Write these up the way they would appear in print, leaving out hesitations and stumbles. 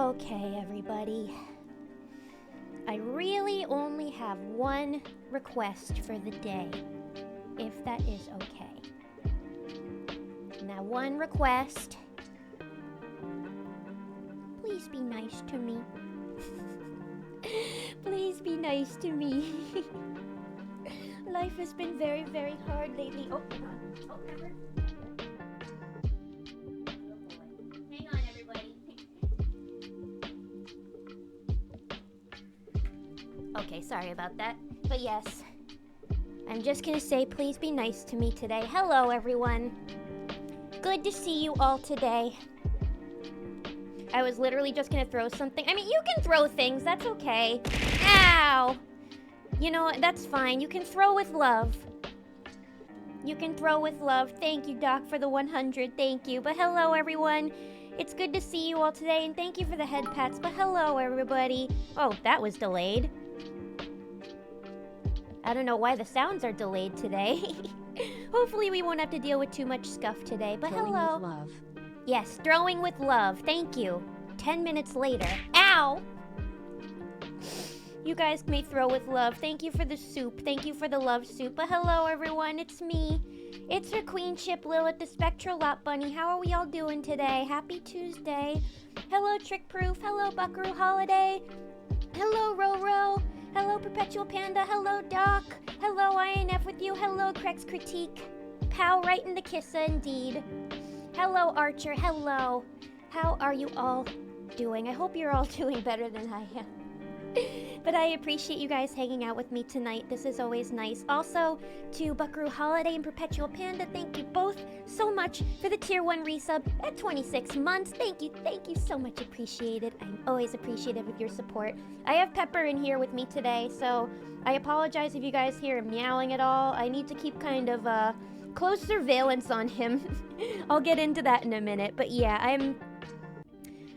Okay, everybody. I really only have one request for the day, if that is okay. And that one request, please be nice to me. Please be nice to me. Life has been very, very hard lately. Oh, hang on. Oh, Pepper. Hang on, everybody. Okay, sorry about that. But yes, I'm just gonna say please be nice to me today. Hello, everyone. Good to see you all today. I was literally just gonna throw something. I mean, you can throw things. That's okay. Ow! You know, that's fine. You can throw with love. You can throw with love. Thank you, Doc, for the 100. Thank you. But hello, everyone. It's good to see you all today, and thank you for the head pats. But hello, everybody. Oh, that was delayed. I don't know why the sounds are delayed today. Hopefully we won't have to deal with too much scuff today. But Throwing hello. with love. Yes, throwing with love. Thank you. 10 minutes later. Ow! You guys may throw with love. Thank you for the soup. Thank you for the love soup. But hello, everyone. It's me. It's her queenship, Lilith, the Spectral Lot Bunny. How are we all doing today? Happy Tuesday. Hello, Trick Proof. Hello, Buckaroo Holiday. Hello, Roro. Hello, Perpetual Panda. Hello, Doc. Hello, INF with you. Hello, Craig's Critique. Pow right in the kissa, indeed. Hello, Archer. Hello. How are you all doing? I hope you're all doing better than I am. But I appreciate you guys hanging out with me tonight. This is always nice. Also, to Buckaroo Holiday and Perpetual Panda, thank you both so much for the Tier 1 resub at 26 months. Thank you so much. Appreciated. I'm always appreciative of your support. I have Pepper in here with me today, so I apologize if you guys hear him meowing at all. I need to keep kind of close surveillance on him. I'll get into that in a minute. But yeah,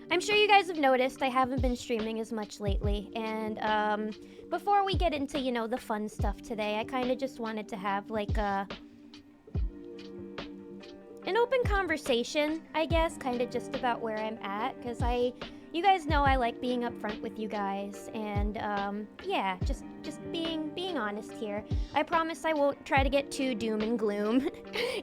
I'm sure you guys have noticed I haven't been streaming as much lately, and before we get into, you know, the fun stuff today, I kind of just wanted to have, like, an open conversation, I guess, kind of just about where I'm at, because you guys know I like being upfront with you guys, and, yeah, just being honest here. I promise I won't try to get too doom and gloom,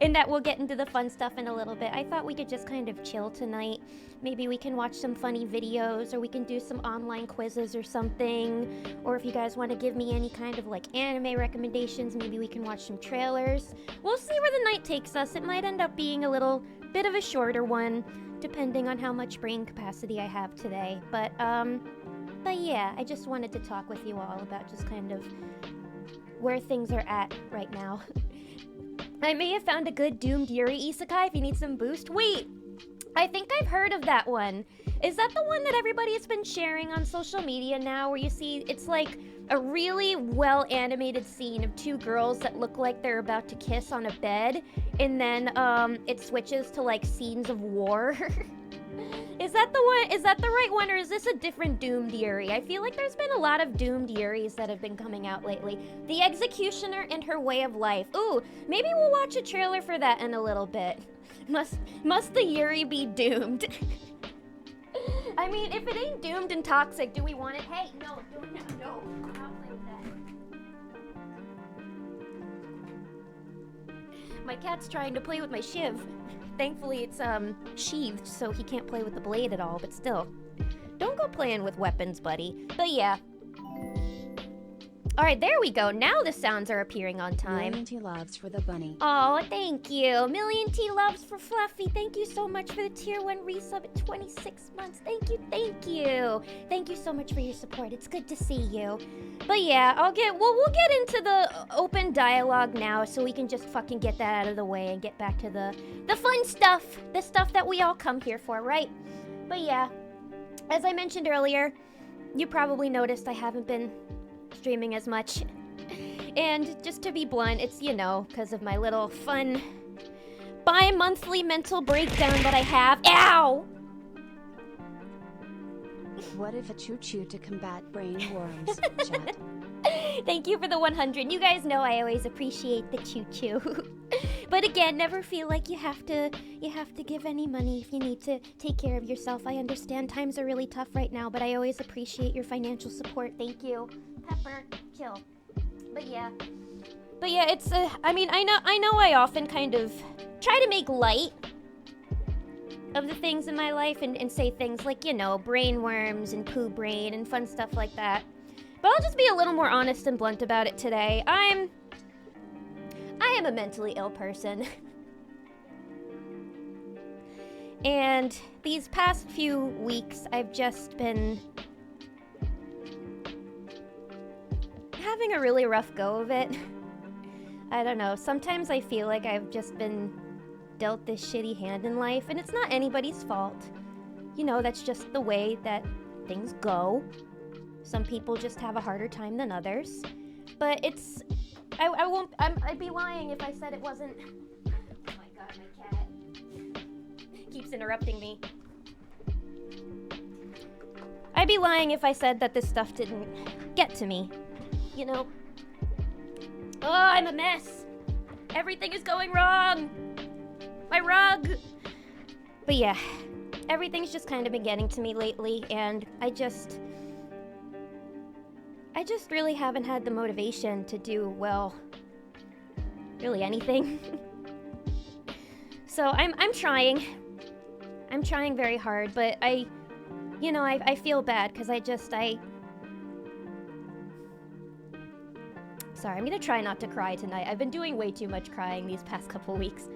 and that we'll get into the fun stuff in a little bit. I thought we could just kind of chill tonight. Maybe we can watch some funny videos, or we can do some online quizzes or something, or if you guys want to give me any kind of, like, anime recommendations, maybe we can watch some trailers. We'll see where the night takes us. It might end up being a little bit of a shorter one, depending on how much brain capacity I have today. But yeah, I just wanted to talk with you all about just kind of where things are at right now. I may have found a good Doomed Yuri isekai if you need some boost. Wait, I think I've heard of that one. Is that the one that everybody has been sharing on social media now, where you see it's like a really well animated scene of two girls that look like they're about to kiss on a bed, and then it switches to like scenes of war? Is that the one? Is that the right one, or is this a different Doomed Yuri? I feel like there's been a lot of Doomed Yuris that have been coming out lately. The Executioner and Her Way of Life. Ooh, maybe we'll watch a trailer for that in a little bit. Must the Yuri be doomed? I mean, if it ain't doomed and toxic, do we want it? Hey, no, no, I'm not playing with that. My cat's trying to play with my shiv. Thankfully, it's sheathed, so he can't play with the blade at all, but still. Don't go playing with weapons, buddy. But yeah. Alright, there we go. Now the sounds are appearing on time. Million T loves for the bunny. Oh, thank you. Million T loves for Fluffy. Thank you so much for the Tier 1 resub at 26 months. Thank you, thank you. Thank you so much for your support. It's good to see you. But yeah, we'll get into the open dialogue now, so we can just fucking get that out of the way and get back to the fun stuff. The stuff that we all come here for, right? But yeah, as I mentioned earlier, you probably noticed I haven't been streaming as much. And just to be blunt, it's, you know, because of my little fun bi-monthly mental breakdown that I have. Ow! What if a choo-choo to combat brain worms, chat? Thank you for the 100. You guys know I always appreciate the choo-choo. But again, never feel like you have to give any money if you need to take care of yourself. I understand times are really tough right now, but I always appreciate your financial support. Thank you. Pepper, chill. But yeah, it's I mean, I know I often kind of try to make light of the things in my life and say things like, you know, brain worms and poo brain and fun stuff like that. But I'll just be a little more honest and blunt about it today. I am a mentally ill person. And these past few weeks, I've just been having a really rough go of it. I don't know, sometimes I feel like I've just been dealt this shitty hand in life, and it's not anybody's fault. You know, that's just the way that things go. Some people just have a harder time than others. But it's... I'd be lying if I said it wasn't... Oh my god, my cat keeps interrupting me. I'd be lying if I said that this stuff didn't get to me. You know? Oh, I'm a mess. Everything is going wrong. My rug. But yeah, everything's just kind of been getting to me lately, and I just really haven't had the motivation to do, well, really anything. So I'm trying. I'm trying very hard, but I feel bad because Sorry, I'm gonna try not to cry tonight. I've been doing way too much crying these past couple weeks.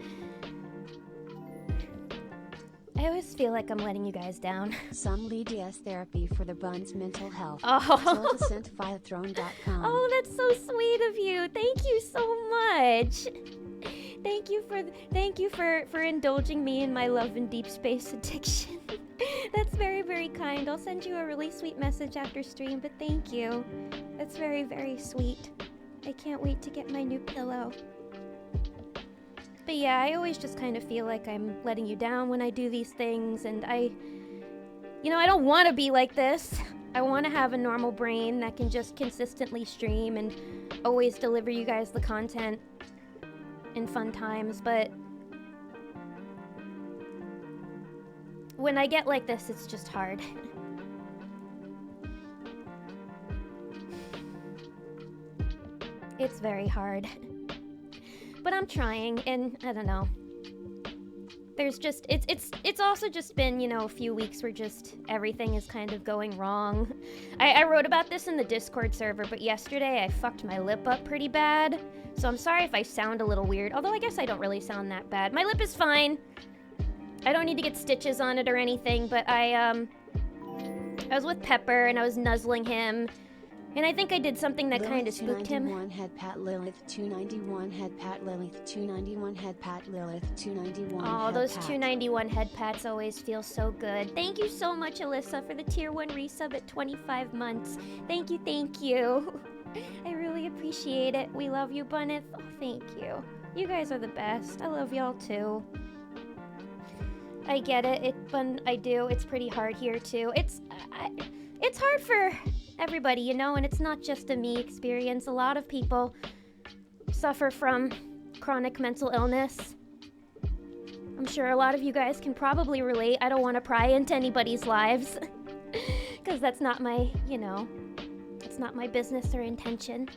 I always feel like I'm letting you guys down. Some lead DS therapy for the Buns mental health. Oh. TildaSentViaThrone.com. Oh, that's so sweet of you. Thank you so much. Thank you for indulging me in my love and deep space addiction. That's very, very kind. I'll send you a really sweet message after stream, but thank you. That's very, very sweet. I can't wait to get my new pillow. But yeah, I always just kind of feel like I'm letting you down when I do these things, and I don't want to be like this. I want to have a normal brain that can just consistently stream and always deliver you guys the content in fun times, but when I get like this, it's just hard. It's very hard. But I'm trying, and I don't know. There's just, it's also just been, a few weeks where just everything is kind of going wrong. I wrote about this in the Discord server, but yesterday I fucked my lip up pretty bad. So I'm sorry if I sound a little weird, although I guess I don't really sound that bad. My lip is fine. I don't need to get stitches on it or anything, but I was with Pepper and I was nuzzling him. And I think I did something that kind of spooked him. 291 head Pat Lilith 291 head Pat Lilith 291 head Pat Lilith 291. Oh, those 291 head pats always feel so good. Thank you so much, Alyssa, for the tier 1 resub at 25 months. Thank you. I really appreciate it. We love you, Bunneth. Oh, thank you. You guys are the best. I love y'all too. I get it. I do. It's pretty hard here too. It's hard for everybody, and it's not just a me experience. A lot of people suffer from chronic mental illness. I'm sure a lot of you guys can probably relate. I don't want to pry into anybody's lives because that's not my, it's not my business or intention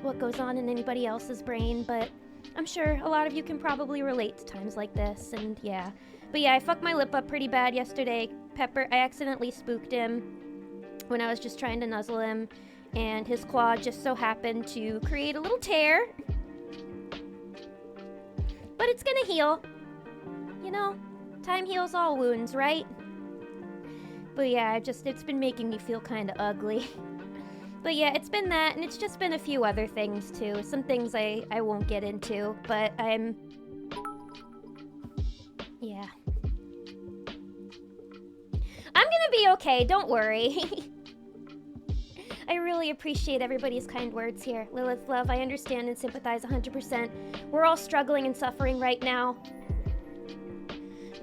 what goes on in anybody else's brain, but I'm sure a lot of you can probably relate to times like this, and yeah. But yeah, I fucked my lip up pretty bad yesterday. Pepper, I accidentally spooked him when I was just trying to nuzzle him, and his claw just so happened to create a little tear. But it's gonna heal. Time heals all wounds, right? But yeah, it's been making me feel kind of ugly. But yeah, it's been that, and it's just been a few other things too. Some things I won't get into, but yeah. I'm gonna be okay, don't worry. I really appreciate everybody's kind words here. Lilith Love, I understand and sympathize 100%. We're all struggling and suffering right now.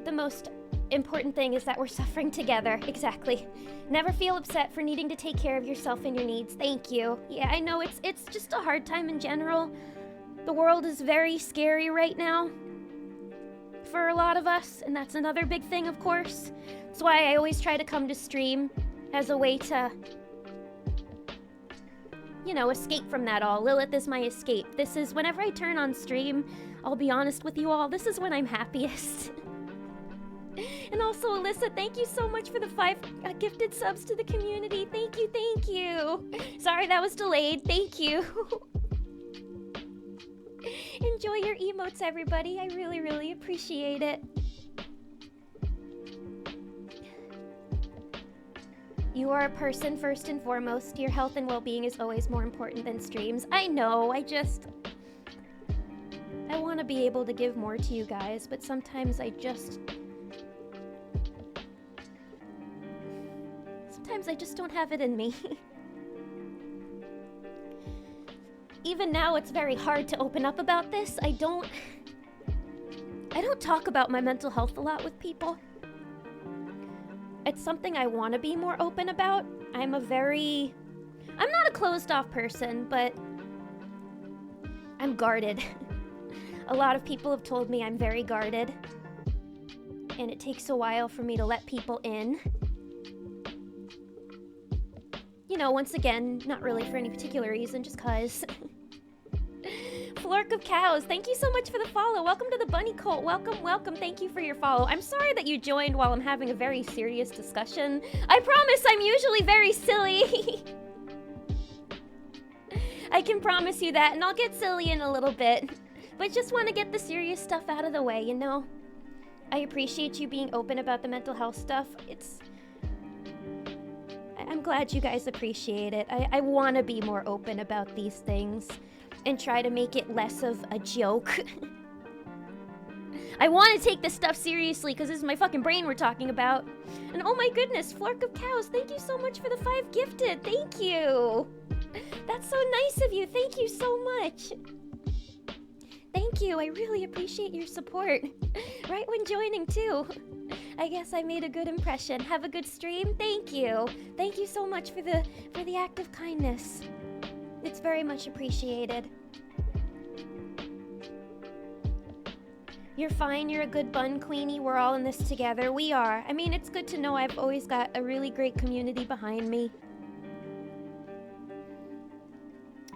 The most important thing is that we're suffering together. Exactly. Never feel upset for needing to take care of yourself and your needs. Thank you. Yeah, I know it's just a hard time in general. The world is very scary right now for a lot of us, and that's another big thing, of course. That's why I always try to come to stream as a way to, you know, escape from that all. Lilith is my escape. This is, whenever I turn on stream, I'll be honest with you all, this is when I'm happiest. And also, Alyssa, thank you so much for the 5 gifted subs to the community. Thank you, thank you. Sorry that was delayed. Thank you. Enjoy your emotes, everybody. I really, really appreciate it. You are a person first and foremost. Your health and well-being is always more important than streams. I know, I want to be able to give more to you guys, but sometimes I just don't have it in me. Even now, it's very hard to open up about this. I don't talk about my mental health a lot with people. It's something I want to be more open about. I'm not a closed off person, but I'm guarded. A lot of people have told me I'm very guarded, and it takes a while for me to let people in. You know, once again, not really for any particular reason, just cause. Flork of Cows, thank you so much for the follow. Welcome to the Bunny Cult. Welcome, welcome. Thank you for your follow. I'm sorry that you joined while I'm having a very serious discussion. I promise I'm usually very silly. I can promise you that, and I'll get silly in a little bit. But just want to get the serious stuff out of the way, you know? I appreciate you being open about the mental health stuff. I'm glad you guys appreciate it. I want to be more open about these things and try to make it less of a joke. I want to take this stuff seriously because this is my fucking brain we're talking about. And oh my goodness, Flork of Cows, thank you so much for the 5 gifted. Thank you. That's so nice of you. Thank you so much. Thank you. I really appreciate your support. Right when joining too. I guess I made a good impression. Have a good stream. Thank you. Thank you so much for the act of kindness. It's very much appreciated. You're fine. You're a good bun, Queenie. We're all in this together. We are. I mean, it's good to know I've always got a really great community behind me.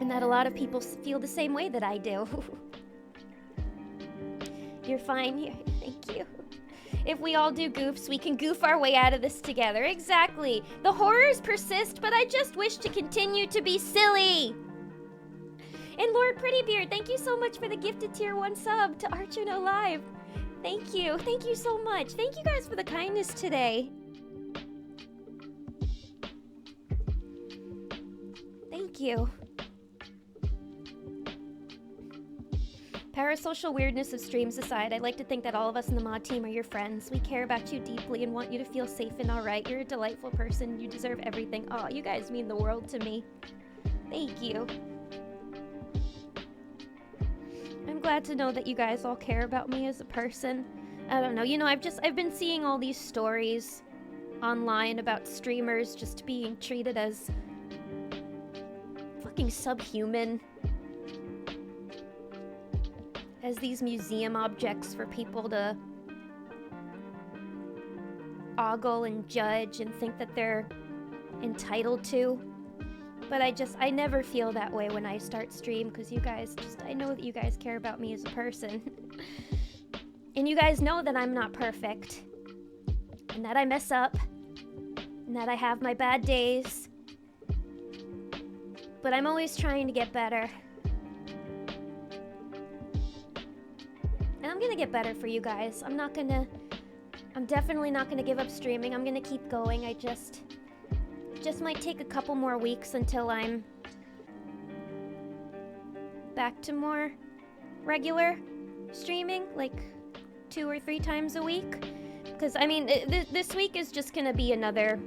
And that a lot of people feel the same way that I do. You're fine. Thank you. If we all do goofs, we can goof our way out of this together. Exactly. The horrors persist, but I just wish to continue to be silly. And Lord Prettybeard, thank you so much for the gifted tier 1 sub to Archuno Live. Thank you. Thank you so much. Thank you guys for the kindness today. Thank you. Parasocial weirdness of streams aside, I'd like to think that all of us in the mod team are your friends. We care about you deeply and want you to feel safe and alright. You're a delightful person. You deserve everything. Oh, you guys mean the world to me. Thank you. I'm glad to know that you guys all care about me as a person. I don't know, you know, I've been seeing all these stories online about streamers just being treated as fucking subhuman. As these museum objects for people to ogle and judge and think that they're entitled to. But I never feel that way when I start stream because you guys I know that you guys care about me as a person. And you guys know that I'm not perfect. And that I mess up. And that I have my bad days. But I'm always trying to get better. And I'm gonna get better for you guys. I'm definitely not gonna give up streaming. I'm gonna keep going. It just might take a couple more weeks until I'm back to more regular streaming, like 2 or 3 times a week. Because, I mean, this week is just gonna be another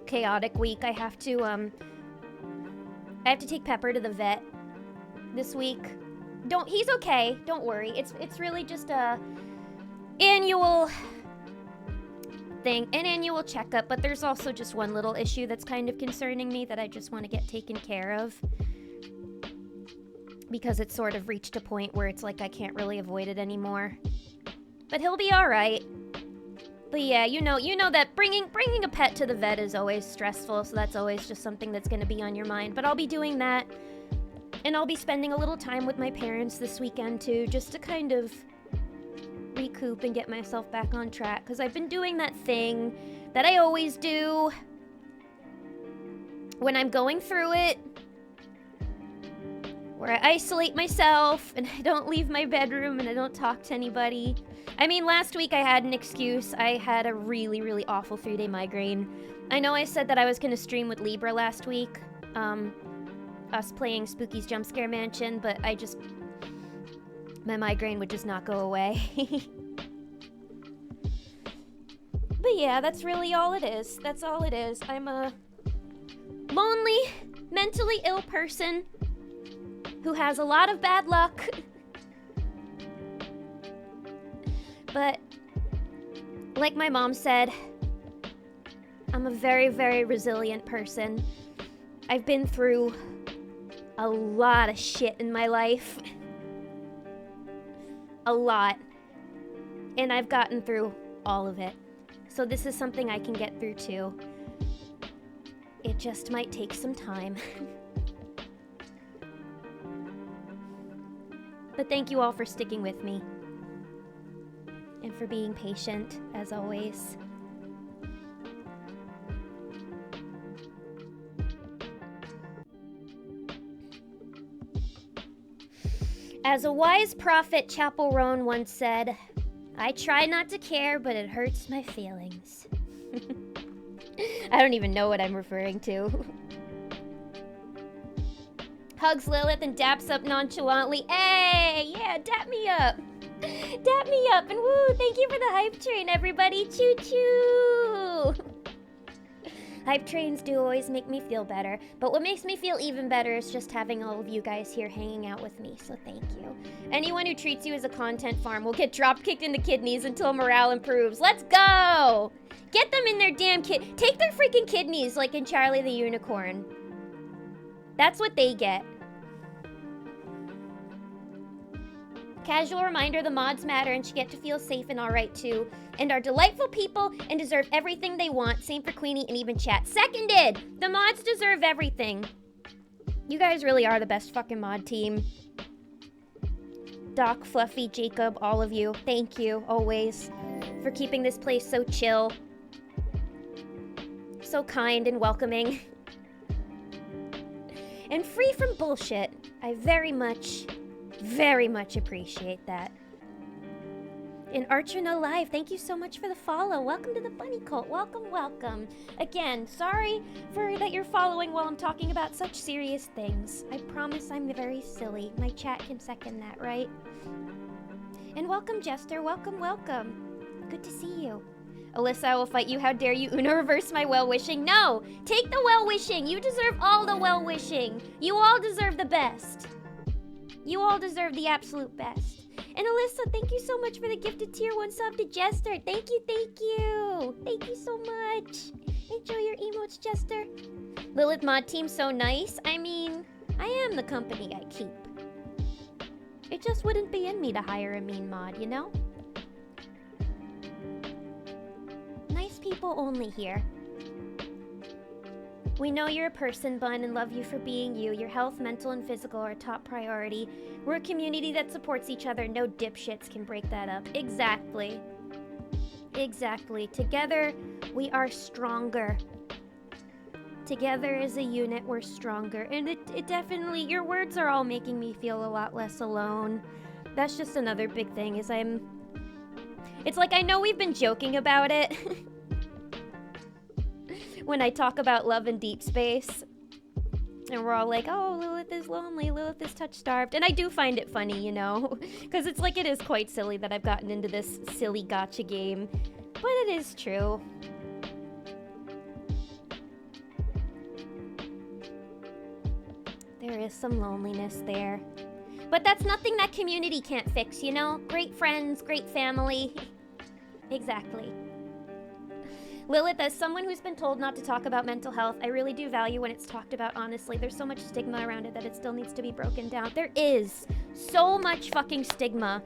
chaotic week. I have to take Pepper to the vet this week. He's okay, don't worry. It's really just a annual thing, an annual checkup, but there's also just one little issue that's kind of concerning me that I just want to get taken care of. because it's sort of reached a point where it's like I can't really avoid it anymore. But he'll be alright. But yeah, you know that bringing a pet to the vet is always stressful, so that's always just something that's gonna be on your mind. But I'll be doing that, and I'll be spending a little time with my parents this weekend too, just to kind of recoup and get myself back on track, because I've been doing that thing that I always do when I'm going through it, where I isolate myself and I don't leave my bedroom and I don't talk to anybody. I mean, last week I had an excuse. I had a really, really awful 3-day migraine. I know I said that I was going to stream with Libra last week, us playing Spooky's Jump Scare Mansion, but my migraine would just not go away. But yeah, that's really all it is. That's all it is. I'm a lonely, mentally ill person who has a lot of bad luck. But like my mom said, I'm a very, very resilient person. I've been through a lot of shit in my life. A lot. And I've gotten through all of it. So this is something I can get through too. It just might take some time. But thank you all for sticking with me. And for being patient, as always. As a wise prophet, Chapel Roan once said, I try not to care, but it hurts my feelings. I don't even know what I'm referring to. Hugs Lilith and daps up nonchalantly. Hey, yeah, dap me up. Dap me up, and woo, thank you for the hype train, everybody. Choo choo. Hype trains do always make me feel better, but what makes me feel even better is just having all of you guys here hanging out with me, so thank you. Anyone who treats you as a content farm will get drop kicked in the kidneys until morale improves. Let's go! Get them in their damn take their freaking kidneys like in Charlie the Unicorn. That's what they get. Casual reminder, the mods matter and should get to feel safe and alright too. And are delightful people and deserve everything they want. Same for Queenie and even chat. Seconded! The mods deserve everything. You guys really are the best fucking mod team. Doc, Fluffy, Jacob, all of you. Thank you, always, for keeping this place so chill. So kind and welcoming. And free from bullshit. I very much appreciate that. And Archer No Live, thank you so much for the follow. Welcome to the Bunny Cult. Welcome, welcome. Again, sorry for that you're following while I'm talking about such serious things. I promise I'm very silly. My chat can second that, right? And welcome, Jester. Welcome, welcome. Good to see you. Alyssa, I will fight you. How dare you, Una, reverse my well-wishing. No! Take the well-wishing. You deserve all the well-wishing. You all deserve the best. You all deserve the absolute best. And Alyssa, thank you so much for the gifted tier 1 sub to Jester. Thank you, thank you. Thank you so much. Enjoy your emotes, Jester. Lilith mod team so nice. I mean, I am the company I keep. It just wouldn't be in me to hire a mean mod, you know? Nice people only here. We know you're a person, Bun, and love you for being you. Your health, mental, and physical are top priority. We're a community that supports each other. No dipshits can break that up. Exactly. Exactly. Together, we are stronger. Together as a unit, we're stronger. And it definitely, your words are all making me feel a lot less alone. That's just another big thing, is it's like I know we've been joking about it. When I talk about love in deep space, and we're all like, oh, Lilith is lonely, Lilith is touch-starved, and I do find it funny, you know, because it's like it is quite silly that I've gotten into this silly gacha game, but it is true. There is some loneliness there, but that's nothing that community can't fix, you know? Great friends, great family. Exactly. Lilith, as someone who's been told not to talk about mental health, I really do value when it's talked about honestly. There's so much stigma around it that it still needs to be broken down. There is so much fucking stigma.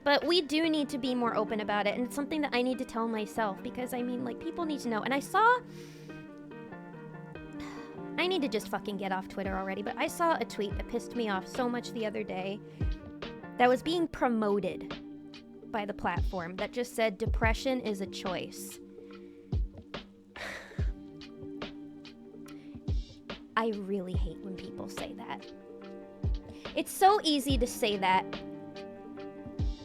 But we do need to be more open about it, and it's something that I need to tell myself, because, I mean, like, people need to know. And I need to just fucking get off Twitter already, but I saw a tweet that pissed me off so much the other day that was being promoted by the platform that just said, depression is a choice. I really hate when people say that. It's so easy to say that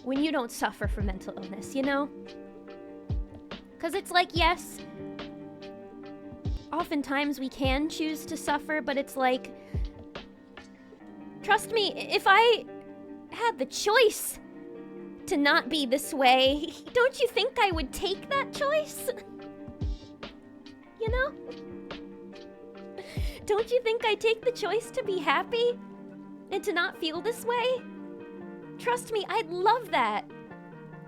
when you don't suffer from mental illness, you know? Because it's like, yes, oftentimes we can choose to suffer, but it's like, trust me, if I had the choice to not be this way, don't you think I would take that choice? You know? Don't you think I take the choice to be happy and to not feel this way? Trust me, I'd love that.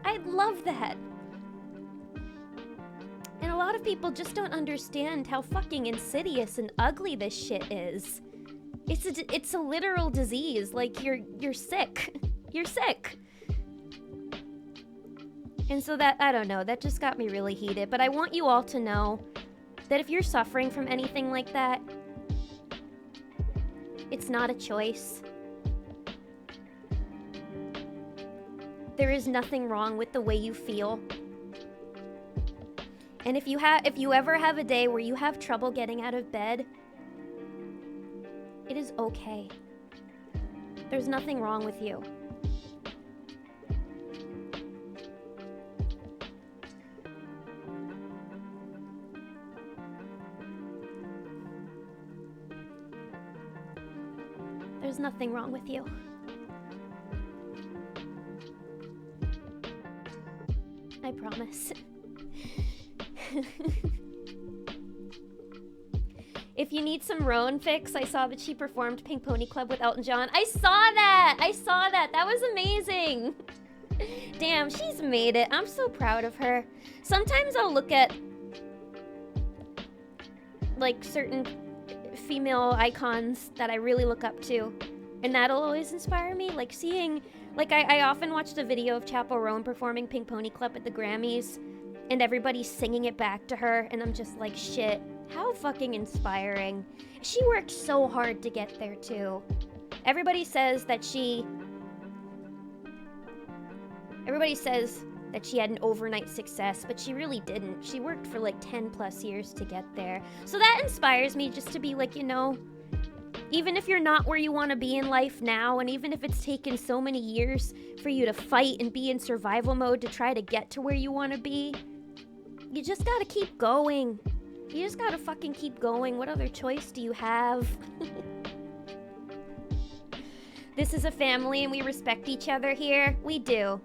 I'd love that. And a lot of people just don't understand how fucking insidious and ugly this shit is. It's a literal disease. Like, you're sick. You're sick. And so that, I don't know, that just got me really heated. But I want you all to know that if you're suffering from anything like that, it's not a choice. There is nothing wrong with the way you feel. And if you ever have a day where you have trouble getting out of bed, it is okay. There's nothing wrong with you. There's nothing wrong with you. I promise. If you need some Rowan fix, I saw that she performed Pink Pony Club with Elton John. I saw that! I saw that! That was amazing! Damn, she's made it. I'm so proud of her. Sometimes I'll look at, like, certain female icons that I really look up to, and that'll always inspire me. Like, seeing... Like, I often watched a video of Chappell Roan performing Pink Pony Club at the Grammys, and everybody's singing it back to her, and I'm just like, shit, how fucking inspiring. She worked so hard to get there, too. Everybody says that she had an overnight success, but she really didn't. She worked for like 10 plus years to get there. So that inspires me just to be like, you know, even if you're not where you want to be in life now, and even if it's taken so many years for you to fight and be in survival mode to try to get to where you want to be, you just gotta keep going. You just gotta fucking keep going. What other choice do you have? This is a family and we respect each other here. We do.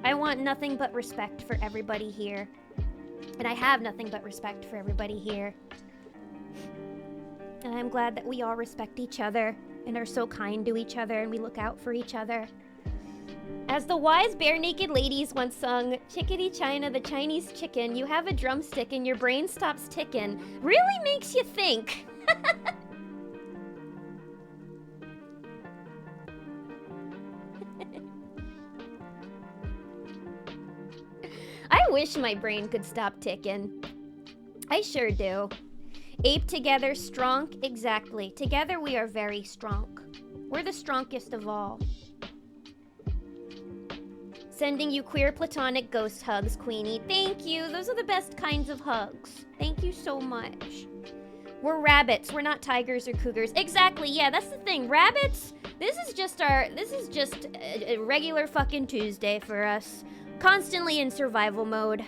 I want nothing but respect for everybody here. And I have nothing but respect for everybody here. And I'm glad that we all respect each other and are so kind to each other and we look out for each other. As the wise bare naked ladies once sung, "Chickadee China, the Chinese chicken, you have a drumstick and your brain stops ticking," really makes you think. I wish my brain could stop ticking. I sure do. Ape together, strong, exactly. Together we are very strong. We're the strongest of all. Sending you queer platonic ghost hugs, Queenie. Thank you. Those are the best kinds of hugs. Thank you so much. We're rabbits. We're not tigers or cougars. Exactly. Yeah, that's the thing. Rabbits, this is just a regular fucking Tuesday for us. Constantly in survival mode.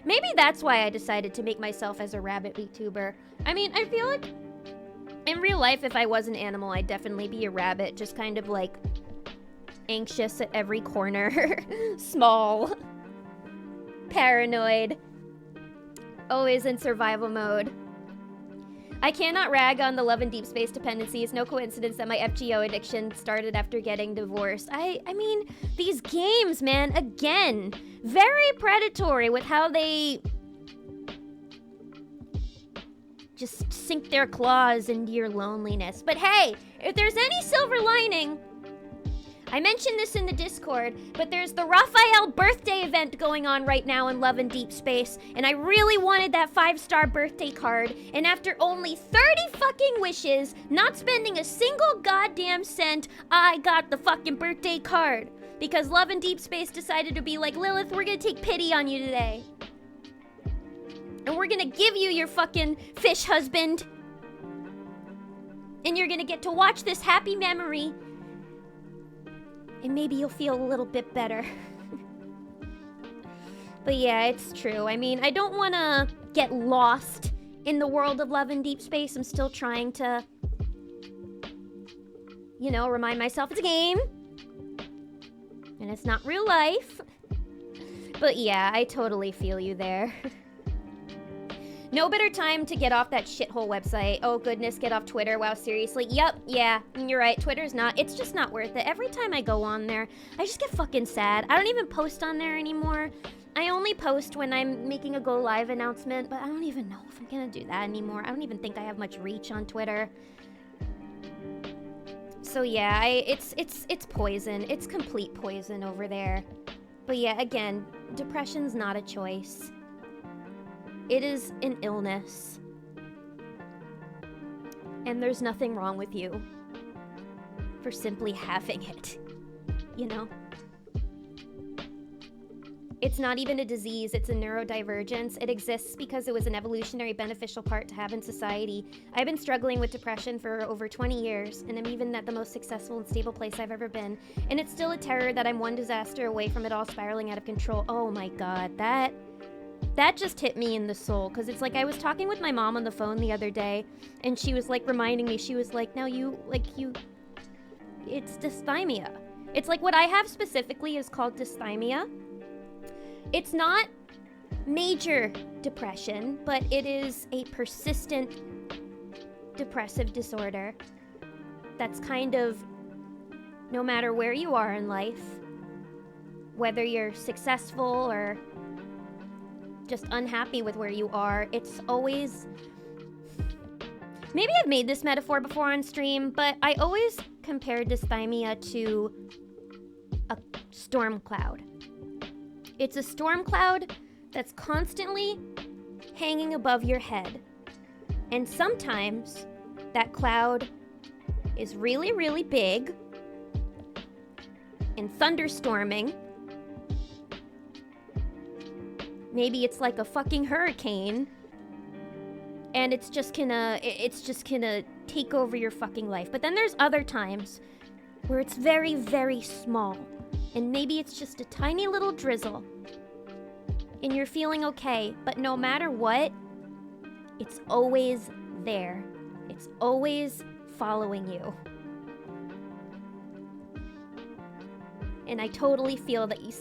Maybe that's why I decided to make myself as a rabbit VTuber. I mean, I feel like in real life, if I was an animal, I'd definitely be a rabbit. Just kind of like anxious at every corner. Small. Paranoid. Always in survival mode. I cannot rag on the love and deep space dependencies. No coincidence that my FGO addiction started after getting divorced. I mean, these games, man, again, very predatory with how they just sink their claws into your loneliness. But hey, if there's any silver lining, I mentioned this in the Discord, but there's the Raphael birthday event going on right now in Love and Deep Space, and I really wanted that 5-star birthday card, and after only 30 fucking wishes, not spending a single goddamn cent, I got the fucking birthday card. Because Love and Deep Space decided to be like, Lilith, we're gonna take pity on you today. And we're gonna give you your fucking fish husband. And you're gonna get to watch this happy memory. And maybe you'll feel a little bit better. But yeah, it's true. I mean, I don't want to get lost in the world of Love and Deep Space. I'm still trying to, you know, remind myself it's a game. And it's not real life. But yeah, I totally feel you there. No better time to get off that shithole website. Oh goodness, get off Twitter. Wow, seriously? Yup, yeah, you're right. Twitter's not, it's just not worth it. Every time I go on there, I just get fucking sad. I don't even post on there anymore. I only post when I'm making a go live announcement, but I don't even know if I'm gonna do that anymore. I don't even think I have much reach on Twitter. So yeah, it's poison. It's complete poison over there. But yeah, again, depression's not a choice. It is an illness. And there's nothing wrong with you for simply having it, you know? It's not even a disease, it's a neurodivergence. It exists because it was an evolutionary beneficial part to have in society. I've been struggling with depression for over 20 years, and I'm even at the most successful and stable place I've ever been. And it's still a terror that I'm one disaster away from it all spiraling out of control. Oh my god, that just hit me in the soul, because it's like I was talking with my mom on the phone the other day, and she was like reminding me, she was like, it's dysthymia. It's like what I have specifically is called dysthymia. It's not major depression, but it is a persistent depressive disorder that's kind of, no matter where you are in life, whether you're successful or just unhappy with where you are, it's always... Maybe I've made this metaphor before on stream, but I always compare dysthymia to a storm cloud. It's a storm cloud that's constantly hanging above your head. And sometimes that cloud is really, really big and thunderstorming. Maybe it's like a fucking hurricane, and it's just gonna take over your fucking life. But then there's other times where it's very, very small, and maybe it's just a tiny little drizzle, and you're feeling okay. But no matter what, it's always there. It's always following you. And I totally feel that you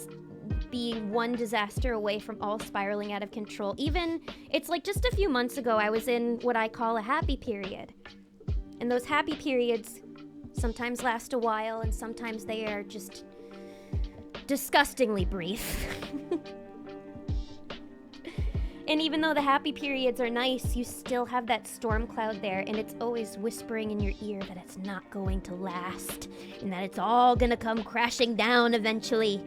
being one disaster away from all spiraling out of control. Even, it's like just a few months ago, I was in what I call a happy period. And those happy periods sometimes last a while, and sometimes they are just disgustingly brief. And even though the happy periods are nice, you still have that storm cloud there, and it's always whispering in your ear that it's not going to last, and that it's all gonna come crashing down eventually.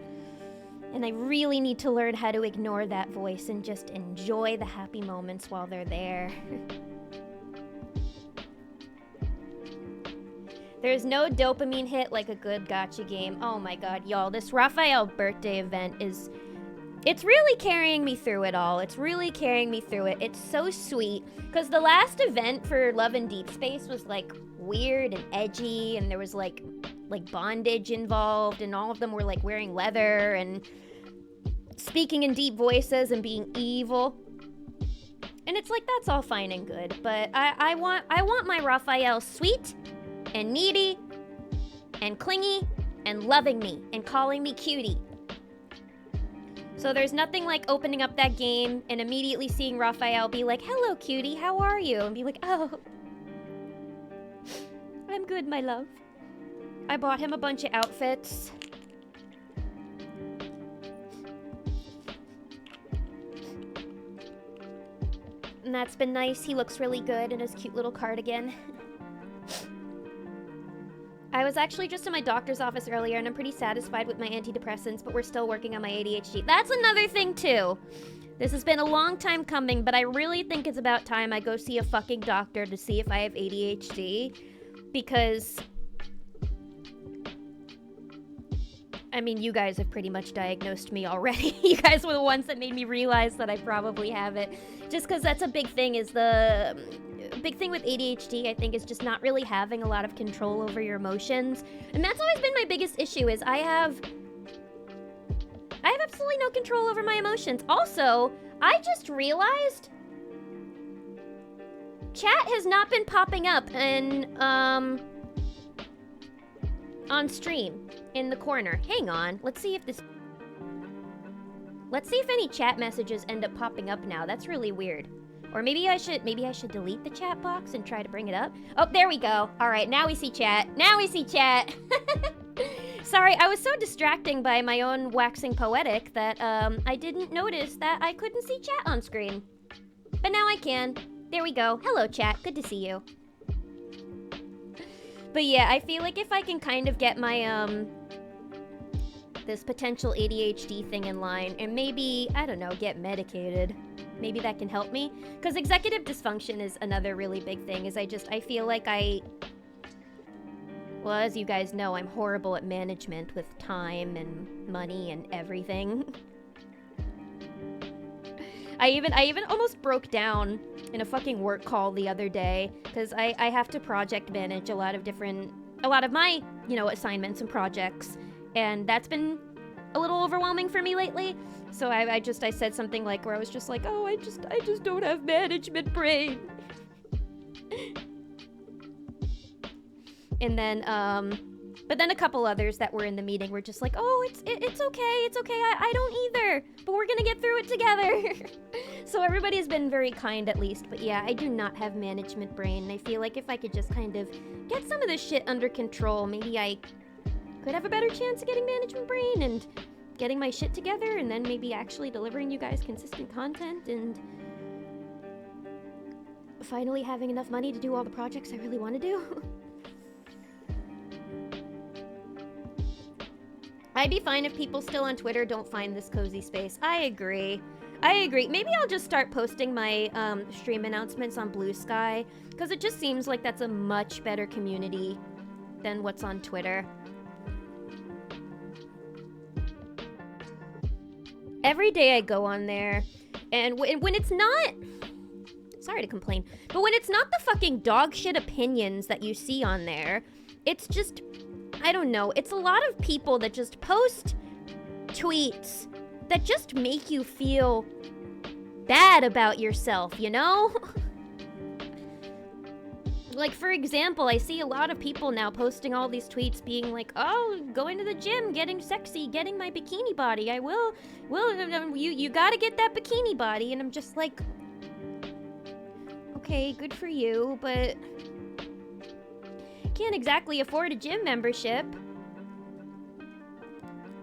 And I really need to learn how to ignore that voice and just enjoy the happy moments while they're there. There's no dopamine hit like a good gacha game. Oh my god, y'all, this Raphael birthday event it's really carrying me through it all. It's really carrying me through it. It's so sweet, because the last event for Love and Deep Space was like weird and edgy, and there was like bondage involved, and all of them were like wearing leather and speaking in deep voices and being evil. And it's like, that's all fine and good, but I want my Raphael sweet and needy and clingy and loving me and calling me cutie. So there's nothing like opening up that game and immediately seeing Raphael be like, hello cutie, how are you? And be like, oh, I'm good, my love. I bought him a bunch of outfits. And that's been nice. He looks really good in his cute little cardigan. I was actually just in my doctor's office earlier, and I'm pretty satisfied with my antidepressants, but we're still working on my ADHD. That's another thing, too. This has been a long time coming, but I really think it's about time I go see a fucking doctor to see if I have ADHD. Because... I mean, you guys have pretty much diagnosed me already. You guys were the ones that made me realize that I probably have it. Just because that's a big thing, is the... big thing with ADHD, I think, is just not really having a lot of control over your emotions. And that's always been my biggest issue, is I have absolutely no control over my emotions. Also, I just realized chat has not been popping up in, on stream in the corner. Hang on, let's see if any chat messages end up popping up now. That's really weird. Or maybe I should delete the chat box and try to bring it up. Oh, there we go. All right, now we see chat. Now we see chat. Sorry, I was so distracting by my own waxing poetic that I didn't notice that I couldn't see chat on screen. But now I can. There we go. Hello, chat. Good to see you. But yeah, I feel like if I can kind of get my this potential ADHD thing in line and maybe, I don't know, get medicated. Maybe that can help me. Because executive dysfunction is another really big thing, is I feel like well, as you guys know, I'm horrible at management with time and money and everything. I even almost broke down in a fucking work call the other day, because I have to project manage a lot of my, you know, assignments and projects, and that's been a little overwhelming for me lately. So I said something like, where I was just like, oh, I just don't have management brain. And then, but then a couple others that were in the meeting were just like, oh, it's okay, I don't either, but we're gonna get through it together. So everybody's been very kind, at least. But yeah, I do not have management brain, and I feel like if I could just kind of get some of this shit under control, maybe I could have a better chance of getting management brain and getting my shit together, and then maybe actually delivering you guys consistent content, and finally having enough money to do all the projects I really want to do. I'd be fine if people still on Twitter don't find this cozy space. I agree. Maybe I'll just start posting my stream announcements on Blue Sky, because it just seems like that's a much better community than what's on Twitter. Every day I go on there, and when it's not... Sorry to complain, but when it's not the fucking dog shit opinions that you see on there, it's just... I don't know, it's a lot of people that just post tweets that just make you feel bad about yourself, you know? Like, for example, I see a lot of people now posting all these tweets being like, oh, going to the gym, getting sexy, getting my bikini body, you gotta get that bikini body, and I'm just like, okay, good for you, but can't exactly afford a gym membership.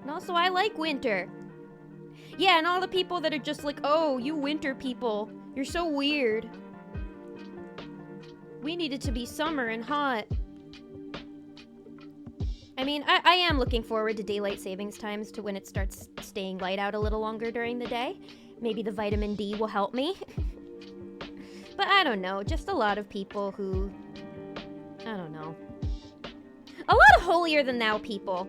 And also, I like winter. Yeah, and all the people that are just like, oh, you winter people, you're so weird. We need it to be summer and hot. I mean, I am looking forward to daylight savings times, to when it starts staying light out a little longer during the day. Maybe the vitamin D will help me. But I don't know, just a lot of people who... I don't know. A lot of holier-than-thou people.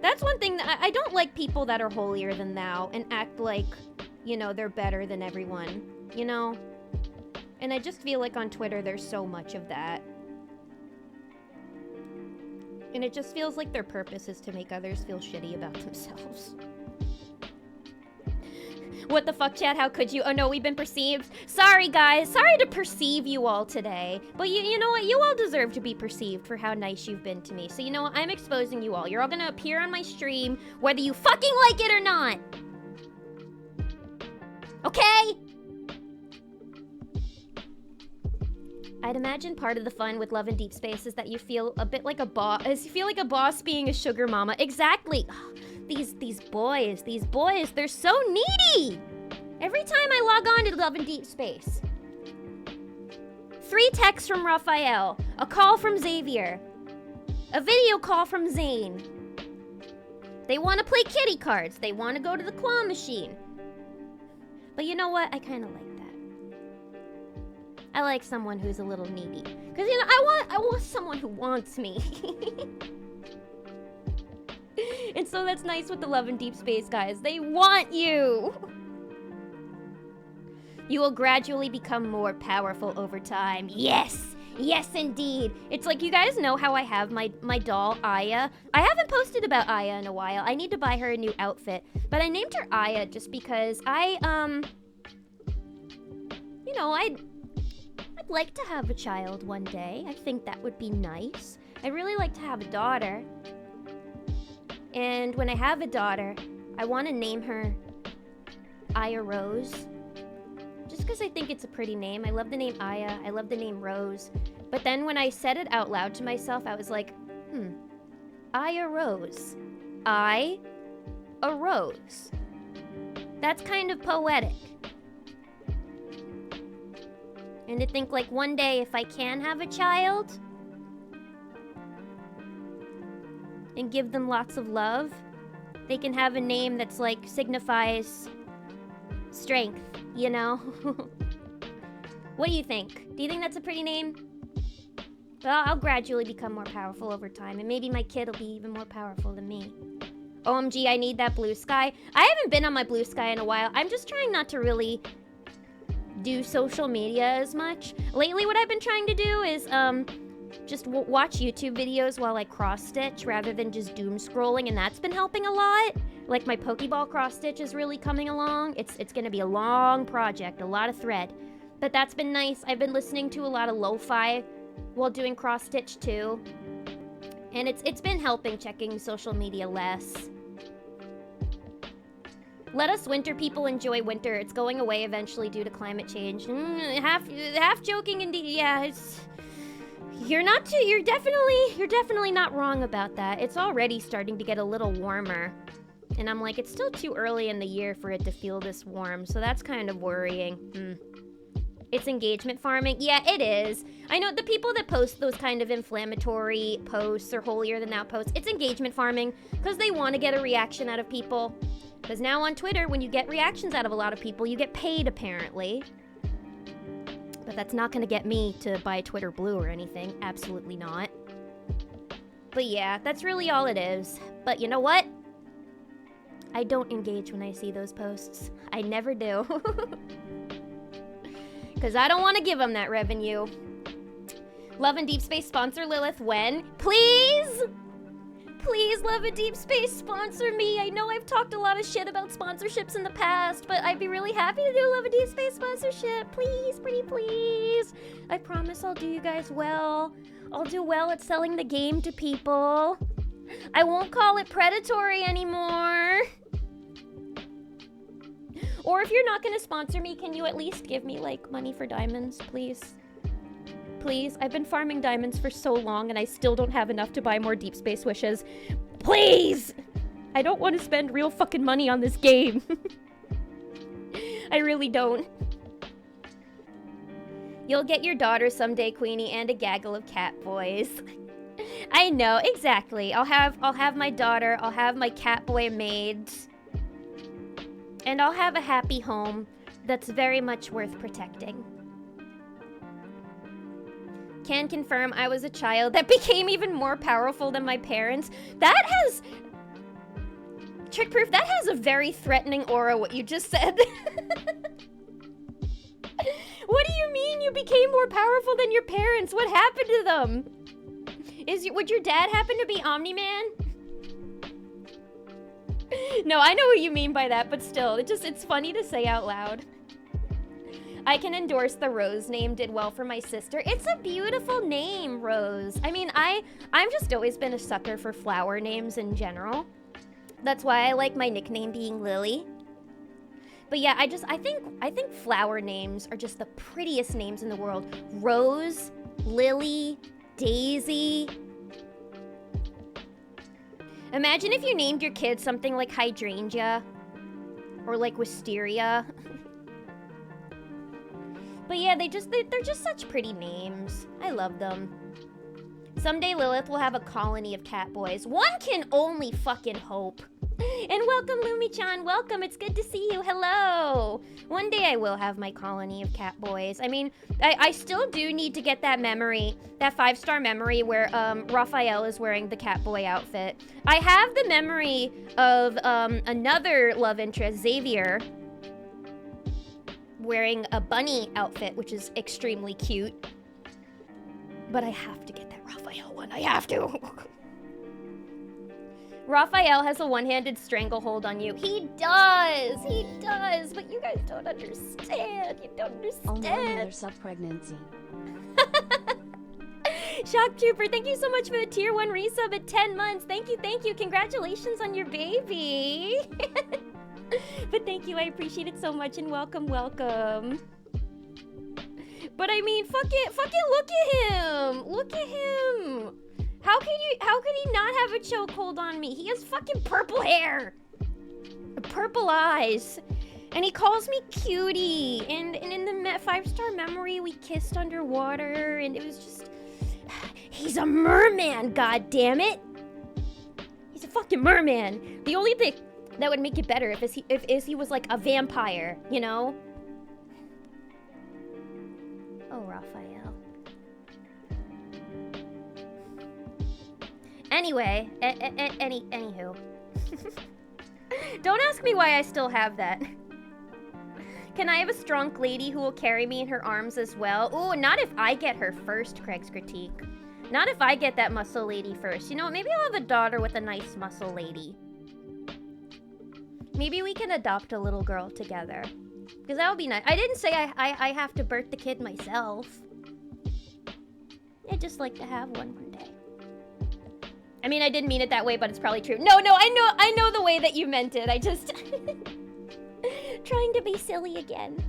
That's one thing that I don't like, people that are holier-than-thou and act like, you know, they're better than everyone, you know? And I just feel like on Twitter there's so much of that. And it just feels like their purpose is to make others feel shitty about themselves. What the fuck, chat? How could you? Oh no, we've been perceived. Sorry, guys. Sorry to perceive you all today. But you know what? You all deserve to be perceived for how nice you've been to me. So you know what? I'm exposing you all. You're all gonna appear on my stream, whether you fucking like it or not. Okay? I'd imagine part of the fun with Love in Deep Space is that you feel a bit like a boss. You feel like a boss being a sugar mama. Exactly. These boys, they're so needy. Every time I log on to Love in Deep Space, 3 texts from Raphael, a call from Xavier, a video call from Zane. They want to play kitty cards. They want to go to the claw machine. But you know what? I kind of like that. I like someone who's a little needy. Because, you know, I want someone who wants me. And so that's nice with the Love and Deep Space guys. They want you. You will gradually become more powerful over time. Yes! Yes, indeed. It's like, you guys know how I have my doll, Aya. I haven't posted about Aya in a while. I need to buy her a new outfit. But I named her Aya just because you know, I'd like to have a child one day. I think that would be nice. I'd really like to have a daughter. And when I have a daughter, I want to name her Aya Rose. Just because I think it's a pretty name. I love the name Aya. I love the name Rose. But then when I said it out loud to myself, I was like, Aya Rose. A rose. That's kind of poetic. And to think, like, one day if I can have a child and give them lots of love, they can have a name that's like signifies strength, you know? What do you think? Do you think that's a pretty name? Well, I'll gradually become more powerful over time, and maybe my kid will be even more powerful than me. OMG, I need that blue sky. I haven't been on my blue sky in a while. I'm just trying not to really do social media as much. Lately, what I've been trying to do is just watch YouTube videos while I cross-stitch rather than just doom scrolling, and that's been helping a lot. Like, my Pokeball cross-stitch is really coming along. It's gonna be a long project, a lot of thread. But that's been nice. I've been listening to a lot of lo-fi while doing cross-stitch too. And it's been helping checking social media less. Let us winter people enjoy winter. It's going away eventually due to climate change. Half joking indeed. Yeah, you're definitely not wrong about that. It's already starting to get a little warmer. And I'm like, it's still too early in the year for it to feel this warm, so that's kind of worrying. It's engagement farming. Yeah, it is. I know the people that post those kind of inflammatory posts or holier than thou posts, it's engagement farming because they want to get a reaction out of people. Because now on Twitter, when you get reactions out of a lot of people, you get paid, apparently. But that's not going to get me to buy Twitter Blue or anything. Absolutely not. But yeah, that's really all it is. But you know what? I don't engage when I see those posts. I never do. Because I don't want to give them that revenue. Love and Deep Space sponsor Lilith when? Please? Please, Love and Deep Space, sponsor me. I know I've talked a lot of shit about sponsorships in the past, but I'd be really happy to do Love and Deep Space sponsorship. Please, pretty please. I promise I'll do you guys well. I'll do well at selling the game to people. I won't call it predatory anymore. Or if you're not gonna sponsor me, can you at least give me, like, money for diamonds, please? Please, I've been farming diamonds for so long and I still don't have enough to buy more Deep Space wishes. Please! I don't want to spend real fucking money on this game. I really don't. You'll get your daughter someday, Queenie, and a gaggle of cat boys. I know, exactly. I'll have my daughter, I'll have my cat boy maids, and I'll have a happy home that's very much worth protecting. Can confirm I was a child that became even more powerful than my parents. That has... Trick Proof, that has a very threatening aura, what you just said. What do you mean you became more powerful than your parents? What happened to them? Would your dad happen to be Omni-Man? No, I know what you mean by that, but still, it's funny to say out loud. I can endorse the Rose name, did well for my sister. It's a beautiful name, Rose. I mean, I've just always been a sucker for flower names in general. That's why I like my nickname being Lily. But yeah, I think flower names are just the prettiest names in the world. Rose, Lily, Daisy. Imagine if you named your kid something like Hydrangea or like Wisteria. But yeah, they're just such pretty names. I love them. Someday Lilith will have a colony of cat boys. One can only fucking hope. And welcome, Lumi-chan. Welcome. It's good to see you. Hello. One day I will have my colony of cat boys. I mean, I still do need to get that memory, that 5-star memory where Raphael is wearing the cat boy outfit. I have the memory of another love interest, Xavier, wearing a bunny outfit, which is extremely cute. But I have to get that Raphael one. I have to. Raphael has a one-handed stranglehold on you. He does! He does! But you guys don't understand. You don't understand. Only another sub-pregnancy. Shock Trooper, thank you so much for the tier 1 resub at 10 months. Thank you, thank you. Congratulations on your baby. But thank you, I appreciate it so much, and welcome, welcome. But I mean, fucking look at him! Look at him! How could he not have a chokehold on me? He has fucking purple hair! Purple eyes. And he calls me cutie. And in the 5-star memory, we kissed underwater, and it was just... He's a merman, goddammit! He's a fucking merman. The only thing that would make it better if he was like a vampire, you know? Oh, Raphael. Anyway, anywho. Don't ask me why I still have that. Can I have a strong lady who will carry me in her arms as well? Ooh, not if I get her first, Craig's critique. Not if I get that muscle lady first. You know what, maybe I'll have a daughter with a nice muscle lady. Maybe we can adopt a little girl together. Because that would be nice. I didn't say I have to birth the kid myself. I'd just like to have one day. I mean, I didn't mean it that way, but it's probably true. No, I know the way that you meant it. I just... trying to be silly again.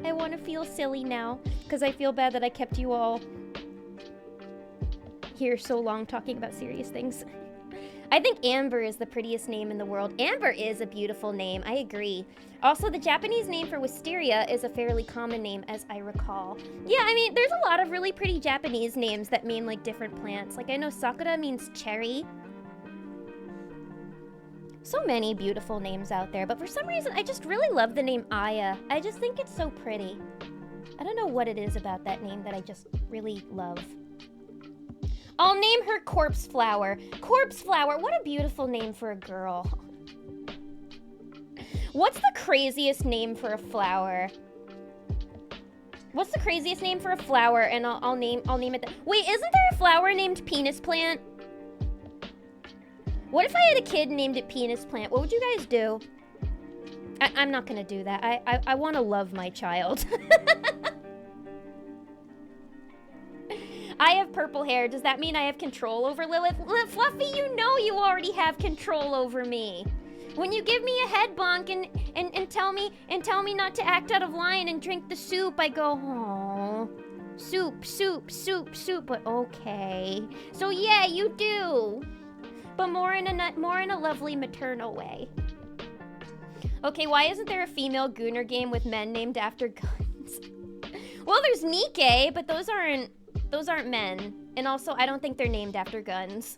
I want to feel silly now, because I feel bad that I kept you all here so long talking about serious things. I think Amber is the prettiest name in the world. Amber is a beautiful name, I agree. Also, the Japanese name for wisteria is a fairly common name, as I recall. Yeah, I mean, there's a lot of really pretty Japanese names that mean, like, different plants. Like, I know Sakura means cherry. So many beautiful names out there, but for some reason, I just really love the name Aya. I just think it's so pretty. I don't know what it is about that name that I just really love. I'll name her Corpse Flower. Corpse Flower, what a beautiful name for a girl. What's the craziest name for a flower? What's the craziest name for a flower? And I'll name it that. Wait, isn't there a flower named Penis Plant? What if I had a kid named it Penis Plant? What would you guys do? I'm not gonna do that. I want to love my child. I have purple hair. Does that mean I have control over Lilith? Fluffy, you know you already have control over me. When you give me a head bonk and tell me not to act out of line and drink the soup, I go, oh, soup. But okay. So yeah, you do. But more in a lovely maternal way. Okay, why isn't there a female Gooner game with men named after guns? Well, there's Nikke, but those aren't men. And also, I don't think they're named after guns.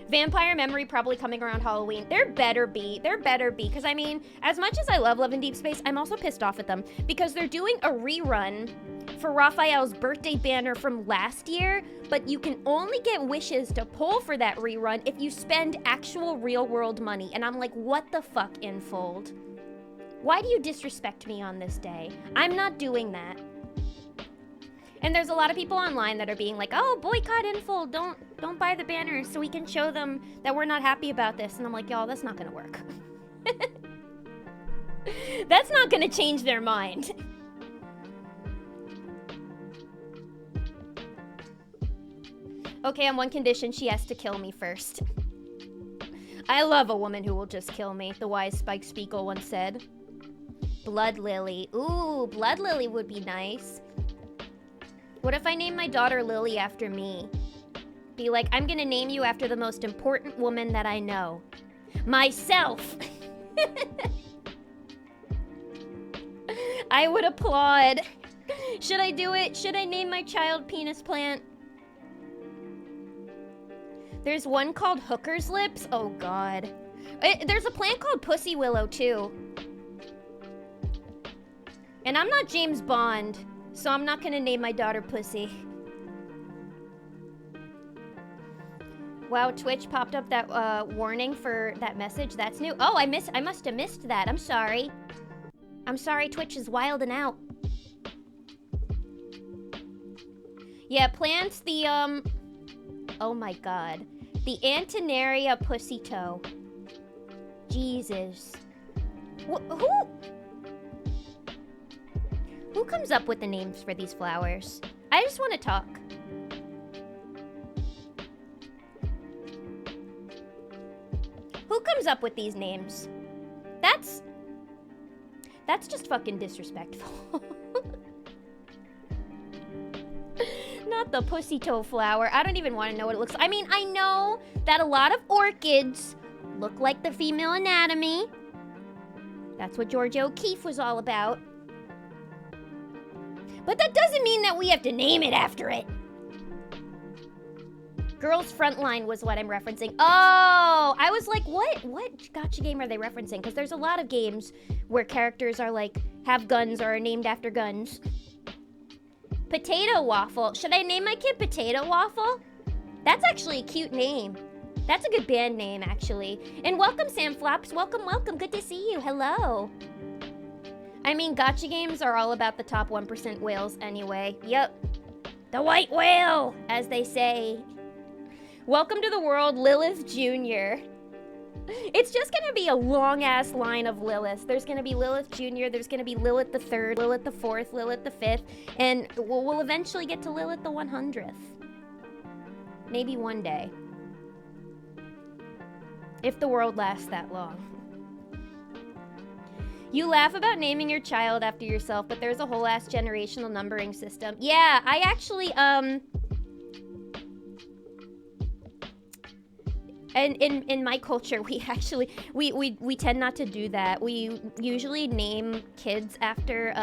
Vampire Memory probably coming around Halloween. There better be. Because, I mean, as much as I love Love in Deep Space, I'm also pissed off at them. Because they're doing a rerun for Raphael's birthday banner from last year, but you can only get wishes to pull for that rerun if you spend actual real-world money. And I'm like, what the fuck, Infold? Why do you disrespect me on this day? I'm not doing that. And there's a lot of people online that are being like, oh, boycott Infold, don't buy the banners so we can show them that we're not happy about this. And I'm like, y'all, that's not gonna work. That's not gonna change their mind. Okay, on one condition, she has to kill me first. I love a woman who will just kill me, the wise Spike Spiegel once said. Blood Lily. Ooh, Blood Lily would be nice. What if I name my daughter Lily after me? Be like, I'm gonna name you after the most important woman that I know. Myself! I would applaud. Should I do it? Should I name my child Penis Plant? There's one called Hooker's Lips. Oh, God. There's a plant called Pussy Willow, too. And I'm not James Bond, so I'm not gonna name my daughter Pussy. Wow, Twitch popped up that warning for that message. That's new. Oh, I must have missed that. I'm sorry. I'm sorry, Twitch is wilding out. Yeah, plants the oh my God. The Antinaria pussy toe. Jesus. Who comes up with the names for these flowers? I just want to talk. Who comes up with these names? That's just fucking disrespectful. Not the pussy toe flower. I don't even want to know what it looks like. I mean, I know that a lot of orchids look like the female anatomy. That's what Georgia O'Keeffe was all about. But that doesn't mean that we have to name it after it. Girls Frontline was what I'm referencing. Oh, I was like, what gotcha game are they referencing? Because there's a lot of games where characters are like, have guns or are named after guns. Potato Waffle. Should I name my kid Potato Waffle? That's actually a cute name. That's a good band name, actually. And welcome, Sam Flops. Welcome, welcome. Good to see you. Hello. I mean, gotcha games are all about the top 1% whales anyway. Yep. The white whale, as they say. Welcome to the world, Lilith Jr. It's just gonna be a long-ass line of Liliths. There's gonna be Lilith Jr., there's gonna be Lilith the 3rd, Lilith the 4th, Lilith the 5th, and we'll eventually get to Lilith the 100th. Maybe one day. If the world lasts that long. You laugh about naming your child after yourself, but there's a whole ass generational numbering system. Yeah, I actually, and in my culture, we actually, we tend not to do that. We usually name kids after,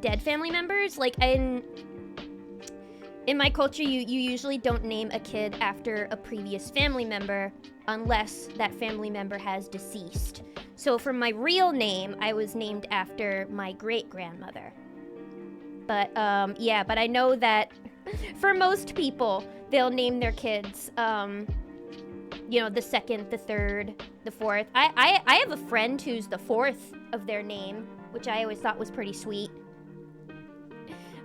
dead family members. Like, in my culture, you usually don't name a kid after a previous family member unless that family member has deceased. So for my real name, I was named after my great-grandmother. But, yeah, but I know that for most people, they'll name their kids, you know, the 2nd, the 3rd, the 4th. I have a friend who's the 4th of their name, which I always thought was pretty sweet.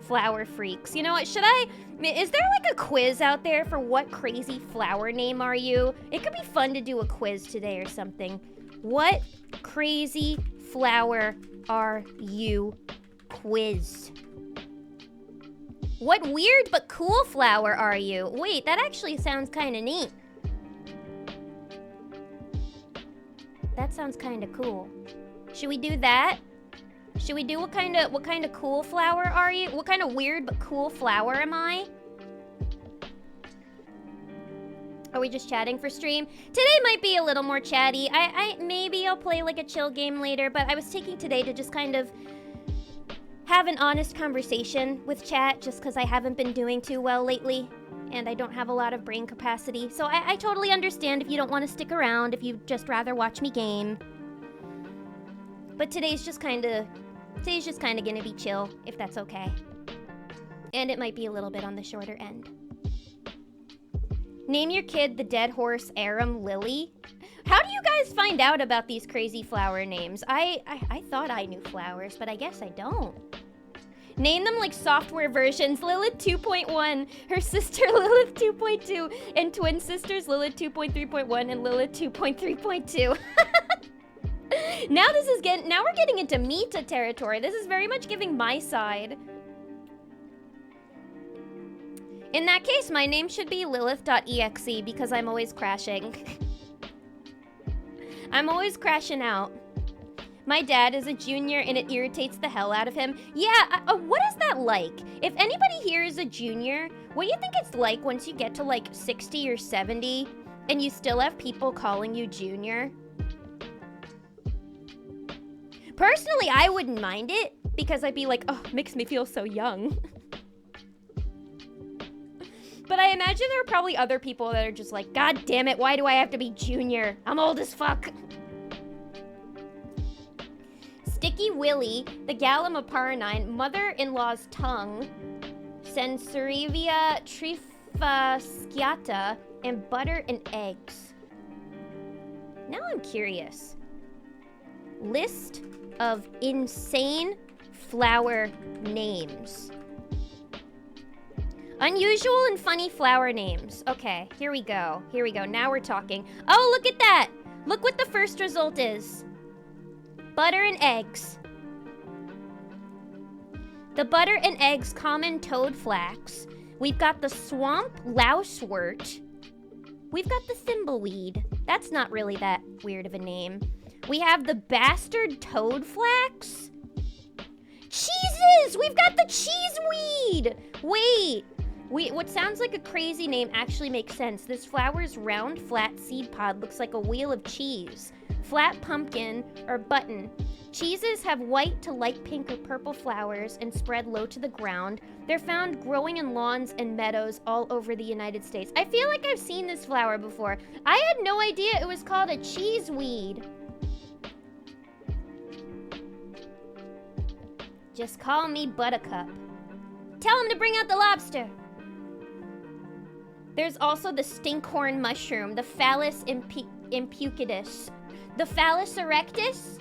Flower freaks. You know what, is there like a quiz out there for what crazy flower name are you? It could be fun to do a quiz today or something. What crazy flower are you? Quiz. What weird but cool flower are you? Wait, that actually sounds kind of neat. That sounds kind of cool. Should we do that? Should we do what kind of cool flower are you? What kind of weird but cool flower am I? Are we just chatting for stream? Today might be a little more chatty. Maybe I'll play like a chill game later, but I was taking today to just kind of have an honest conversation with chat just because I haven't been doing too well lately and I don't have a lot of brain capacity. So I totally understand if you don't want to stick around, if you'd just rather watch me game. But today's just kind of gonna be chill, if that's okay. And it might be a little bit on the shorter end. Name your kid the dead horse Arum Lily. How do you guys find out about these crazy flower names? I thought I knew flowers, but I guess I don't. Name them like software versions. Lilith 2.1, her sister Lilith 2.2, and twin sisters Lilith 2.3.1 and Lilith 2.3.2. Now we're getting into Mita territory. This is very much giving my side. In that case, my name should be Lilith.exe because I'm always crashing. I'm always crashing out. My dad is a junior and it irritates the hell out of him. Yeah, what is that like? If anybody here is a junior, what do you think it's like once you get to like 60 or 70 and you still have people calling you junior? Personally, I wouldn't mind it because I'd be like, oh, it makes me feel so young. But I imagine there are probably other people that are just like, God damn it, why do I have to be junior? I'm old as fuck. Sticky Willy, the Gallimiparnine, mother-in-law's tongue, Sensorivia trifasciata, and butter and eggs. Now I'm curious. List of insane flower names. Unusual and funny flower names. Okay, here we go. Here we go. Now we're talking. Oh, look at that! Look what the first result is. Butter and eggs. The butter and eggs common toad flax. We've got the swamp lousewort. We've got the thimbleweed. That's not really that weird of a name. We have the bastard toad flax. Cheeses! We've got the cheeseweed! Wait. What sounds like a crazy name actually makes sense. This flower's round, flat seed pod looks like a wheel of cheese. Flat pumpkin or button. Cheeses have white to light pink or purple flowers and spread low to the ground. They're found growing in lawns and meadows all over the United States. I feel like I've seen this flower before. I had no idea it was called a cheeseweed. Just call me Buttercup. Tell him to bring out the lobster. There's also the stinkhorn mushroom, the Phallus impucatus. The Phallus erectus?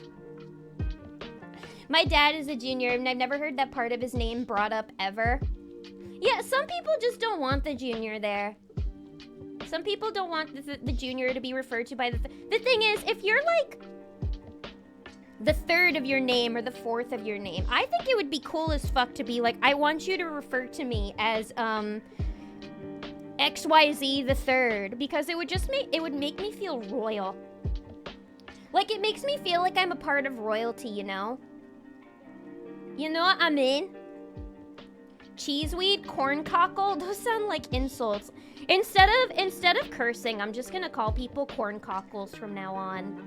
My dad is a junior, and I've never heard that part of his name brought up ever. Yeah, some people just don't want the junior there. Some people don't want the junior to be referred to by the thing is, if you're like the third of your name or the fourth of your name, I think it would be cool as fuck to be like, I want you to refer to me as, XYZ the third, because it would make me feel royal. Like, it makes me feel like I'm a part of royalty, you know? You know what I mean? Cheeseweed, corncockle, those sound like insults. Instead of cursing, I'm just gonna call people corncockles from now on.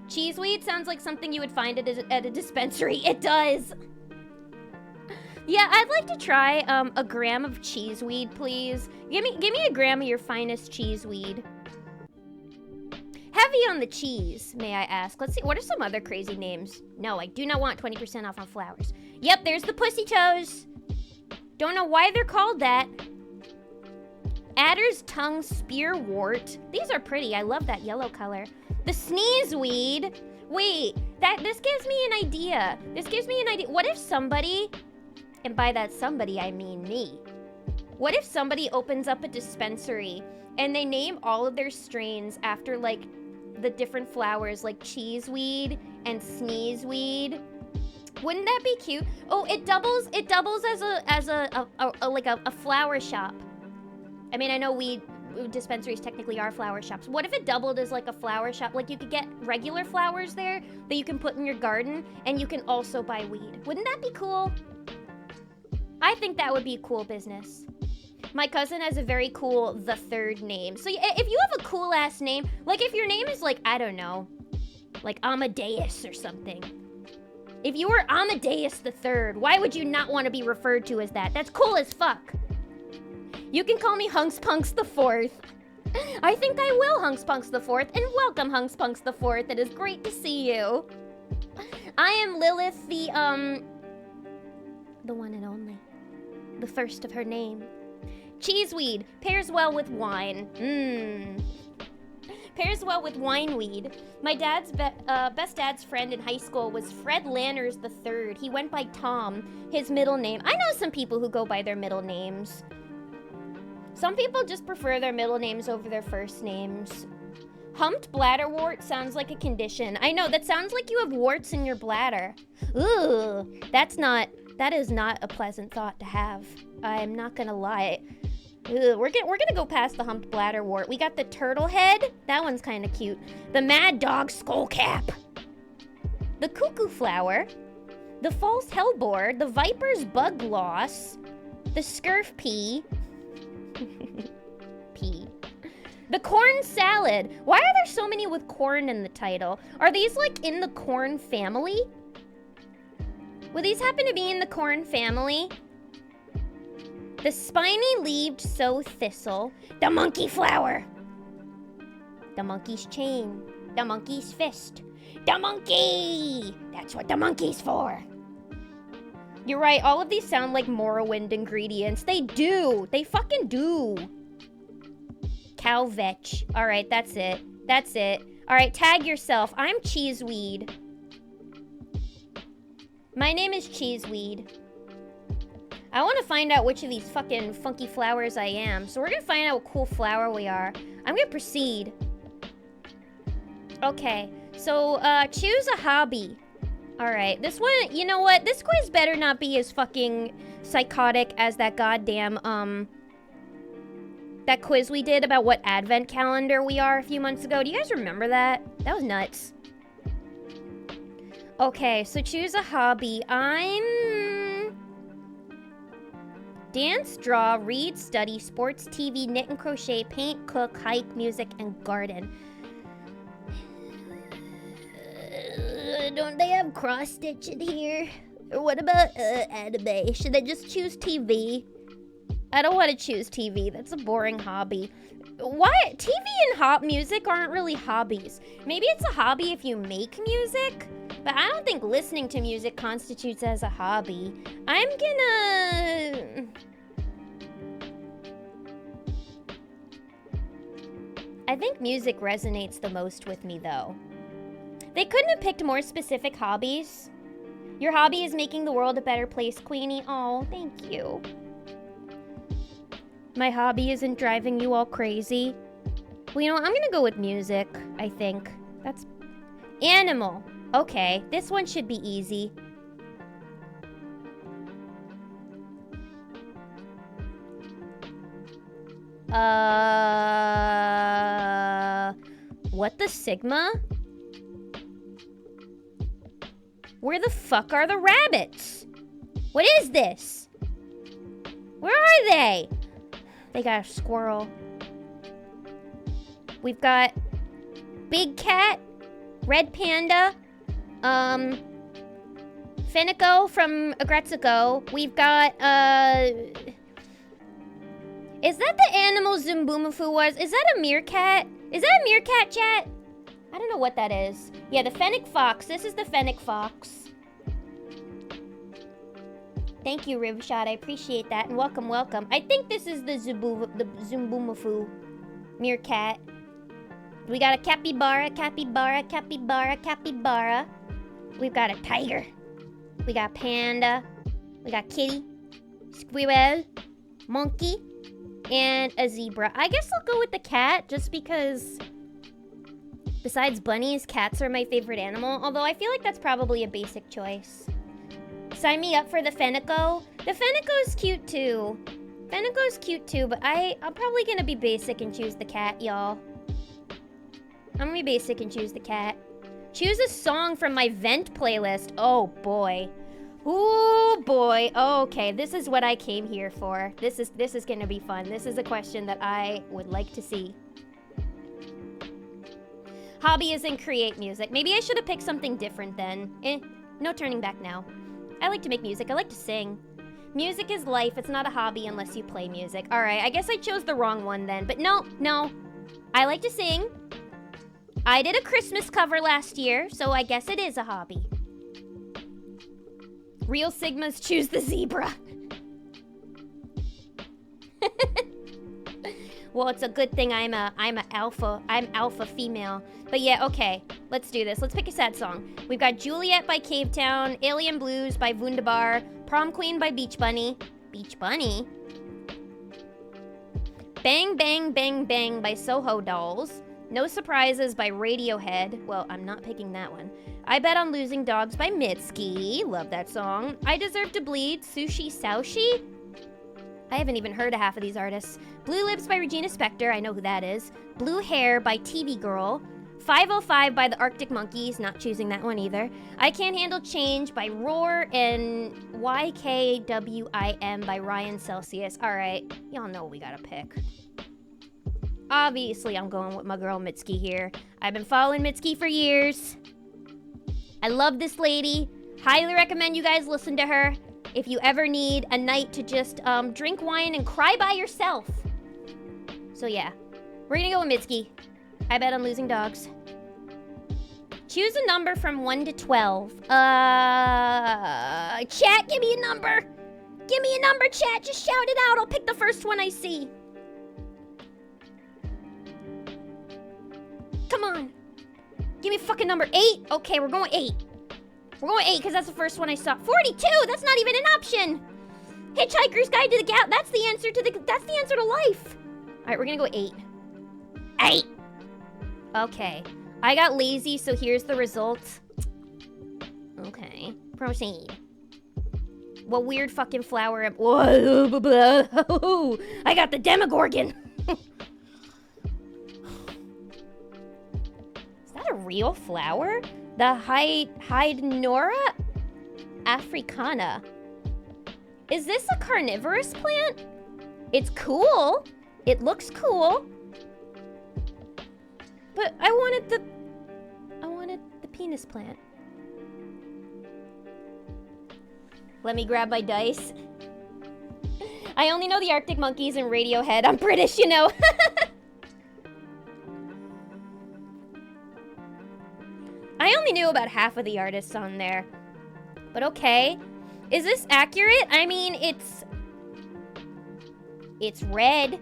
Cheeseweed sounds like something you would find at a dispensary. It does. Yeah, I'd like to try a gram of cheeseweed, please. Give me a gram of your finest cheeseweed. Heavy on the cheese, may I ask. Let's see, what are some other crazy names? No, I do not want 20% off on flowers. Yep, there's the pussy toes. Don't know why they're called that. Adder's tongue spearwort. These are pretty, I love that yellow color. The sneezeweed. Wait, this gives me an idea. What if somebody, and by that somebody I mean me, what if somebody opens up a dispensary and they name all of their strains after like the different flowers, like cheeseweed and sneezeweed? Wouldn't that be cute? Oh, it doubles as a flower shop. I mean, I know dispensaries technically are flower shops. What if it doubled as like a flower shop? Like you could get regular flowers there that you can put in your garden, and you can also buy weed. Wouldn't that be cool? I think that would be a cool business. My cousin has a very cool the third name. So if you have a cool ass name, like if your name is like, I don't know, like Amadeus or something. If you were Amadeus the third, why would you not want to be referred to as that? That's cool as fuck. You can call me Hunkspunks the fourth. I think I will Hunkspunks the fourth, and welcome Hunkspunks the fourth. It is great to see you. I am Lilith, the one and only. The first of her name. Cheeseweed pairs well with wine. Pairs well with wineweed. My dad's best dad's friend in high school was Fred Lanners III. He went by Tom, his middle name. I know some people who go by their middle names. Some people just prefer their middle names over their first names. Humped bladderwort sounds like a condition. I know, that sounds like you have warts in your bladder. Ooh, that is not a pleasant thought to have. I'm not gonna lie. Ugh, we're gonna go past the humped bladderwort. We got the turtle head. That one's kind of cute. The mad dog skullcap. The cuckoo flower. The false hellebore. The viper's bug loss. The scurf pea. Pea. The corn salad. Why are there so many with corn in the title? Are these like in the corn family? Will these happen to be in the corn family? The spiny-leaved sow thistle. The monkey flower. The monkey's chain. The monkey's fist. The monkey! That's what the monkey's for. You're right, all of these sound like Morrowind ingredients. They do. They fucking do. Cow vetch. All right, that's it. That's it. All right, tag yourself. I'm Cheeseweed. My name is Cheeseweed. I want to find out which of these fucking funky flowers I am. So we're going to find out what cool flower we are. I'm going to proceed. Okay, so choose a hobby. All right, this one, you know what? This quiz better not be as fucking psychotic as that goddamn, that quiz we did about what advent calendar we are a few months ago. Do you guys remember that? That was nuts. Okay, so choose a hobby. I'm... dance, draw, read, study, sports, TV, knit and crochet, paint, cook, hike, music, and garden. Don't they have cross-stitch in here? Or what about anime? Should I just choose TV? I don't want to choose TV. That's a boring hobby. What? TV and music aren't really hobbies. Maybe it's a hobby if you make music, but I don't think listening to music constitutes as a hobby. I'm gonna... I think music resonates the most with me, though. They couldn't have picked more specific hobbies. Your hobby is making the world a better place, Queenie. Oh, thank you. My hobby isn't driving you all crazy. Well, you know what? I'm gonna go with music, I think. That's... animal. Okay, this one should be easy. What the Sigma? Where the fuck are the rabbits? What is this? Where are they? They got a squirrel. We've got Big Cat, Red Panda, Finico from Agretsuko. We've got, is that the animal Zumbumafu was? Is that a meerkat? Is that a meerkat, chat? I don't know what that is. Yeah, the fennec fox. This is the fennec fox. Thank you, Ribshot. I appreciate that. And welcome, welcome. I think this is the Zumbumafu meerkat. We got a capybara, capybara, capybara, capybara. We've got a tiger. We got panda. We got kitty, squirrel, monkey, and a zebra. I guess I'll go with the cat just because... besides bunnies, cats are my favorite animal, although I feel like that's probably a basic choice. Sign me up for the Fenico. The Fenico's cute too. Fenico's cute too, but I'm probably gonna be basic and choose the cat, y'all. I'm gonna be basic and choose the cat. Choose a song from my vent playlist. Oh boy. Ooh boy. Okay, this is what I came here for. This is gonna be fun. This is a question that I would like to see. Hobby isn't create music. Maybe I should have picked something different then. No turning back now. I like to make music. I like to sing. Music is life. It's not a hobby unless you play music. All right, I guess I chose the wrong one then. But no. I like to sing. I did a Christmas cover last year, so I guess it is a hobby. Real Sigmas choose the zebra. Well, it's a good thing I'm alpha female. But yeah, okay, let's do this. Let's pick a sad song. We've got Juliet by Cavetown, Alien Blues by Wunderbar, Prom Queen by Beach Bunny. Beach Bunny? Bang Bang Bang Bang by Soho Dolls. No Surprises by Radiohead. Well, I'm not picking that one. I Bet on Losing Dogs by Mitski. Love that song. I Deserve to Bleed, Sushi Saushi? I haven't even heard of half of these artists. Blue Lips by Regina Spektor, I know who that is. Blue Hair by TV Girl. 505 by the Arctic Monkeys, not choosing that one either. I Can't Handle Change by Roar, and YKWIM by Ryan Celsius. Alright, y'all know what we gotta pick. Obviously, I'm going with my girl Mitski here. I've been following Mitski for years. I love this lady. Highly recommend you guys listen to her if you ever need a night to just drink wine and cry by yourself. So yeah, we're gonna go with Mitski. I bet on losing dogs. Choose a number from 1 to 12. Chat, give me a number. Give me a number, chat. Just shout it out. I'll pick the first one I see. Come on. Give me a fucking number. 8? Okay, we're going 8. We're going 8 because that's the first one I saw. 42? That's not even an option. Hitchhiker's Guide to the Gap. That's the answer to life. All right, we're gonna go 8. 8. Okay. I got lazy, so here's the result. Okay. Proceed. What weird fucking flower am— Whoa, I got the Demogorgon. Is that a real flower? The Hydnora africana. Is this a carnivorous plant? It's cool. It looks cool. But I wanted the penis plant. Let me grab my dice. I only know the Arctic Monkeys and Radiohead. I'm British, you know. I only knew about half of the artists on there. But okay. Is this accurate? I mean, it's red.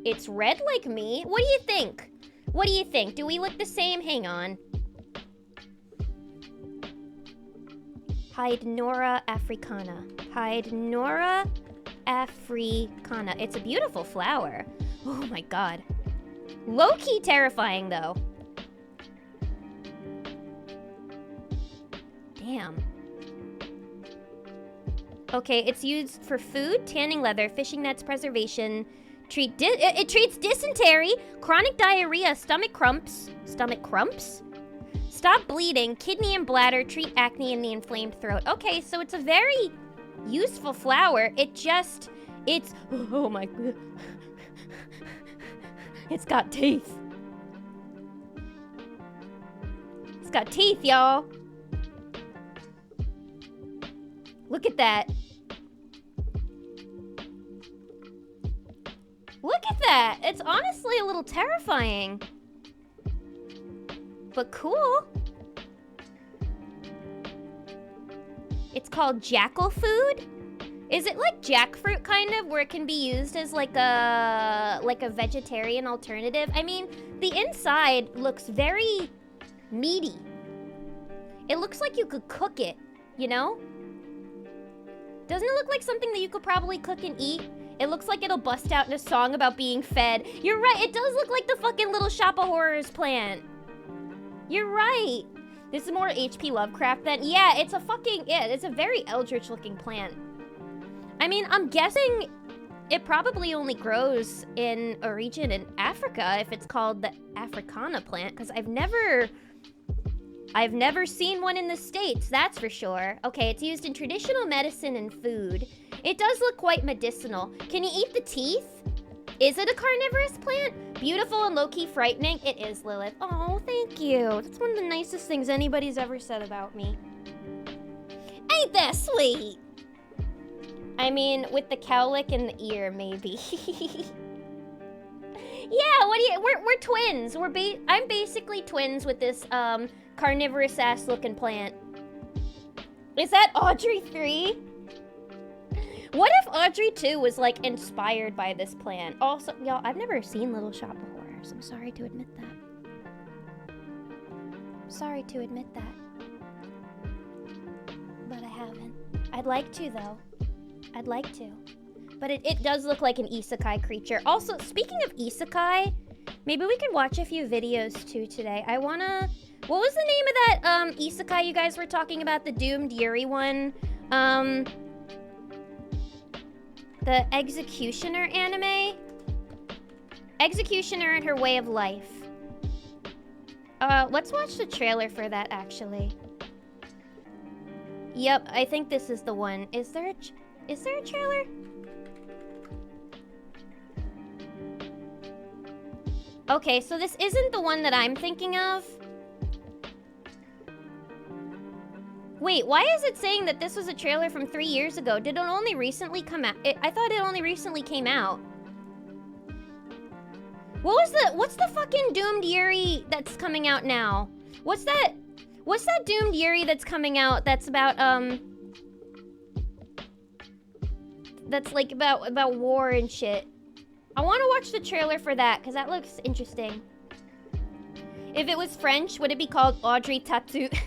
It's red like me. What do you think? What do you think? Do we look the same? Hang on. Hydnora africana. Hydnora africana. It's a beautiful flower. Oh my god. Low-key terrifying, though. Damn. Okay, it's used for food, tanning leather, fishing nets, preservation. It treats dysentery, chronic diarrhea, stomach crumps. Stomach crumps? Stop bleeding, kidney and bladder, treat acne and the inflamed throat. Okay, so it's a very useful flower. It's, oh my god. It's got teeth. It's got teeth, y'all. Look at that. Look at that. It's honestly a little terrifying. But cool. It's called jackal food. Is it like jackfruit kind of, where it can be used as like a vegetarian alternative? I mean, the inside looks very meaty. It looks like you could cook it, you know? Doesn't it look like something that you could probably cook and eat? It looks like it'll bust out in a song about being fed. You're right, it does look like the fucking Little Shop of Horrors plant. You're right. This is more H.P. Lovecraft than— yeah, it's a very eldritch looking plant. I mean, I'm guessing it probably only grows in a region in Africa if it's called the Africana plant, because I've never seen one in the States, that's for sure. Okay, it's used in traditional medicine and food. It does look quite medicinal. Can you eat the teeth? Is it a carnivorous plant? Beautiful and low-key frightening. It is, Lilith. Oh, thank you. That's one of the nicest things anybody's ever said about me. Ain't that sweet? I mean, with the cowlick in the ear, maybe. Yeah, we're twins. I'm basically twins with this carnivorous ass looking plant. Is that Audrey 3? What if Audrey 2 was like inspired by this plant? Also, y'all, I've never seen Little Shop of Horrors. I'm sorry to admit that. Sorry to admit that. But I haven't. I'd like to, though. I'd like to. But it does look like an isekai creature. Also, speaking of isekai, maybe we could watch a few videos too today. What was the name of that isekai you guys were talking about? The Doomed Yuri one? The Executioner anime? Executioner and Her Way of Life. Let's watch the trailer for that, actually. Yep, I think this is the one. Is there a trailer? Okay, so this isn't the one that I'm thinking of. Wait, why is it saying that this was a trailer from 3 years ago? Did it only recently come out? I thought it only recently came out. What's the fucking Doomed Yuri that's coming out now? What's that Doomed Yuri that's coming out that's about, that's like about war and shit? I want to watch the trailer for that, because that looks interesting. If it was French, would it be called Audrey Tautou?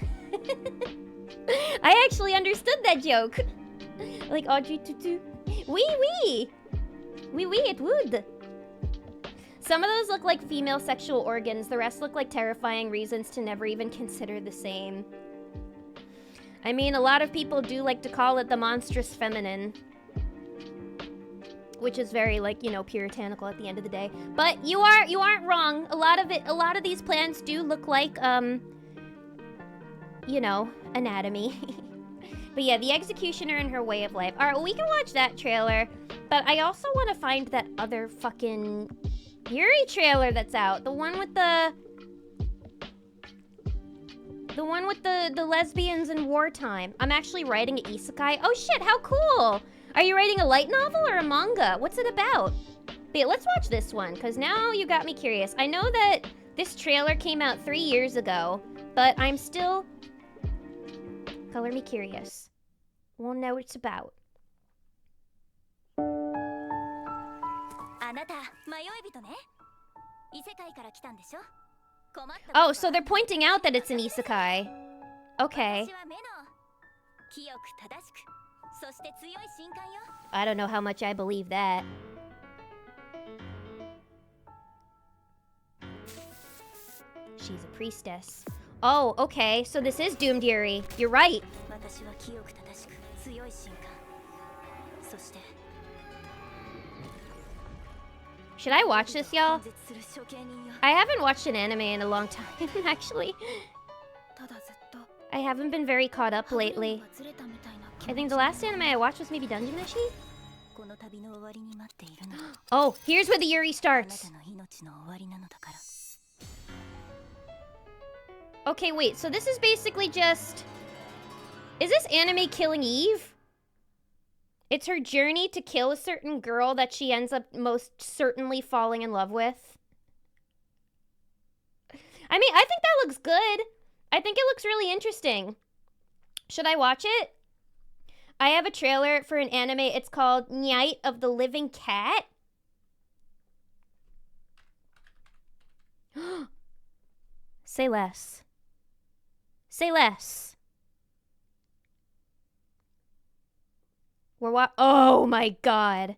I actually understood that joke. Like Audrey Tautou. Oui, oui. Oui, oui, it would. Some of those look like female sexual organs. The rest look like terrifying reasons to never even consider the same. I mean, a lot of people do like to call it the monstrous feminine. Which is very, like, you know, puritanical at the end of the day. But you aren't wrong. A lot of these plants do look like, you know, anatomy. But yeah, the Executioner and Her Way of Life. Alright, well, we can watch that trailer. But I also want to find that other fucking Yuri trailer that's out. The one with the lesbians in wartime. I'm actually writing an isekai. Oh shit, how cool! Are you writing a light novel or a manga? What's it about? But let's watch this one, because now you got me curious. I know that this trailer came out 3 years ago, but I'm still... Color me curious. Wanna know what it's about. Oh, so they're pointing out that it's an isekai. Okay. I don't know how much I believe that. She's a priestess. Oh, okay, so this is Doomed Yuri. You're right. Should I watch this, y'all? I haven't watched an anime in a long time, actually. I haven't been very caught up lately. I think the last anime I watched was maybe Dungeon Meshi? Oh, here's where the Yuri starts. Okay, wait, so this is basically just... Is this anime Killing Eve? It's her journey to kill a certain girl that she ends up most certainly falling in love with. I mean, I think that looks good. I think it looks really interesting. Should I watch it? I have a trailer for an anime. It's called Night of the Living Cat. Say less. Say less. We're oh my god.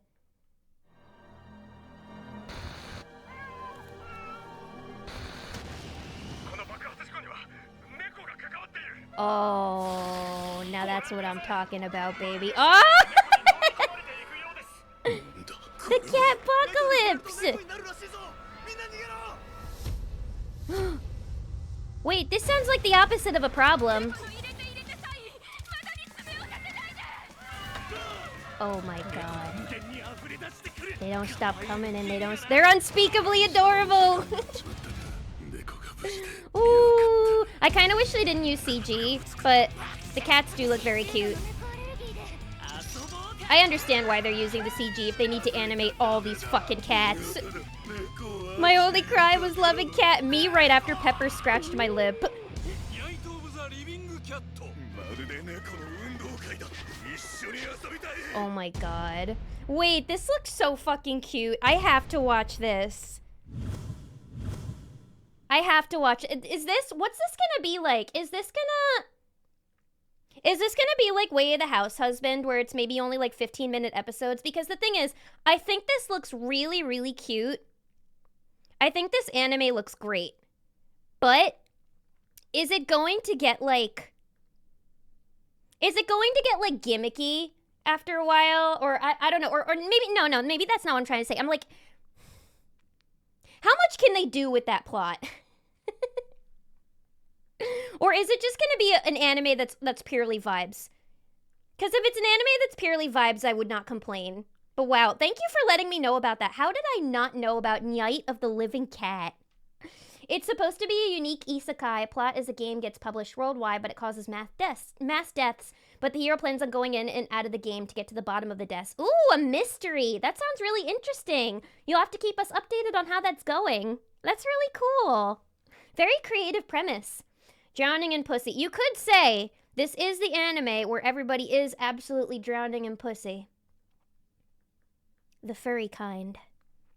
Oh, now that's what I'm talking about, baby. Oh! The Catpocalypse! Wait, this sounds like the opposite of a problem. Oh my god. They don't stop coming and they're unspeakably adorable! Ooh, I kind of wish they didn't use CG, but the cats do look very cute. I understand why they're using the CG if they need to animate all these fucking cats. My only cry was loving cat me right after Pepper scratched my lip. Oh my god. Wait, this looks so fucking cute. I have to watch this. I have to watch it. What's this gonna be like? Is this gonna be like Way of the House Husband, where it's maybe only like 15-minute episodes? Because the thing is, I think this looks really, really cute. I think this anime looks great. But is it going to get like gimmicky after a while? Or I don't know, or maybe no, maybe that's not what I'm trying to say. I'm like, how much can they do with that plot? Or is it just gonna be an anime that's purely vibes? Because if it's an anime that's purely vibes, I would not complain. But wow, thank you for letting me know about that. How did I not know about Night of the Living Cat? It's supposed to be a unique isekai plot as the game gets published worldwide, but it causes mass deaths. But the hero plans on going in and out of the game to get to the bottom of the deaths. Ooh, a mystery. That sounds really interesting. You'll have to keep us updated on how that's going. That's really cool. Very creative premise. Drowning in pussy. You could say this is the anime where everybody is absolutely drowning in pussy. The furry kind.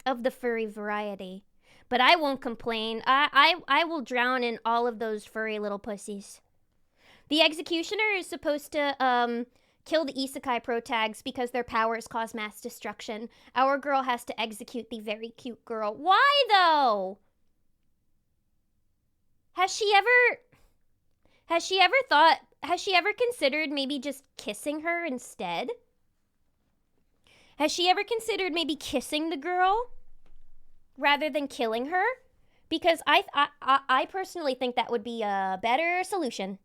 Of the furry variety. But I won't complain. I will drown in all of those furry little pussies. The executioner is supposed to kill the isekai protags because their powers cause mass destruction. Our girl has to execute the very cute girl. Why though? Has she ever considered maybe just kissing her instead? Has she ever considered maybe kissing the girl rather than killing her? Because I personally think that would be a better solution.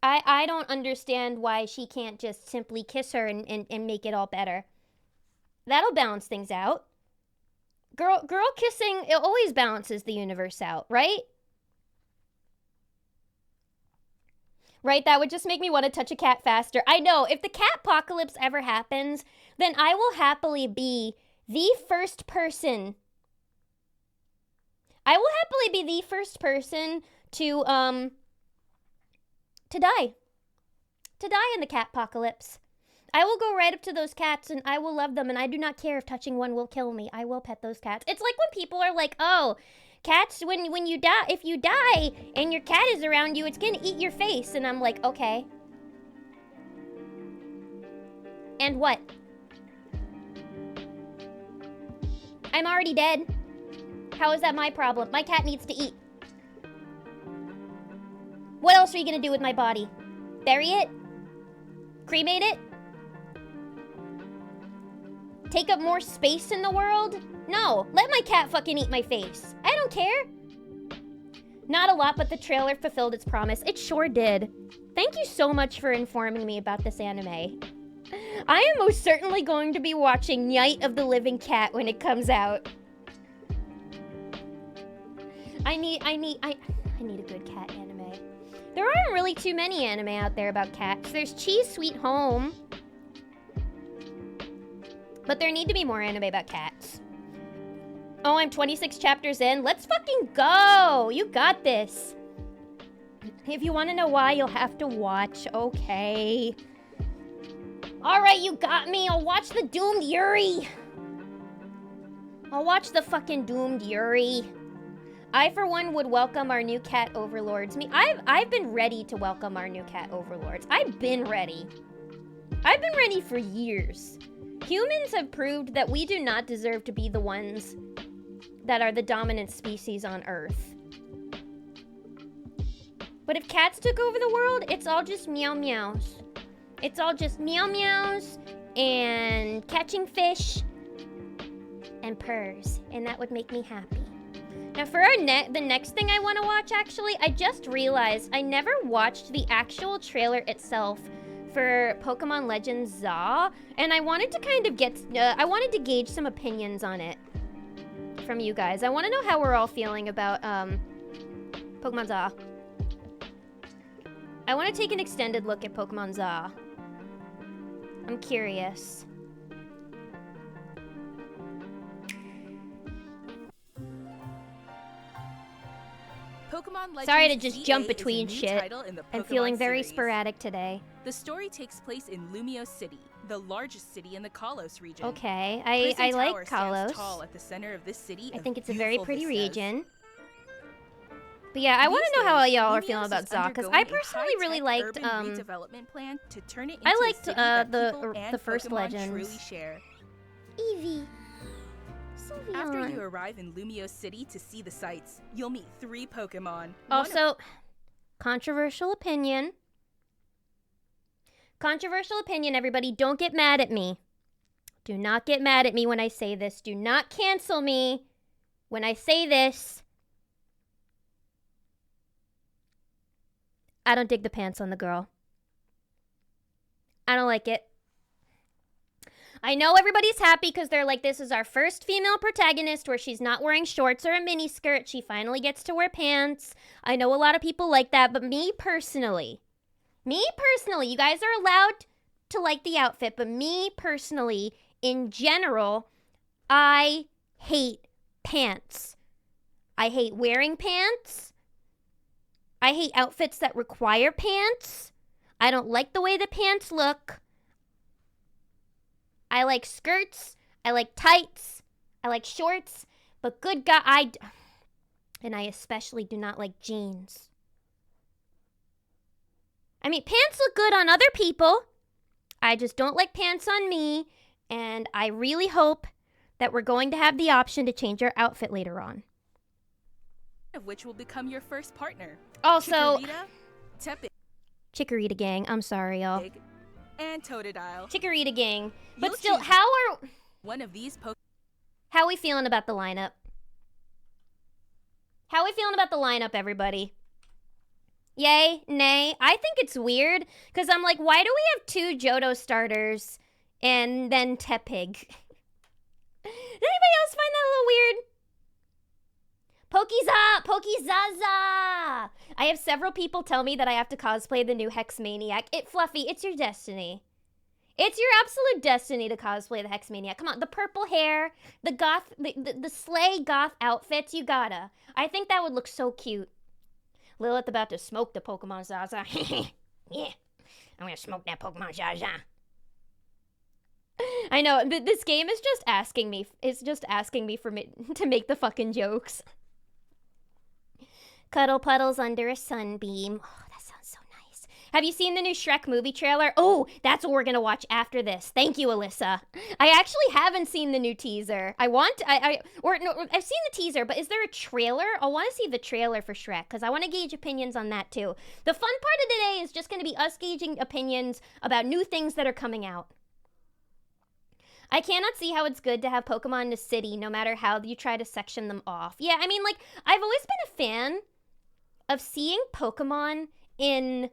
I don't understand why she can't just simply kiss her and make it all better. That'll balance things out. Girl kissing, it always balances the universe out, right? Right, that would just make me want to touch a cat faster. I know, if the cat apocalypse ever happens, then I will happily be the first person. I will happily be the first person to die. To die in the cat apocalypse. I will go right up to those cats and I will love them, and I do not care if touching one will kill me. I will pet those cats. It's like when people are like, oh, cats, when you die, if you die and your cat is around you, it's gonna eat your face. And I'm like, okay. And what? I'm already dead. How is that my problem? My cat needs to eat. What else are you gonna do with my body? Bury it? Cremate it? Take up more space in the world? No, let my cat fucking eat my face. I don't care. Not a lot, but the trailer fulfilled its promise. It sure did. Thank you so much for informing me about this anime. I am most certainly going to be watching Night of the Living Cat when it comes out. I need a good cat anime. There aren't really too many anime out there about cats. There's Cheese Sweet Home. But there need to be more anime about cats. Oh, I'm 26 chapters in. Let's fucking go! You got this. If you want to know why, you'll have to watch. Okay. Alright, you got me. I'll watch the Doomed Yuri. I'll watch the fucking Doomed Yuri. I, for one, would welcome our new cat overlords. I've been ready to welcome our new cat overlords. I've been ready. I've been ready for years. Humans have proved that we do not deserve to be the ones that are the dominant species on Earth. But if cats took over the world, it's all just meow meows. It's all just meow meows and catching fish and purrs, and that would make me happy. Now for our the next thing I want to watch, actually, I just realized I never watched the actual trailer itself for Pokemon Legends ZA, and I wanted to kind of I wanted to gauge some opinions on it from you guys. I want to know how we're all feeling about Pokemon ZA. I want to take an extended look at Pokemon ZA. I'm curious. Pokemon Legends Sorry to just ZA jump between shit. I'm feeling very series. sporadic today. The story takes place in Lumio City, the largest city in the Kalos region. Okay, Prison I Tower like stands Kalos. tall at the center of this city. I think it's a very pretty vistas. region. But yeah, I want to know how y'all are feeling about ZA, because I personally really liked redevelopment plan to turn it into I liked a city that people the and first Pokemon Legends. truly share. Eevee. After you arrive in Lumio City to see the sights, you'll meet 3 Pokemon. Also, controversial opinion. Controversial opinion, everybody. Don't get mad at me. Do not get mad at me when I say this. Do not cancel me when I say this. I don't dig the pants on the girl. I don't like it. I know everybody's happy because they're like, this is our first female protagonist where she's not wearing shorts or a mini skirt. She finally gets to wear pants. I know a lot of people like that, but me personally, you guys are allowed to like the outfit, but me personally, in general, I hate pants. I hate wearing pants. I hate outfits that require pants. I don't like the way the pants look. I like skirts. I like tights. I like shorts. But good God, I especially do not like jeans. I mean, pants look good on other people. I just don't like pants on me. And I really hope that we're going to have the option to change our outfit later on. Of which will become your first partner. Also, Chikorita, Tepig, Chikorita gang. I'm sorry, y'all. and Totodile. Chikorita gang. But You'll still, choose one of these how are we feeling about the lineup? How are we feeling about the lineup, everybody? Yay? Nay? I think it's weird, because I'm like, why do we have 2 Johto starters and then Tepig? Does anybody else find that a little weird? Pokezaza! I have several people tell me that I have to cosplay the new Hex Maniac. Fluffy, it's your destiny. It's your absolute destiny to cosplay the Hex Maniac. Come on, the purple hair, the goth, the slay goth outfits, you gotta. I think that would look so cute. Lilith about to smoke the Pokemon Zaza. Yeah, I'm gonna smoke that Pokemon Zaza. I know, this game is just asking me. It's just asking me to make the fucking jokes. Cuddle puddles under a sunbeam. Oh, that sounds so nice. Have you seen the new Shrek movie trailer? Oh, that's what we're gonna watch after this. Thank you, Alyssa. I actually haven't seen the new teaser. I've seen the teaser, but is there a trailer? I want to see the trailer for Shrek because I want to gauge opinions on that too. The fun part of today is just gonna be us gauging opinions about new things that are coming out. I cannot see how it's good to have Pokemon in a city no matter how you try to section them off. Yeah, I mean, like, I've always been a fan of seeing Pokemon in,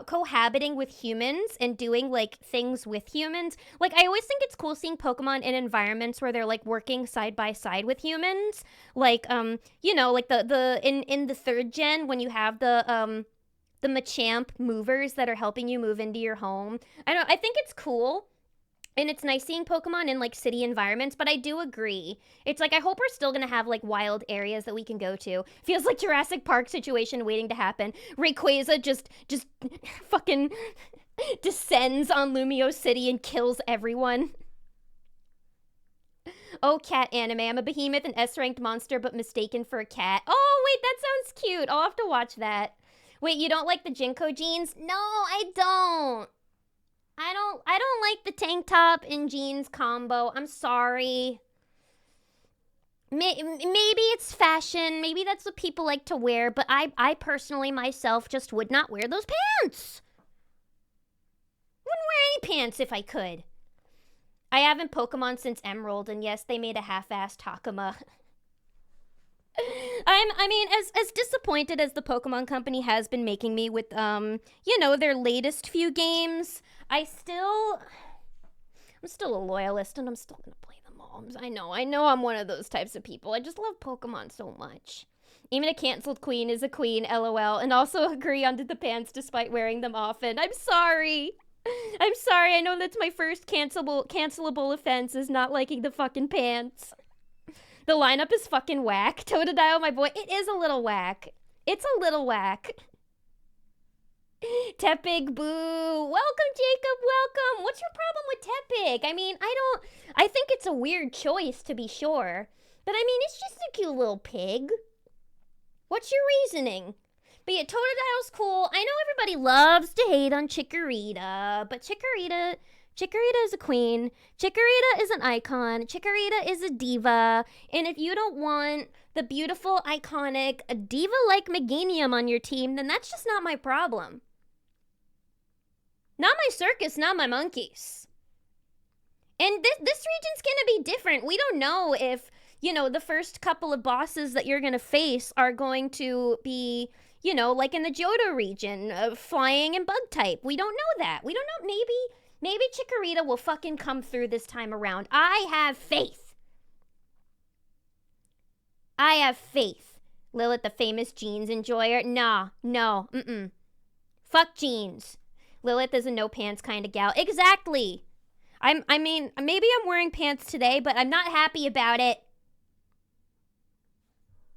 cohabiting with humans and doing, like, things with humans. Like, I always think it's cool seeing Pokemon in environments where they're, like, working side by side with humans. Like, you know, like, in the 3rd gen when you have the Machamp movers that are helping you move into your home. I think it's cool. And it's nice seeing Pokemon in, like, city environments, but I do agree. It's like, I hope we're still gonna have, like, wild areas that we can go to. Feels like Jurassic Park situation waiting to happen. Rayquaza just fucking descends on Lumio City and kills everyone. Oh, cat anime. I'm a behemoth, an S-ranked monster, but mistaken for a cat. Oh, wait, that sounds cute. I'll have to watch that. Wait, you don't like the Jinko jeans? No, I don't. I don't like the tank top and jeans combo. I'm sorry. Maybe it's fashion. Maybe that's what people like to wear, but I personally myself just would not wear those pants. Wouldn't wear any pants if I could. I haven't Pokemon since Emerald, and yes, they made a half-assed Hakama. I mean, as disappointed as the Pokemon Company has been making me with, you know, their latest few games, I'm still a loyalist, and I'm still gonna play them all. I know I'm one of those types of people. I just love Pokemon so much. Even a canceled queen is a queen, LOL, and also agree on the pants despite wearing them often. I'm sorry. I know that's my first cancelable offense is not liking the fucking pants. The lineup is fucking whack. Totodile, my boy, it is a little whack. It's a little whack. Tepig, boo. Welcome, Jacob, welcome. What's your problem with Tepig? I mean, I think it's a weird choice, to be sure. But I mean, it's just a cute little pig. What's your reasoning? But yeah, Totodile's cool. I know everybody loves to hate on Chikorita, but Chikorita is a queen. Chikorita is an icon. Chikorita is a diva. And if you don't want the beautiful, iconic, a diva-like Meganium on your team, then that's just not my problem. Not my circus, not my monkeys. And this region's gonna be different. We don't know if, you know, the first couple of bosses that you're gonna face are going to be, you know, like in the Johto region, flying and bug type. We don't know that. We don't know. Maybe Chikorita will fucking come through this time around. I have faith. I have faith. Lilith, the famous jeans enjoyer. Nah, no, Fuck jeans. Lilith is a no pants kind of gal. Exactly. I mean, maybe I'm wearing pants today, but I'm not happy about it.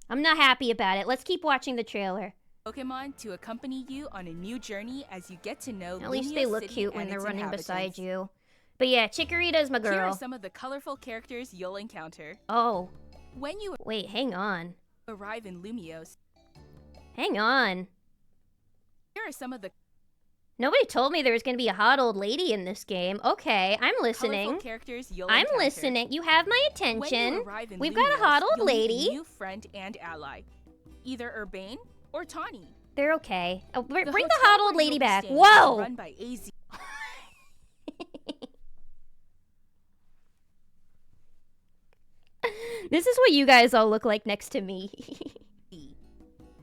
I'm not happy about it. Let's keep watching the trailer. Pokemon to accompany you on a new journey as you get to know At least Lumio they look City cute when and they're its running beside inhabitants. you. But yeah, Chikorita's my Here are girl. some of the colorful characters you'll encounter. Oh, When you wait, hang on. arrive in Lumiose, Hang on. here are some of the Nobody told me there was going to be a hot old lady in this game. Okay, I'm colorful listening. characters you'll I'm encounter. listening. You have my When you attention. arrive in We've got a Lumiose, hot old you'll meet lady. a new friend and ally, either Urbane or Tawny. They're okay. Oh, bring the hotel hot old where lady you'll be back. staying is Whoa! Run by AZ. This is what you guys all look like next to me.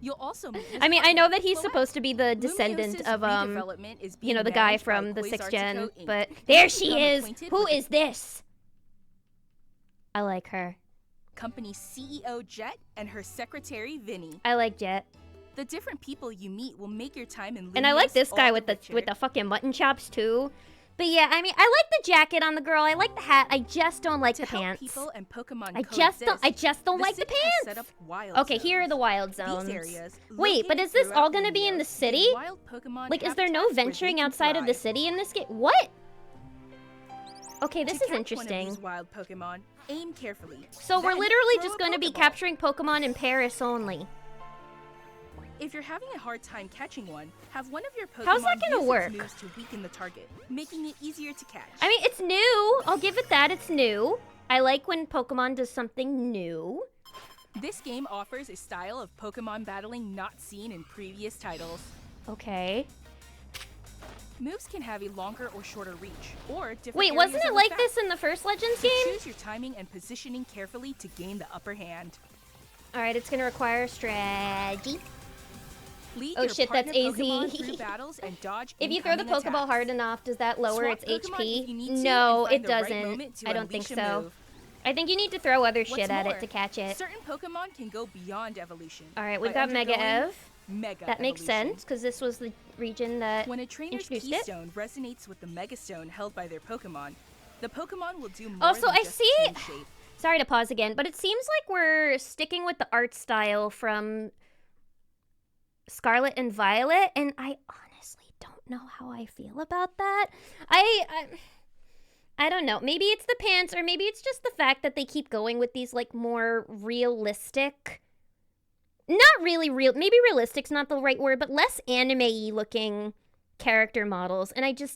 You'll also meet his I mean, I know that partner, he's Floette. supposed to be the descendant Lumiose's of, redevelopment is you know, being the guy managed by from the Quasar 6th gen, Tico, Inc. but You there can she become is. acquainted Who with the is this? I like her. company's CEO Jet and her secretary Vinny. I like Jet. The different people you meet will make your time in Lumiose And I like this guy all with richer. the fucking mutton chops too. But yeah, I mean, I like the jacket on the girl. I like the hat. I just don't like to the help pants. people and Pokemon I just don't like the city has set pants. up wild Okay, here are zones. the wild These zones. areas, Wait, but located is this all throughout gonna be in the Lumiose, city? wild Pokemon Like, is there no habitats where they venturing can outside of the thrive. city in this game? What? Okay, this To is catch interesting. One of these wild Pokemon, aim carefully. So we're Then literally throw just a going to be Pokeball. capturing Pokemon in Paris only. If you're having a hard time catching one, have one of your Pokemon How's that gonna use work? its moves to weaken the target, making it easier to catch. I mean, it's new. I'll give it that. It's new. I like when Pokemon does something new. This game offers a style of Pokemon battling not seen in previous titles. Okay. Moves can have a longer or shorter reach, or different Wait, areas wasn't of it like effect. this in the first Legends So game? choose your timing and positioning carefully to gain the upper hand. All right, it's going to require strategy. Lead Oh your shit, that's partner AZ. Pokemon through battles and dodge If you throw the incoming Pokeball attacks. hard enough, does that lower Swap its Pokemon if you need HP? to No, and find it the right doesn't. moment to I don't think unleash a so. move. I think you need to throw other What's shit at more, it to catch it. Certain Pokemon can go beyond evolution. All right, we've by got Mega undergoing Ev. Mega That makes evolution. sense, because this was the region that When a trainer's introduced it. keystone resonates with the Megastone held by their Pokemon, the Pokemon will do more Also, than I just see- change shape. Sorry to pause again, but it seems like we're sticking with the art style from Scarlet and Violet, and I honestly don't know how I feel about that. I don't know. Maybe it's the pants, or maybe it's just the fact that they keep going with these like more realistic, not really real, maybe realistic's not the right word, but less anime-y looking character models, and I don't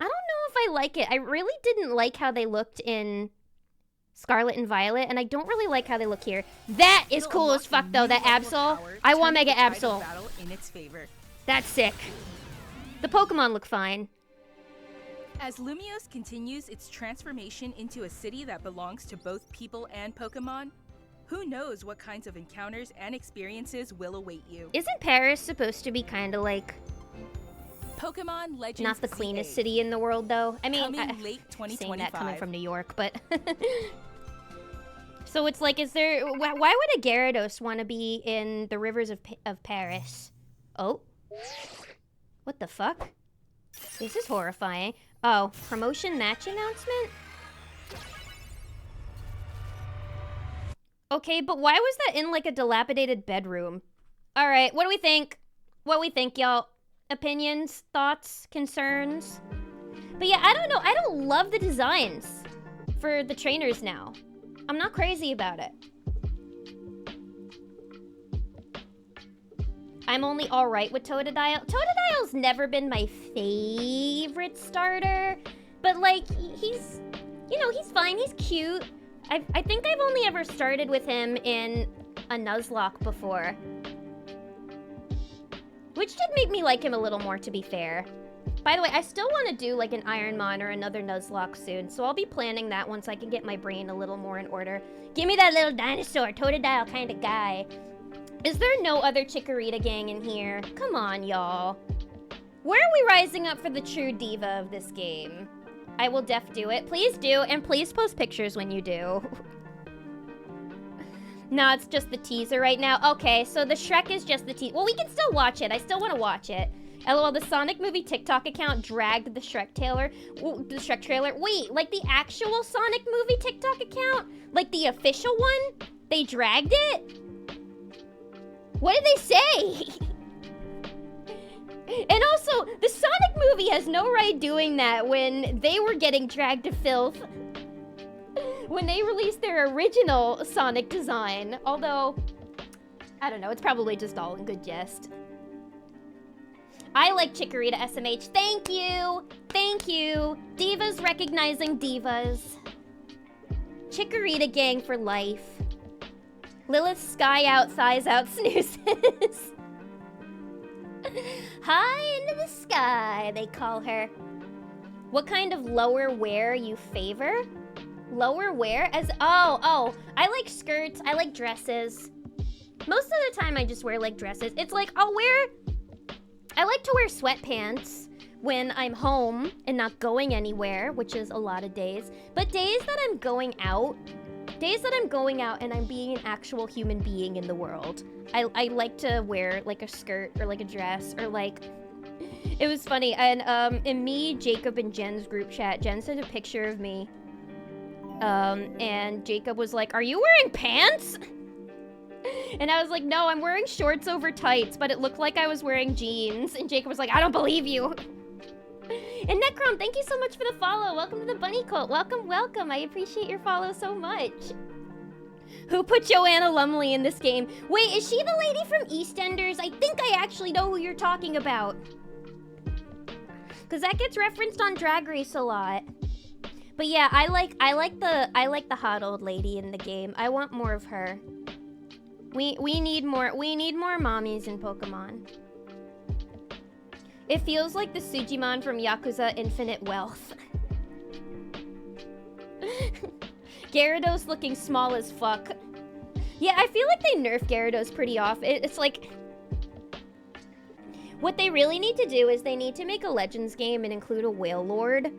know if I like it. I really didn't like how they looked in Scarlet and Violet, and I don't really like how they look here. That is It'll cool as unlock fuck, a though. new That level of Absol. power, I want turning Mega the tide of Absol. battle in its favor. That's sick. The Pokemon look fine. As Lumiose continues its transformation into a city that belongs to both people and Pokemon, who knows what kinds of encounters and experiences will await you. Isn't Paris supposed to be kind of like Pokemon Legends not the cleanest ZA, city in the world, though? I mean, coming late saying that coming 2025. from New York, but so it's like, is there? Why would a Gyarados want to be in the rivers of Paris? Oh, what the fuck? This is horrifying. Oh, promotion match announcement. Okay, but why was that in like a dilapidated bedroom? All right, what do we think? What we think, y'all? Opinions, thoughts, concerns? But yeah, I don't know. I don't love the designs for the trainers now. I'm not crazy about it. I'm only alright with Totodile. Totodile's never been my favorite starter, but like, he's, you know, he's fine, he's cute. I think I've only ever started with him in a Nuzlocke before, which did make me like him a little more, to be fair. By the way, I still want to do like an Ironmon or another Nuzlocke soon, so I'll be planning that once I can get my brain a little more in order. Give me that little dinosaur, Totodile kind of guy. Is there no other Chikorita gang in here? Come on, y'all. Where are we rising up for the true diva of this game? I will def do it. Please do, and please post pictures when you do. No, it's just the teaser right now. Okay, so the Shrek is just the teaser. Well, we can still watch it. I still want to watch it. LOL, the Sonic Movie TikTok account dragged the Shrek trailer. Wait, like the actual Sonic Movie TikTok account? Like the official one? They dragged it? What did they say? And also, the Sonic movie has no right doing that when they were getting dragged to filth when they released their original Sonic design. Although, I don't know, it's probably just all in good jest. I like Chikorita SMH. Thank you! Thank you! Divas recognizing divas. Chikorita gang for life. Lilith sky out, thighs out, snoozes. High into the sky, they call her. What kind of lower wear you favor? Lower wear? Oh, I like skirts, I like dresses. Most of the time I just wear like dresses. It's like I like to wear sweatpants when I'm home and not going anywhere, which is a lot of days. But days that I'm going out and I'm being an actual human being in the world, I like to wear like a skirt or like a dress or like... It was funny, and in me, Jacob, and Jen's group chat, Jen sent a picture of me. And Jacob was like, "Are you wearing pants?" And I was like, "No, I'm wearing shorts over tights," but it looked like I was wearing jeans. And Jacob was like, "I don't believe you." And Necrom, thank you so much for the follow. Welcome to the bunny cult. Welcome, welcome. I appreciate your follow so much. Who put Joanna Lumley in this game? Wait, is she the lady from EastEnders? I think I actually know who you're talking about. Cause that gets referenced on Drag Race a lot. But yeah, I like the hot old lady in the game. I want more of her. We need more mommies in Pokemon. It feels like the Sujimon from Yakuza Infinite Wealth. Gyarados looking small as fuck. Yeah, I feel like they nerf Gyarados pretty off. It's like... What they really need to do is they need to make a Legends game and include a Wailord.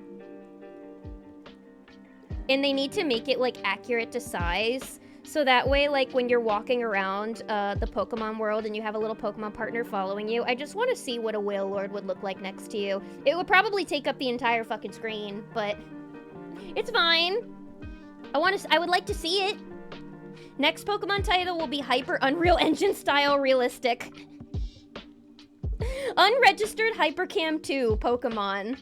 And they need to make it, like, accurate to size. So that way, like, when you're walking around the Pokemon world and you have a little Pokemon partner following you, I just want to see what a Wailord would look like next to you. It would probably take up the entire fucking screen, but it's fine. I would like to see it. Next Pokemon title will be Hyper Unreal Engine style realistic. Unregistered Hypercam 2 Pokemon.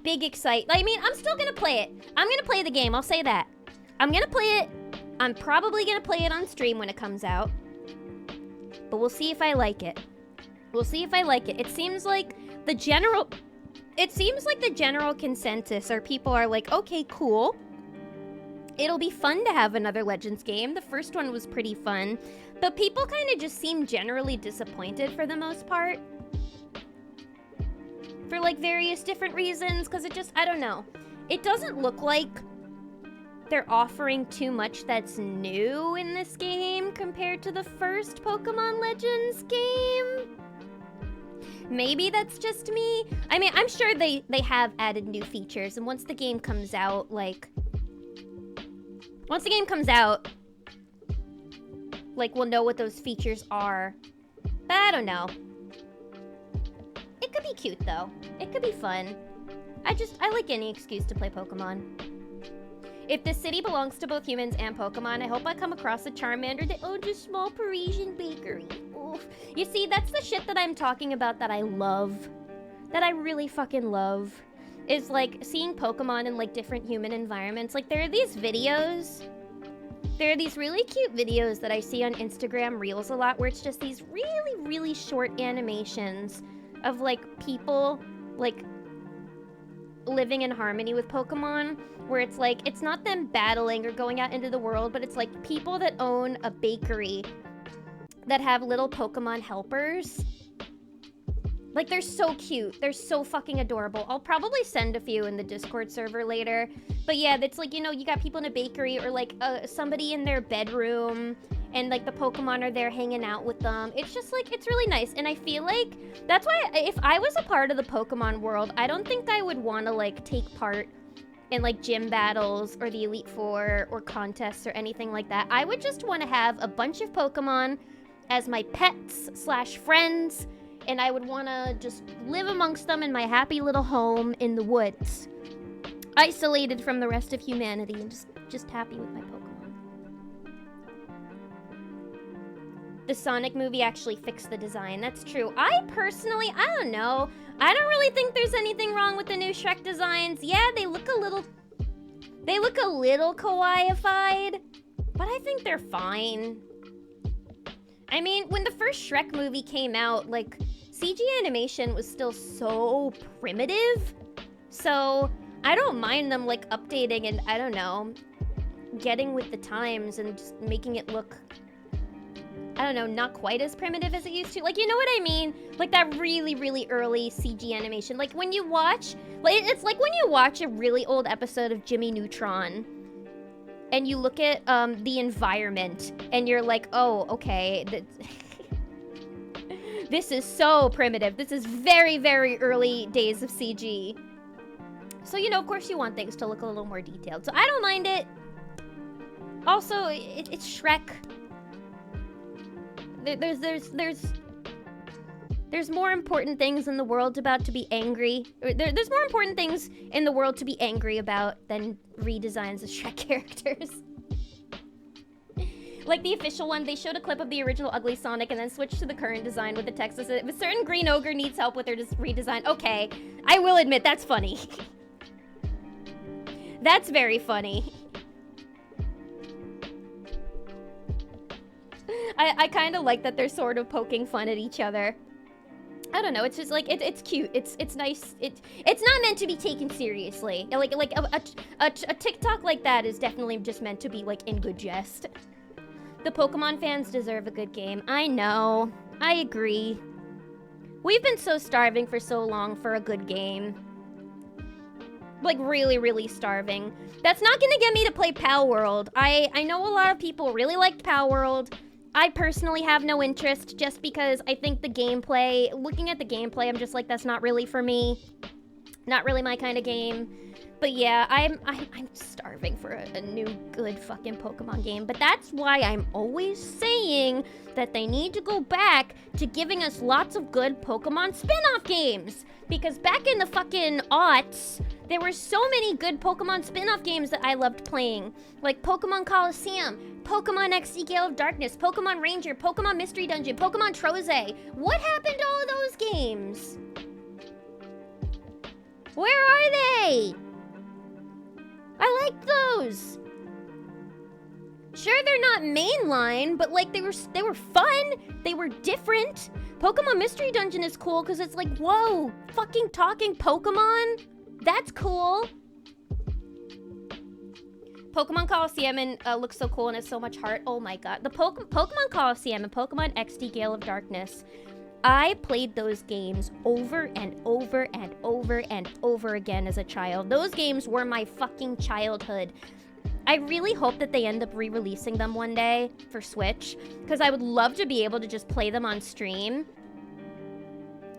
Big excite. I mean, I'm still gonna play it. I'm gonna play the game, I'll say that. I'm gonna play it. I'm probably gonna play it on stream when it comes out. But we'll see if I like it. We'll see if I like it. It seems like the general consensus are people are like, okay, cool. It'll be fun to have another Legends game. The first one was pretty fun. But people kind of just seem generally disappointed for the most part. For like various different reasons, because it just, I don't know. It doesn't look like they're offering too much that's new in this game compared to the first Pokemon Legends game. Maybe that's just me. I mean, I'm sure they have added new features, and once the game comes out, like... Once the game comes out, like, we'll know what those features are. But I don't know. It could be cute, though. It could be fun. I like any excuse to play Pokemon. If the city belongs to both humans and Pokemon, I hope I come across a Charmander that owns a small Parisian bakery. Oof. You see, that's the shit that I'm talking about that I love. That I really fucking love. Is, like, seeing Pokemon in, like, different human environments. Like, there are these videos... There are these really cute videos that I see on Instagram Reels a lot where it's just these really, really short animations of, like, people, like, living in harmony with Pokemon, where it's, like, it's not them battling or going out into the world, but it's, like, people that own a bakery that have little Pokemon helpers. Like, they're so cute. They're so fucking adorable. I'll probably send a few in the Discord server later. But yeah, that's like, you know, you got people in a bakery or like somebody in their bedroom and like the Pokemon are there hanging out with them. It's just like, it's really nice. And I feel like that's why if I was a part of the Pokemon world, I don't think I would want to like take part in like gym battles or the Elite Four or contests or anything like that. I would just want to have a bunch of Pokemon as my pets / friends. And I would want to just live amongst them in my happy little home in the woods. Isolated from the rest of humanity and just happy with my Pokemon. The Sonic movie actually fixed the design. That's true. I personally, I don't know. I don't really think there's anything wrong with the new Shrek designs. Yeah, they look a little kawaii-ified, but I think they're fine. I mean, when the first Shrek movie came out, like, CG animation was still so primitive. So, I don't mind them, like, updating and, I don't know, getting with the times and just making it look, I don't know, not quite as primitive as it used to. Like, you know what I mean? Like, that really, really early CG animation. Like, when you watch, like, it's like when you watch a really old episode of Jimmy Neutron, and you look at the environment, and you're like, oh, okay, this is so primitive. This is very, very early days of CG. So, you know, of course you want things to look a little more detailed. So I don't mind it. Also, it's Shrek. There's more important things in the world about to be angry. There's more important things in the world to be angry about than redesigns of Shrek characters. Like the official one, they showed a clip of the original Ugly Sonic and then switched to the current design with the text that said, if a certain green ogre needs help with their redesign. Okay, I will admit, that's funny. That's very funny. I kind of like that they're sort of poking fun at each other. I don't know. It's just like it's cute. It's nice. It's not meant to be taken seriously. Like a TikTok like that is definitely just meant to be like in good jest. The Pokemon fans deserve a good game. I know. I agree. We've been so starving for so long for a good game. Like really, really starving. That's not gonna get me to play Pal World. I know a lot of people really liked Pal World. I personally have no interest just because I think the gameplay, looking at the gameplay, I'm just like, that's not really for me. Not really my kind of game. But yeah, I'm starving for a new good fucking Pokemon game. But that's why I'm always saying that they need to go back to giving us lots of good Pokemon spin-off games. Because back in the fucking aughts, there were so many good Pokemon spin-off games that I loved playing. Like Pokemon Coliseum, Pokemon XD Gale of Darkness, Pokemon Ranger, Pokemon Mystery Dungeon, Pokemon Troze. What happened to all of those games? Where are they? I like those. Sure, they're not mainline, but like they were fun. They were different. Pokemon Mystery Dungeon is cool because it's like, whoa, fucking talking Pokemon. That's cool. Pokemon Coliseum looks so cool and has so much heart. Oh my god. The Pokemon Coliseum and Pokemon XD Gale of Darkness. I played those games over and over and over and over again as a child. Those games were my fucking childhood. I really hope that they end up re-releasing them one day for Switch, because I would love to be able to just play them on stream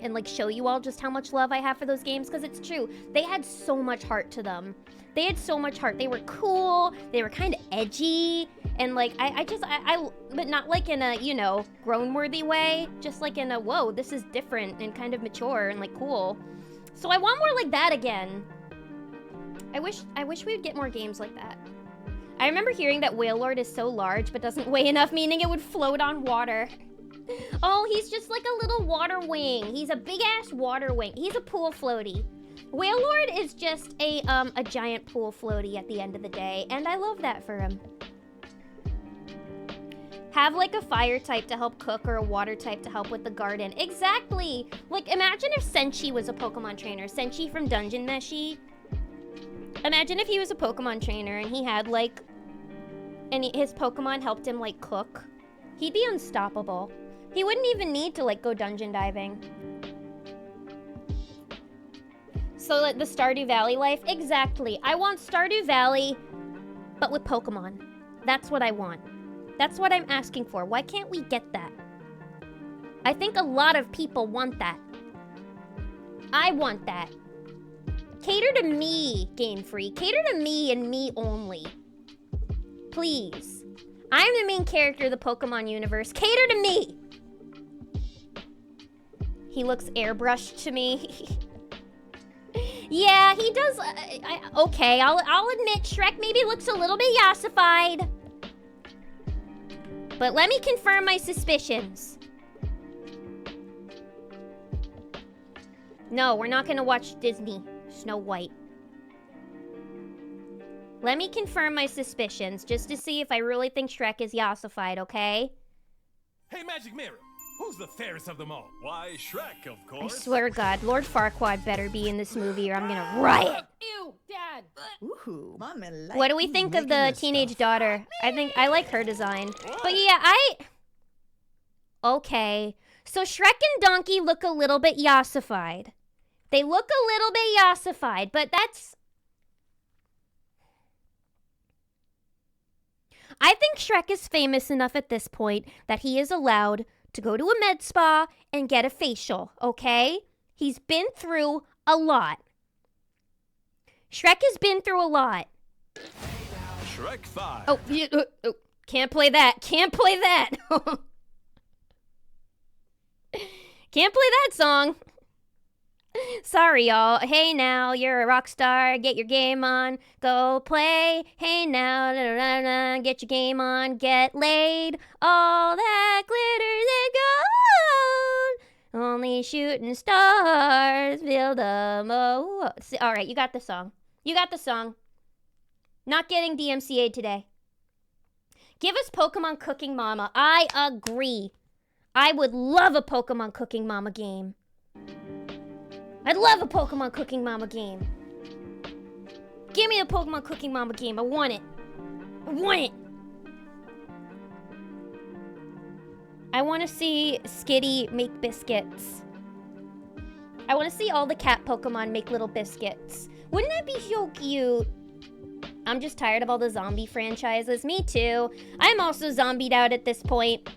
and like show you all just how much love I have for those games, because it's true. They had so much heart to them. They had so much heart. They were cool. They were kind of edgy. And like, I but not like in a, you know, grown-worthy way. Just like in a, whoa, this is different and kind of mature and like cool. So I want more like that again. I wish we would get more games like that. I remember hearing that Wailord is so large but doesn't weigh enough, meaning it would float on water. Oh, he's just like a little water wing. He's a big-ass water wing. He's a pool floaty. Wailord is just a giant pool floaty at the end of the day, and I love that for him. Have like a fire type to help cook or a water type to help with the garden. Exactly! Like, imagine if Senshi was a Pokemon trainer. Senshi from Dungeon Meshi. Imagine if he was a Pokemon trainer and he had like, and his Pokemon helped him like cook. He'd be unstoppable. He wouldn't even need to like go dungeon diving. So like the Stardew Valley life? Exactly. I want Stardew Valley, but with Pokemon. That's what I want. That's what I'm asking for. Why can't we get that? I think a lot of people want that. I want that. Cater to me, Game Freak. Cater to me and me only. Please. I'm the main character of the Pokemon universe. Cater to me! He looks airbrushed to me. Yeah, he does. Okay, I'll admit Shrek maybe looks a little bit yassified. But let me confirm my suspicions. No, we're not gonna watch Disney Snow White. Let me confirm my suspicions just to see if I really think Shrek is yassified, okay? Hey, Magic Mirror, who's the fairest of them all? Why, Shrek, of I course. swear to God, Lord Farquaad better be in this movie or I'm gonna riot. Ew, Dad. Ooh, Mommy like What do we think of the teenage daughter? I like her design. But yeah, Okay. So Shrek and Donkey look a little bit yassified. They look a little bit yassified, but that's... I think Shrek is famous enough at this point that he is allowed to go to a med spa and get a facial, okay? He's been through a lot. Shrek has been through a lot. Shrek 5. Oh, can't play that. Can't play that. Can't play that song. Sorry, y'all. Hey now, you're a rock star. Get your game on. Go play. Hey now, get your game on. Get laid. All that glitters and gold. Only shooting stars build them. Oh, all right, you got the song. You got the song. Not getting DMCA'd today. Give us Pokemon Cooking Mama. I agree. I would love a Pokemon Cooking Mama game. I'd love a Pokemon Cooking Mama game. Give me a Pokemon Cooking Mama game. I want it. I want it. I want to see Skitty make biscuits. I want to see all the cat Pokemon make little biscuits. Wouldn't that be so cute? I'm just tired of all the zombie franchises. Me too. I'm also zombied out at this point.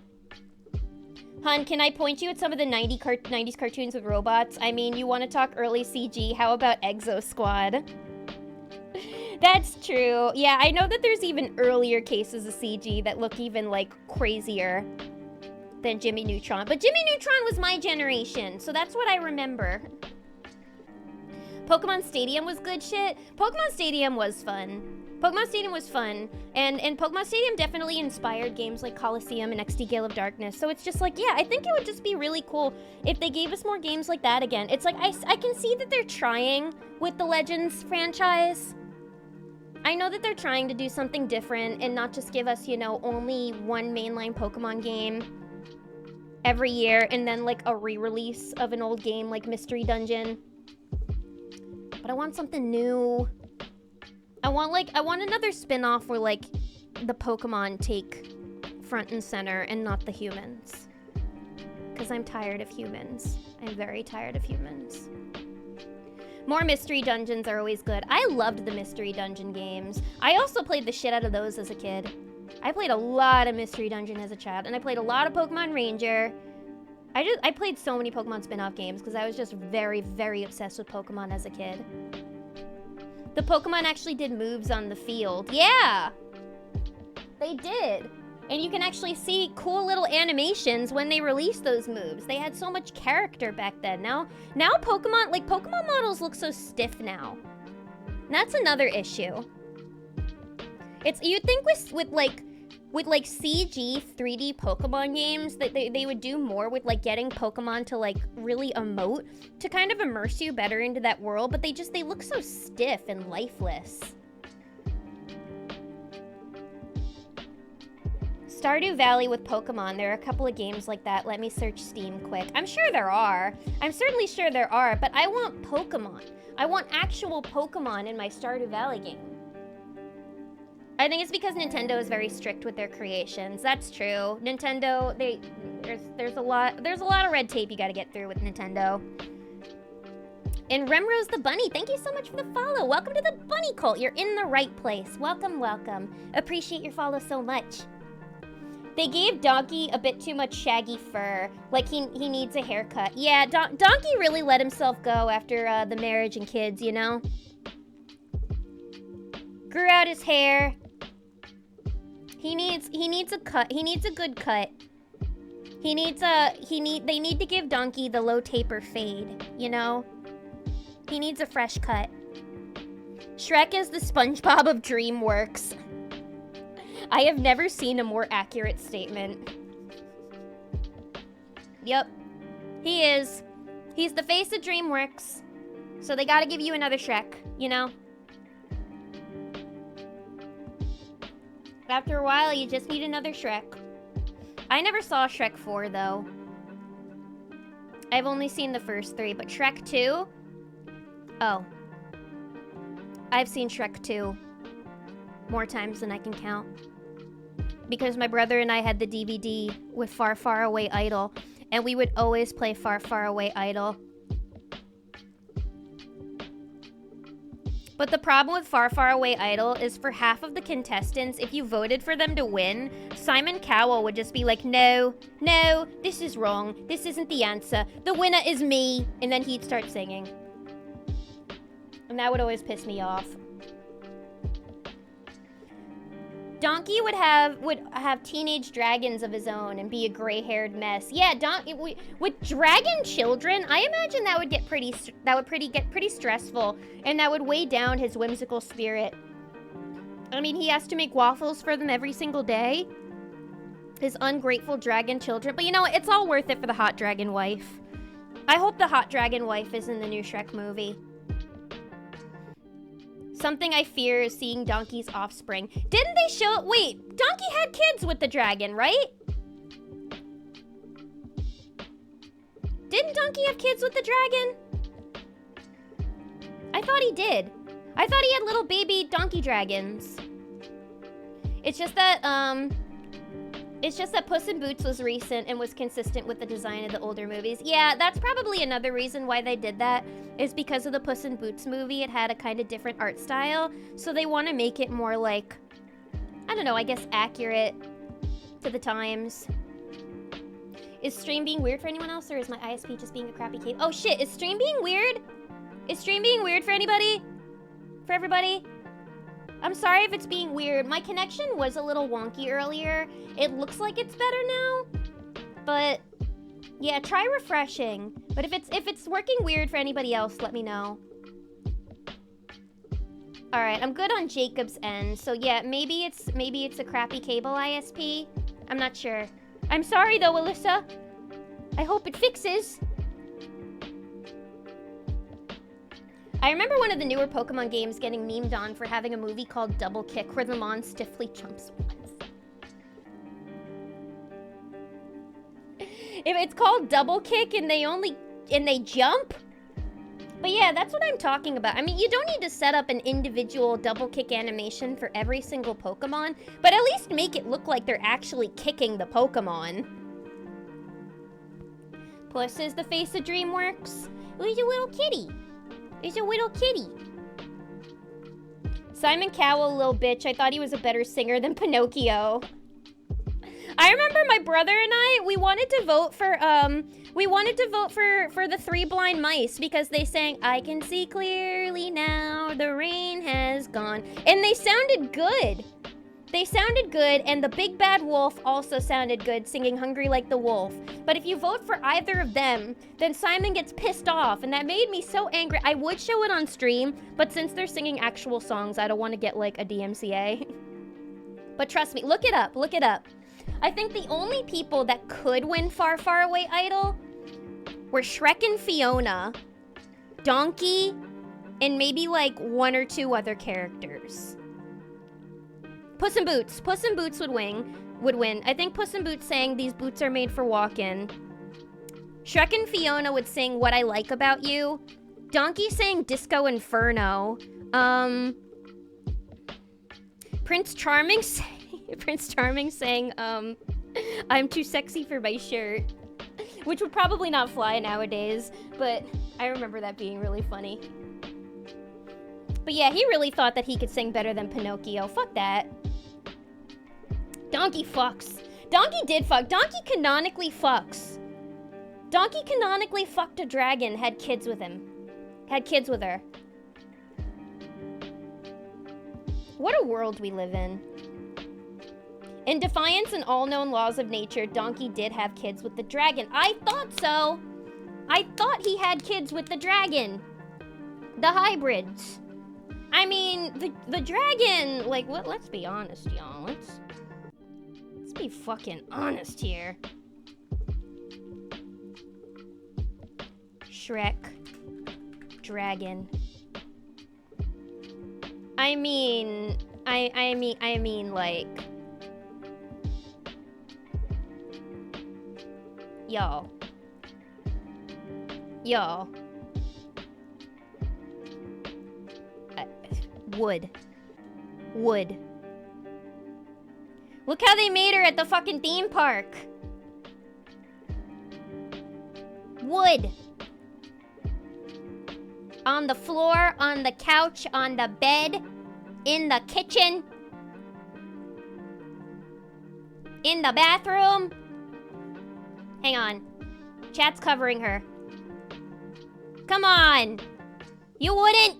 Hun, can I point you at some of the 90s cartoons with robots? I mean, you want to talk early CG? How about Exo Squad? That's true. Yeah, I know that there's even earlier cases of CG that look even, like, crazier than Jimmy Neutron. But Jimmy Neutron was my generation, so that's what I remember. Pokemon Stadium was good shit. Pokemon Stadium was fun. Pokemon Stadium was fun, and Pokemon Stadium definitely inspired games like Coliseum and XD Gale of Darkness, so it's just like, yeah, I think it would just be really cool if they gave us more games like that again. It's like, I can see that they're trying with the Legends franchise. I know that they're trying to do something different and not just give us, you know, only one mainline Pokemon game every year and then, like, a re-release of an old game like Mystery Dungeon. But I want something new. I want another spin-off where, like, the Pokemon take front and center and not the humans. Because I'm tired of humans. I'm very tired of humans. More Mystery Dungeons are always good. I loved the Mystery Dungeon games. I also played the shit out of those as a kid. I played a lot of Mystery Dungeon as a child, and I played a lot of Pokemon Ranger. I played so many Pokemon spin-off games because I was just very, very obsessed with Pokemon as a kid. The Pokemon actually did moves on the field. Yeah! They did. And you can actually see cool little animations when they release those moves. They had so much character back then. Now Pokemon, like, Pokemon models look so stiff now. And that's another issue. You'd think with CG 3D Pokemon games that they would do more with, like, getting Pokemon to, like, really emote to kind of immerse you better into that world, but they look so stiff and lifeless. Stardew Valley with Pokemon. There are a couple of games like that. Let me search Steam quick. I'm sure there are. I'm certainly sure there are, but I want Pokemon. I want actual Pokemon in my Stardew Valley game. I think it's because Nintendo is very strict with their creations. That's true. Nintendo, there's a lot of red tape you gotta get through with Nintendo. And Remrose the Bunny, thank you so much for the follow. Welcome to the Bunny Cult. You're in the right place. Welcome, welcome. Appreciate your follow so much. They gave Donkey a bit too much shaggy fur. Like, he needs a haircut. Yeah, Donkey really let himself go after the marriage and kids, you know? Grew out his hair. He needs a cut. He needs a good cut. They need to give Donkey the low taper fade, you know? He needs a fresh cut. Shrek is the SpongeBob of DreamWorks. I have never seen a more accurate statement. Yep. He is. He's the face of DreamWorks. So they gotta give you another Shrek, you know? After a while, you just need another Shrek. I never saw Shrek 4, though. I've only seen the first 3, but Shrek 2? Oh. I've seen Shrek 2 more times than I can count. Because my brother and I had the DVD with Far, Far Away Idol, and we would always play Far, Far Away Idol. But the problem with Far, Far Away Idol is for half of the contestants, if you voted for them to win, Simon Cowell would just be like, no, this is wrong. This isn't the answer. The winner is me. And then he'd start singing. And that would always piss me off. Donkey would have teenage dragons of his own and be a gray-haired mess. Yeah, with dragon children, I imagine that would get pretty stressful, and that would weigh down his whimsical spirit. I mean, he has to make waffles for them every single day. His ungrateful dragon children. But you know what? It's all worth it for the hot dragon wife. I hope the hot dragon wife is in the new Shrek movie. Something I fear is seeing Donkey's offspring. Didn't they show... Wait, Donkey had kids with the dragon, right? Didn't Donkey have kids with the dragon? I thought he did. I thought he had little baby donkey dragons. It's just that Puss in Boots was recent and was consistent with the design of the older movies. Yeah, that's probably another reason why they did that, is because of the Puss in Boots movie. It had a kind of different art style, so they want to make it more like, I don't know, I guess accurate to the times. Is stream being weird for anyone else, or is my ISP just being a crappy cable? Oh shit, is stream being weird? Is stream being weird for anybody? For everybody? I'm sorry if it's being weird. My connection was a little wonky earlier. It looks like it's better now. But yeah, try refreshing. But if it's working weird for anybody else, let me know. All right, I'm good on Jacob's end. So yeah, maybe it's a crappy cable ISP. I'm not sure. I'm sorry though, Alyssa. I hope it fixes. I remember one of the newer Pokemon games getting memed on for having a movie called Double Kick, where the Mon stiffly jumps once. If it's called Double Kick and they jump? But yeah, that's what I'm talking about. I mean, you don't need to set up an individual double kick animation for every single Pokemon, but at least make it look like they're actually kicking the Pokemon. Puss is the face of DreamWorks. He's a little kitty. He's a little kitty. Simon Cowell, little bitch. I thought he was a better singer than Pinocchio. I remember my brother and I, we wanted to vote for the Three Blind Mice because they sang, I can see clearly now, the rain has gone. And they sounded good. They sounded good, and the Big Bad Wolf also sounded good, singing Hungry Like the Wolf. But if you vote for either of them, then Simon gets pissed off, and that made me so angry. I would show it on stream, but since they're singing actual songs, I don't want to get, like, a DMCA. But trust me, look it up, look it up. I think the only people that could win Far, Far Away Idol were Shrek and Fiona, Donkey, and maybe, like, one or two other characters. Puss in Boots. Puss in Boots would win. I think Puss in Boots sang These Boots Are Made for Walkin'. Shrek and Fiona would sing What I Like About You. Donkey sang Disco Inferno. Prince Charming sang I'm Too Sexy for My Shirt. Which would probably not fly nowadays, but I remember that being really funny. But yeah, he really thought that he could sing better than Pinocchio. Fuck that. Donkey fucks. Donkey did fuck. Donkey canonically fucks. Donkey canonically fucked a dragon, had kids with him. Had kids with her. What a world we live in. In defiance and all known laws of nature, Donkey did have kids with the dragon. I thought so. I thought he had kids with the dragon. The hybrids. I mean, the dragon, like, let's be honest, y'all. Let's be fucking honest here. Shrek. Dragon. I mean, like... Y'all. Wood. Look how they made her at the fucking theme park. Wood. On the floor, on the couch, on the bed, in the kitchen, in the bathroom. Hang on. Chat's covering her. Come on. You wouldn't.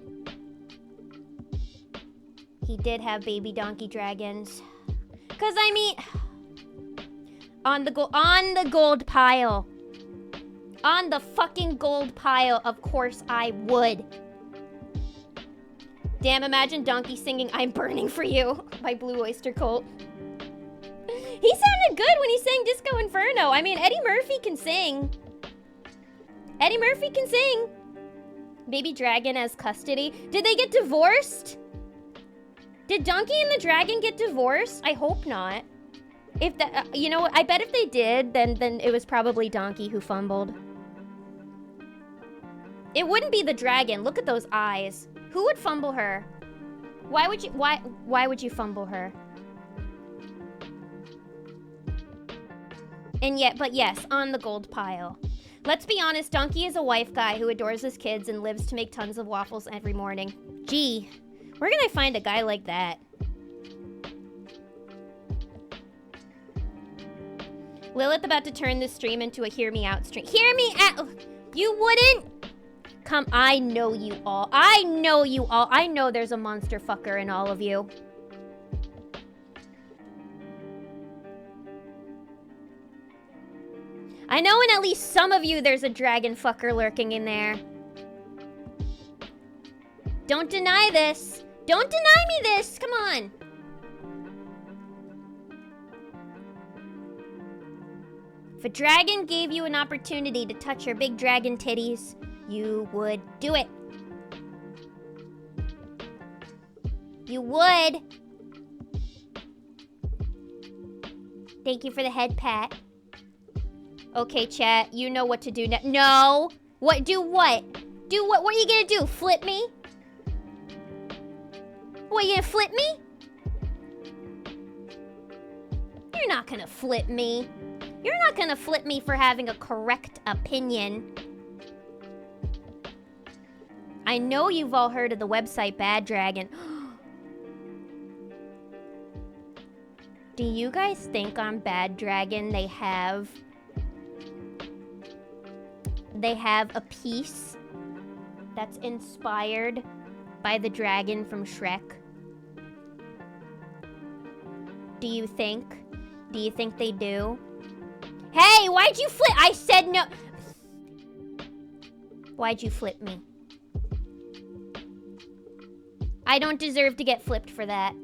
He did have baby donkey dragons. Cause I mean, on the gold pile. On the fucking gold pile, of course I would. Damn, imagine Donkey singing I'm Burning for You by Blue Oyster Cult. He sounded good when he sang Disco Inferno. I mean, Eddie Murphy can sing. Eddie Murphy can sing. Baby Dragon as custody. Did they get divorced? Did Donkey and the Dragon get divorced? I hope not. If that, you know what? I bet if they did, then it was probably Donkey who fumbled. It wouldn't be the dragon. Look at those eyes. Who would fumble her? Why would you fumble her? And yet, but yes, on the gold pile. Let's be honest, Donkey is a wife guy who adores his kids and lives to make tons of waffles every morning. Gee, where can I find a guy like that? Lilith about to turn this stream into a hear me out stream. Hear me out! You wouldn't? Come, I know you all. I know you all. I know there's a monster fucker in all of you. I know in at least some of you there's a dragon fucker lurking in there. Don't deny this. Don't deny me this. Come on. If a dragon gave you an opportunity to touch your big dragon titties, you would do it. You would. Thank you for the head pat. Okay, chat, you know what to do now. No! What? Do what? Do what? What are you gonna do? Flip me? What, you gonna flip me? You're not gonna flip me. You're not gonna flip me for having a correct opinion. I know you've all heard of the website Bad Dragon. Do you guys think on Bad Dragon they have a piece that's inspired by the dragon from Shrek? Do you think? Do you think they do? Hey, why'd you flip? I said no. Why'd you flip me? I don't deserve to get flipped for that.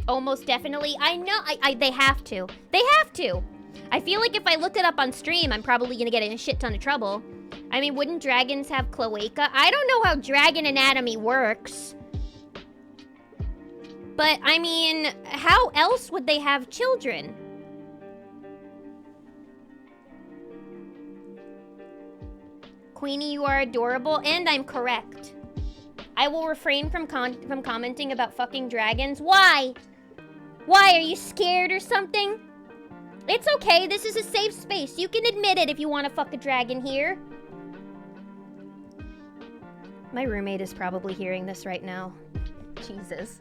Almost definitely. I know. They have to. They have to. I feel like if I looked it up on stream, I'm probably gonna get in a shit ton of trouble. I mean, wouldn't dragons have cloaca? I don't know how dragon anatomy works. But, I mean, how else would they have children? Queenie, you are adorable, and I'm correct. I will refrain from commenting about fucking dragons. Why? Why? Are you scared or something? It's okay, this is a safe space. You can admit it if you want to fuck a dragon here. My roommate is probably hearing this right now. Jesus.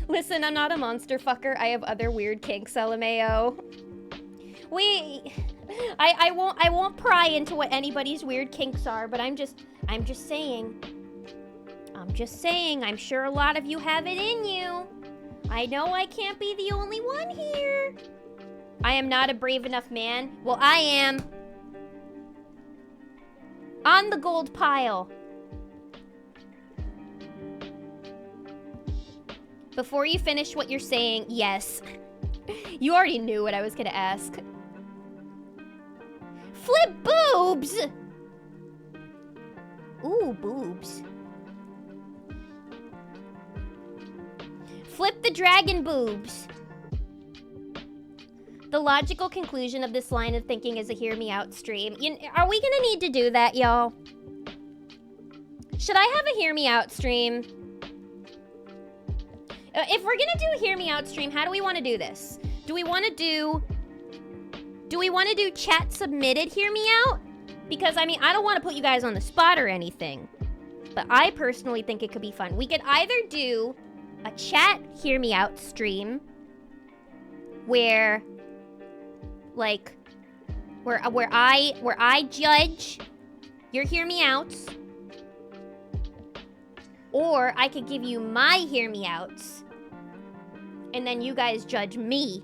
Listen, I'm not a monster fucker. I have other weird kinks, LMAO. I won't pry into what anybody's weird kinks are, but I'm just saying. I'm just saying, I'm sure a lot of you have it in you. I know I can't be the only one here. I am not a brave enough man. Well, I am. On the gold pile. Before you finish what you're saying, yes. You already knew what I was gonna ask. Flip boobs! Ooh, boobs. Flip the dragon boobs. The logical conclusion of this line of thinking is a hear me out stream. Are we gonna need to do that, y'all? Should I have a hear me out stream? If we're gonna do a hear me out stream, how do we want to do this? Do we want to do chat submitted hear me out? Because I mean, I don't want to put you guys on the spot or anything, but I personally think it could be fun. We could either do a chat hear me out stream where like where I judge your hear me outs, or I could give you my hear me outs and then you guys judge me.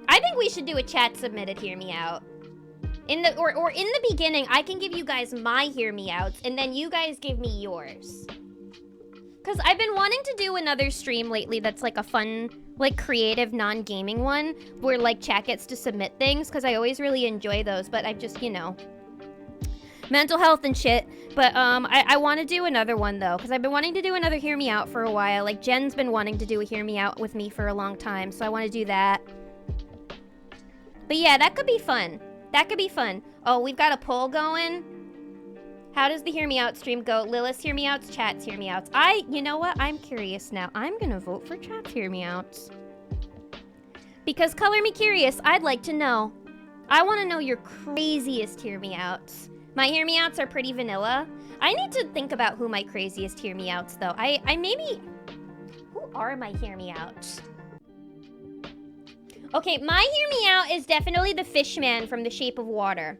I think we should do a chat submitted hear me out. In the beginning, I can give you guys my hear me outs and then you guys give me yours. Cause I've been wanting to do another stream lately that's like a fun, like creative, non-gaming one where like chat gets to submit things, cause I always really enjoy those, but I just, you know, mental health and shit. But I want to do another one though, because I've been wanting to do another hear me out for a while. Like Jen's been wanting to do a hear me out with me for a long time, so I want to do that. But yeah, that could be fun. That could be fun. Oh, we've got a poll going. How does the hear me out stream go? Lilith's hear me outs, chat's hear me outs. You know what? I'm curious now. I'm gonna vote for chat's hear me outs. Because color me curious, I'd like to know. I want to know your craziest hear me outs. My hear me outs are pretty vanilla. I need to think about who my craziest hear me outs though. I maybe, who are my hear me outs? Okay, my hear me out is definitely the Fishman from The Shape of Water.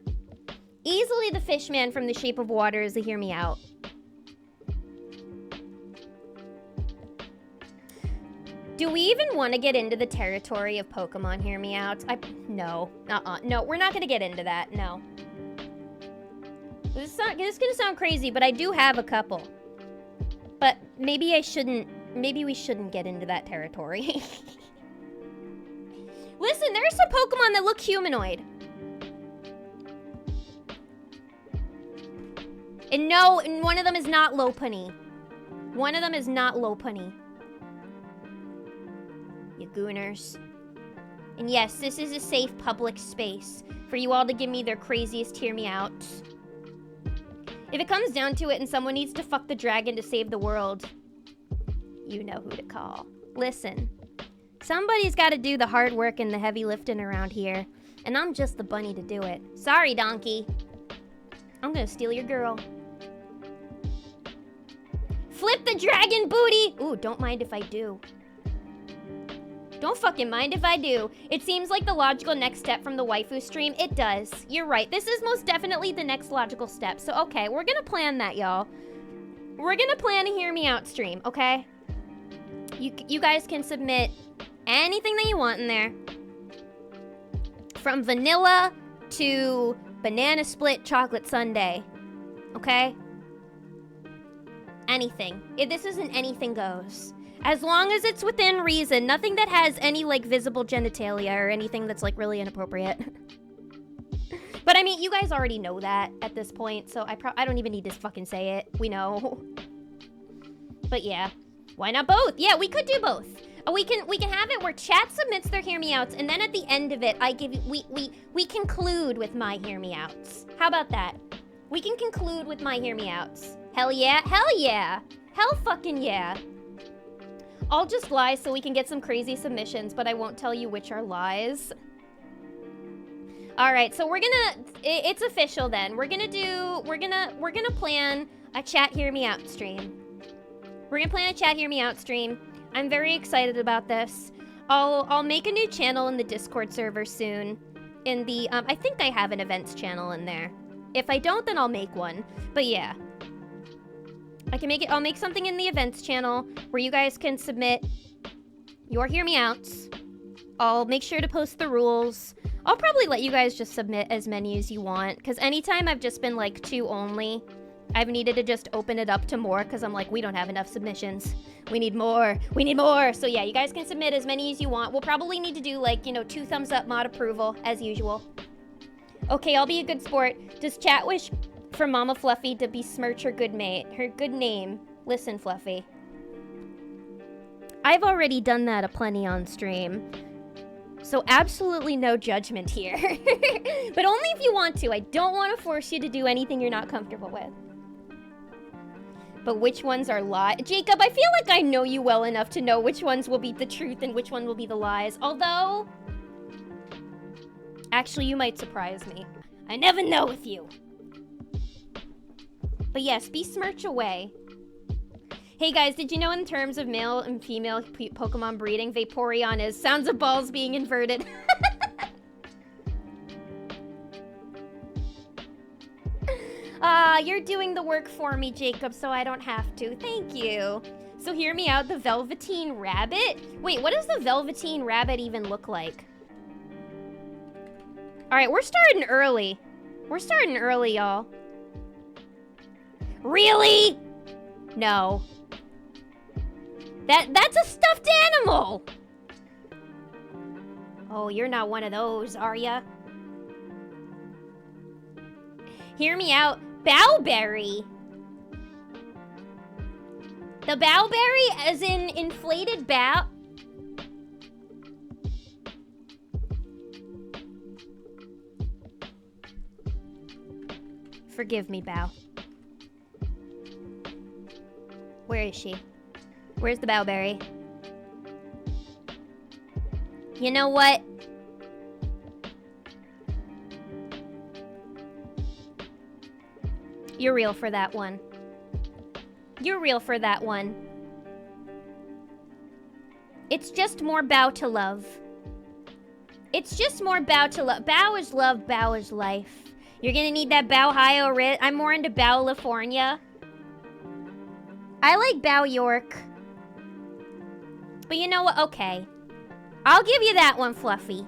Easily the Fishman from The Shape of Water is a hear me out. Do we even want to get into the territory of Pokemon hear me outs? No. No, we're not gonna get into that, no. This is gonna sound crazy, but I do have a couple. But maybe we shouldn't get into that territory. Listen, there are some Pokemon that look humanoid. And no, and one of them is not Lopunny. One of them is not Lopunny. You gooners. And yes, this is a safe public space for you all to give me their craziest hear me outs. If it comes down to it and someone needs to fuck the dragon to save the world, you know who to call. Listen. Somebody's got to do the hard work and the heavy lifting around here, and I'm just the bunny to do it. Sorry, donkey. I'm gonna steal your girl. Flip the dragon booty! Ooh, don't mind if I do. Don't fucking mind if I do. It seems like the logical next step from the waifu stream. It does. You're right. This is most definitely the next logical step. So, okay, we're gonna plan that, y'all. We're gonna plan a hear me out stream, okay? You guys can submit anything that you want in there. From vanilla to banana split chocolate sundae. Okay? Anything. This isn't anything goes. As long as it's within reason. Nothing that has any, like, visible genitalia or anything that's, like, really inappropriate. But, I mean, you guys already know that at this point, so I don't even need to fucking say it. We know. But, yeah. Why not both? Yeah, we could do both. We can have it where chat submits their hear me outs, and then at the end of it, I give you, we conclude with my hear me outs. How about that? We can conclude with my hear me outs. Hell yeah, hell yeah. Hell fucking yeah. I'll just lie so we can get some crazy submissions, but I won't tell you which are lies. All right, so we're gonna, it's official then. We're gonna plan a chat hear me out stream. We're gonna plan a chat hear me out stream. I'm very excited about this. I'll make a new channel in the Discord server soon. In the, I think I have an events channel in there. If I don't, then I'll make one. But yeah. I'll make something in the events channel where you guys can submit your hear me outs. I'll make sure to post the rules. I'll probably let you guys just submit as many as you want, because anytime I've just been like 2 only, I've needed to just open it up to more, because I'm like, we don't have enough submissions. We need more. We need more. So yeah, you guys can submit as many as you want. We'll probably need to do like, 2 thumbs up mod approval, as usual. Okay, I'll be a good sport. Does chat wish for Mama Fluffy to besmirch her good name? Listen, Fluffy. I've already done that aplenty on stream. So absolutely no judgment here. But only if you want to. I don't want to force you to do anything you're not comfortable with. But which ones are lies? Jacob, I feel like I know you well enough to know which ones will be the truth and which one will be the lies. Although, actually, you might surprise me. I never know with you. But yes, besmirch away. Hey guys, did you know in terms of male and female Pokemon breeding, Vaporeon is sounds of balls being inverted? You're doing the work for me, Jacob, so I don't have to. Thank you. So hear me out, the Velveteen Rabbit? Wait, what does the Velveteen Rabbit even look like? Alright, we're starting early. We're starting early, y'all. Really? No. That's a stuffed animal! Oh, you're not one of those, are ya? Hear me out. Bowberry. The Bowberry as in inflated bow... Forgive me, Bow. Where is she? Where's the Bowberry? You know what? You're real for that one. You're real for that one. It's just more Bow to love. It's just more Bow to love. Bow is love, Bow is life. You're gonna need that Bow-Hio Rit. I'm more into Bow-Lifornia. I like Bow York. But you know what? Okay. I'll give you that one, Fluffy.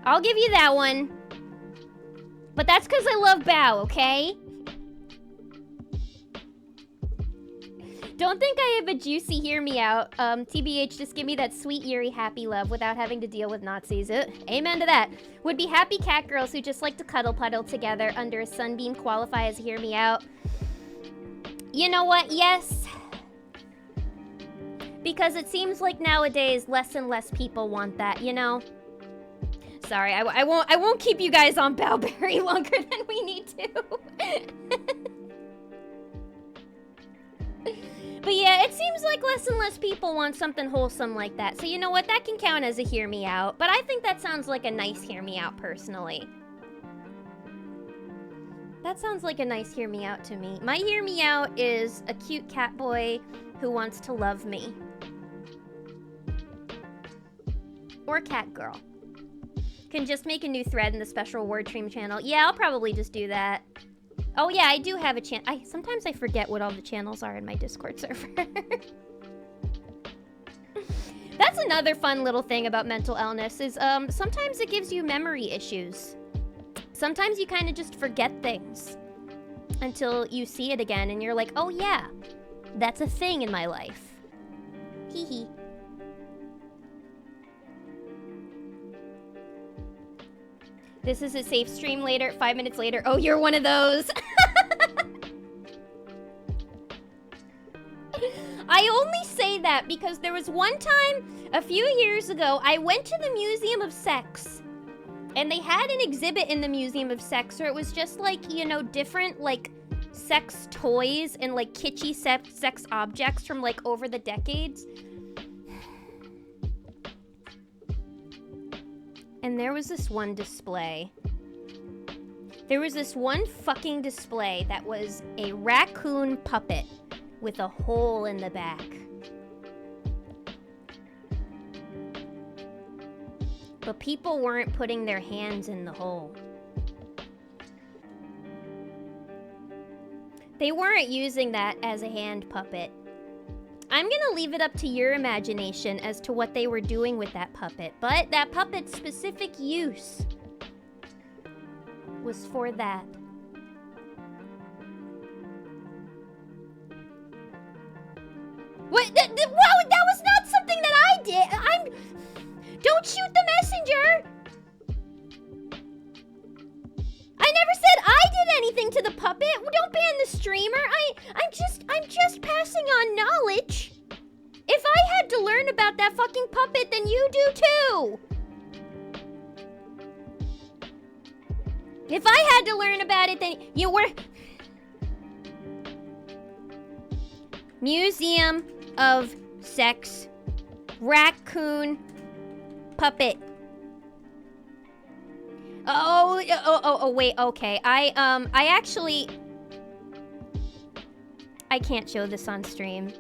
I'll give you that one. But that's because I love Bow, okay? Don't think I have a juicy hear me out. TBH, just give me that sweet, eerie, happy love without having to deal with Nazis. Amen to that. Would be happy cat girls who just like to cuddle puddle together under a sunbeam qualify as hear me out? You know what? Yes. Because it seems like nowadays less and less people want that, you know? Sorry, I won't keep you guys on Bowberry longer than we need to. But yeah, it seems like less and less people want something wholesome like that. So you know what? That can count as a hear me out. But I think that sounds like a nice hear me out personally. That sounds like a nice hear me out to me. My hear me out is a cute cat boy who wants to love me. Or cat girl. Can just make a new thread in the special word stream channel. Yeah, I'll probably just do that. Oh yeah, I do have a channel. Sometimes I forget what all the channels are in my Discord server. That's another fun little thing about mental illness is sometimes it gives you memory issues. Sometimes you kind of just forget things until you see it again and you're like, oh yeah, that's a thing in my life. Hee hee. This is a safe stream later, 5 minutes later. Oh, you're one of those. I only say that because there was one time, a few years ago, I went to the Museum of Sex. And they had an exhibit in the Museum of Sex where it was just like, you know, different like sex toys and like kitschy sex objects from like over the decades. And there was this one display. There was this one fucking display that was a raccoon puppet with a hole in the back. But people weren't putting their hands in the hole. They weren't using that as a hand puppet. I'm gonna leave it up to your imagination as to what they were doing with that puppet, but that puppet's specific use was for that. Wait, that was not something that I did. Don't shoot the messenger. I never said I did anything to the puppet. Don't ban the streamer. I'm just passing on knowledge. If I had to learn about that fucking puppet, then you do too. If I had to learn about it, then you were... Museum of Sex. Raccoon puppet. Oh, wait, okay. I actually... I can't show this on stream.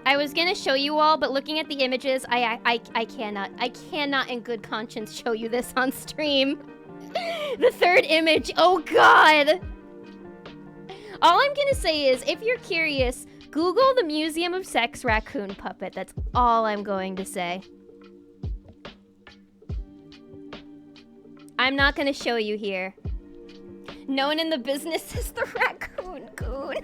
I was gonna show you all, but looking at the images, I cannot in good conscience show you this on stream. The third image, oh god! All I'm gonna say is, if you're curious, Google the Museum of Sex raccoon puppet. That's all I'm going to say. I'm not gonna show you here. Known in the business as the raccoon goon.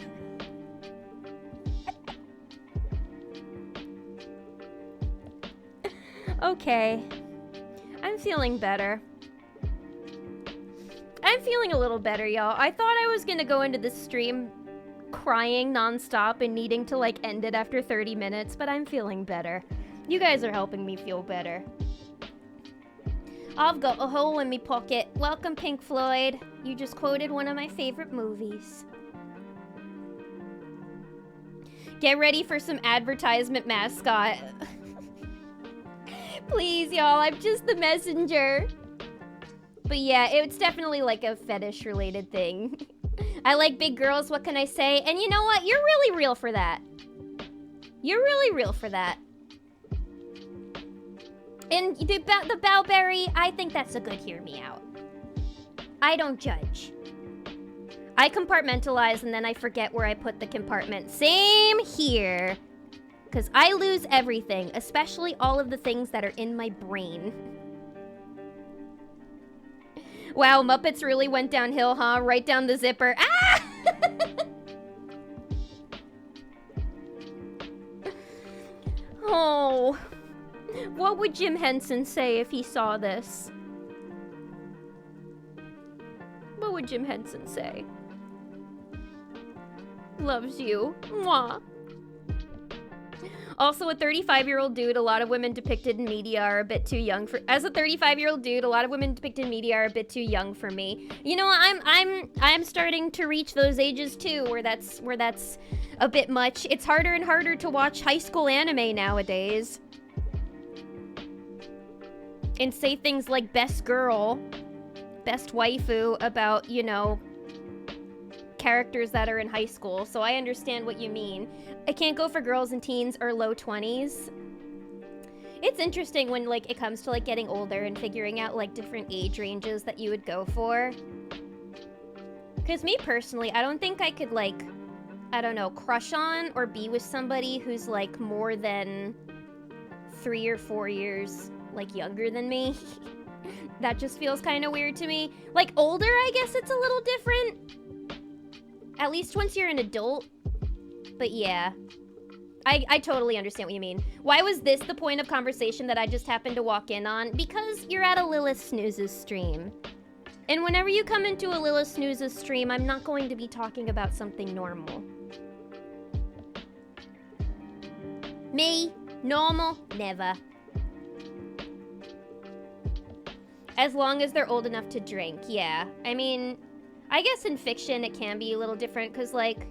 Okay. I'm feeling better. I'm feeling a little better, y'all. I thought I was gonna go into this stream crying nonstop and needing to, like, end it after 30 minutes, but I'm feeling better. You guys are helping me feel better. I've got a hole in me pocket. Welcome, Pink Floyd. You just quoted one of my favorite movies. Get ready for some advertisement mascot. Please, y'all, I'm just the messenger. But yeah, it's definitely like a fetish-related thing. I like big girls, what can I say? And you know what? You're really real for that. You're really real for that. And the Bowberry, I think that's a good hear me out. I don't judge. I compartmentalize and then I forget where I put the compartment. Same here. Because I lose everything, especially all of the things that are in my brain. Wow, Muppets really went downhill, huh? Right down the zipper. Ah! Oh. What would Jim Henson say if he saw this? What would Jim Henson say? Loves you. Mwah. Also, a 35-year-old dude, a lot of women depicted in media are a bit too young for... As a 35-year-old dude, a lot of women depicted in media are a bit too young for me. You know, I'm starting to reach those ages too, where that's a bit much. It's harder and harder to watch high school anime nowadays. And say things like best girl, best waifu about, you know, characters that are in high school, so I understand what you mean. I can't go for girls and teens or low 20s. It's interesting when, like, it comes to, like, getting older and figuring out, like, different age ranges that you would go for. Because me, personally, I don't think I could, like, I don't know, crush on or be with somebody who's, like, more than 3 or 4 years, like, younger than me. That just feels kind of weird to me. Like, older, I guess it's a little different. At least once you're an adult. But yeah. I totally understand what you mean. Why was this the point of conversation that I just happened to walk in on? Because you're at a Lilith Snoozes stream. And whenever you come into a Lilith Snoozes stream, I'm not going to be talking about something normal. Me? Normal? Never. As long as they're old enough to drink, yeah. I mean, I guess in fiction it can be a little different, because, like,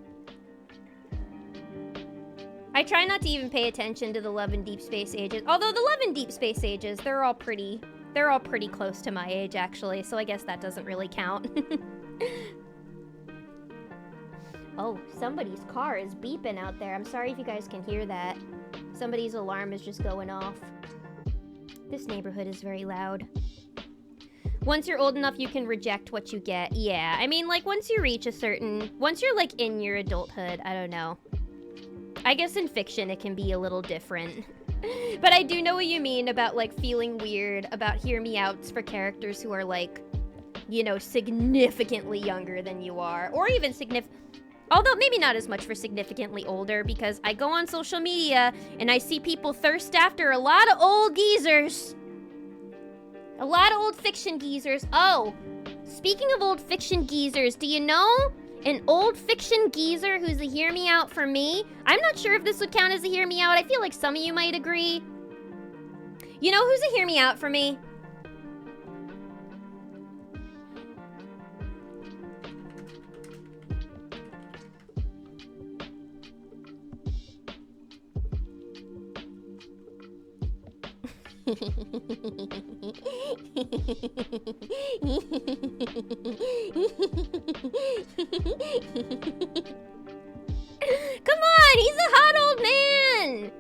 I try not to even pay attention to the Love and Deep Space ages. Although the Love and Deep Space ages, they're all pretty close to my age, actually, so I guess that doesn't really count. Oh, somebody's car is beeping out there. I'm sorry if you guys can hear that. Somebody's alarm is just going off. This neighborhood is very loud. Once you're old enough, you can reject what you get. Yeah, I mean, like, once you're, like, in your adulthood, I don't know. I guess in fiction it can be a little different. But I do know what you mean about, like, feeling weird about hear me outs for characters who are, like, you know, significantly younger than you are. Or even although maybe not as much for significantly older, because I go on social media and I see people thirst after a lot of old geezers. A lot of old fiction geezers. Oh, speaking of old fiction geezers, do you know an old fiction geezer who's a hear me out for me? I'm not sure if this would count as a hear me out. I feel like some of you might agree. You know who's a hear me out for me? Come on, he's a hot old man!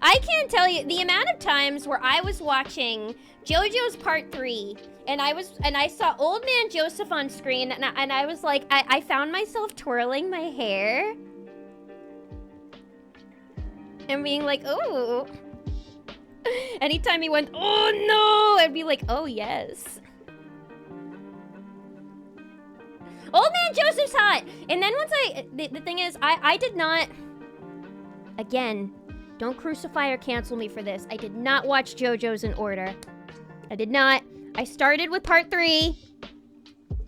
I can't tell you the amount of times where I was watching JoJo's Part 3 and I saw Old Man Joseph on screen and I was like, I found myself twirling my hair and being like, oh. Anytime he went, oh no, I'd be like, oh yes. Old Man Joseph's hot! And then once the thing is, I did not, again, don't crucify or cancel me for this. I did not watch JoJo's in order. I did not. I started with Part 3,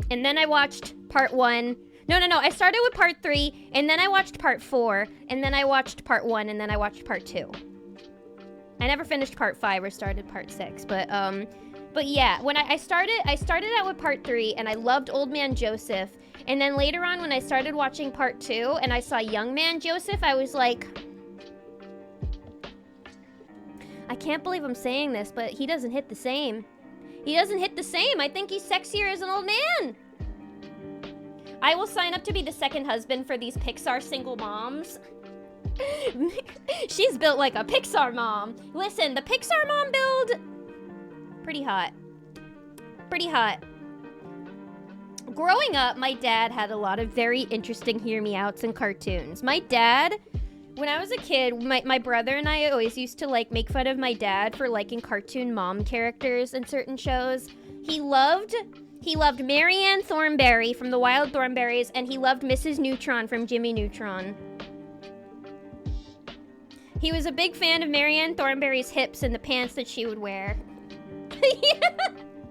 and then I watched Part 1. No, I started with Part 3, and then I watched Part 4, and then I watched Part 1, and then I watched Part 2. I never finished Part 5 or started Part 6, but yeah, when I started out with Part 3, and I loved Old Man Joseph, and then later on when I started watching Part 2, and I saw Young Man Joseph, I was like, I can't believe I'm saying this, but he doesn't hit the same. He doesn't hit the same. I think he's sexier as an old man. I will sign up to be the second husband for these Pixar single moms. She's built like a Pixar mom. Listen, the Pixar mom build, pretty hot. Pretty hot. Growing up, my dad had a lot of very interesting hear me outs and cartoons. My dad, when I was a kid, my brother and I always used to like make fun of my dad for liking cartoon mom characters in certain shows. He loved Marianne Thornberry from the Wild Thornberrys, and he loved Mrs. Neutron from Jimmy Neutron. He was a big fan of Marianne Thornberry's hips and the pants that she would wear. Yeah.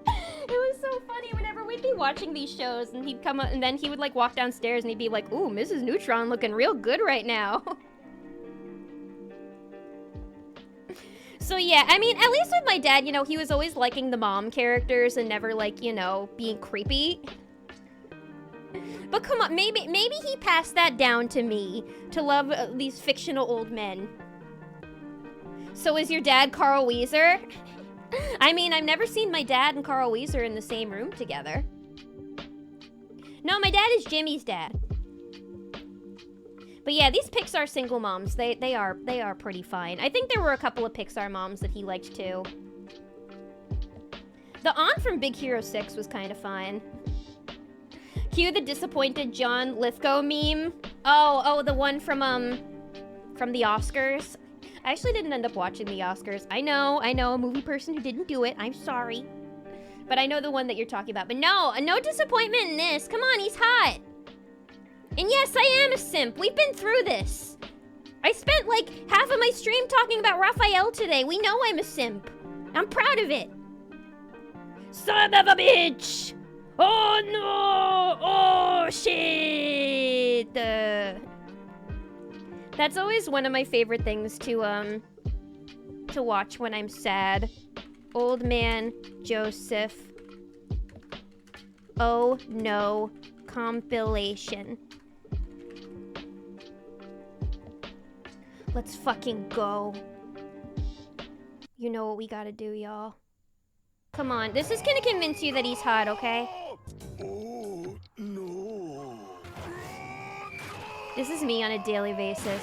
It was so funny whenever we'd be watching these shows and he'd come up and then he would like walk downstairs and he'd be like, ooh, Mrs. Neutron looking real good right now. So yeah, I mean, at least with my dad, you know, he was always liking the mom characters and never like, you know, being creepy. But come on, maybe he passed that down to me, to love these fictional old men. So is your dad Carl Wheezer? I mean, I've never seen my dad and Carl Wheezer in the same room together. No, my dad is Jimmy's dad. But yeah, these Pixar single moms, they are pretty fine. I think there were a couple of Pixar moms that he liked too. The aunt from Big Hero 6 was kind of fine. Cue the disappointed John Lithgow meme. Oh, the one from the Oscars. I actually didn't end up watching the Oscars. I know, a movie person who didn't do it. I'm sorry. But I know the one that you're talking about. But no disappointment in this. Come on, he's hot. And yes, I am a simp. We've been through this. I spent like half of my stream talking about Raphael today. We know I'm a simp. I'm proud of it. Son of a bitch! Oh no! Oh shit! That's always one of my favorite things to watch when I'm sad. Old Man Joseph. Oh no. Compilation. Let's fucking go. You know what we gotta do, y'all. Come on. This is gonna convince you that he's hot, okay? Oh, no. This is me on a daily basis.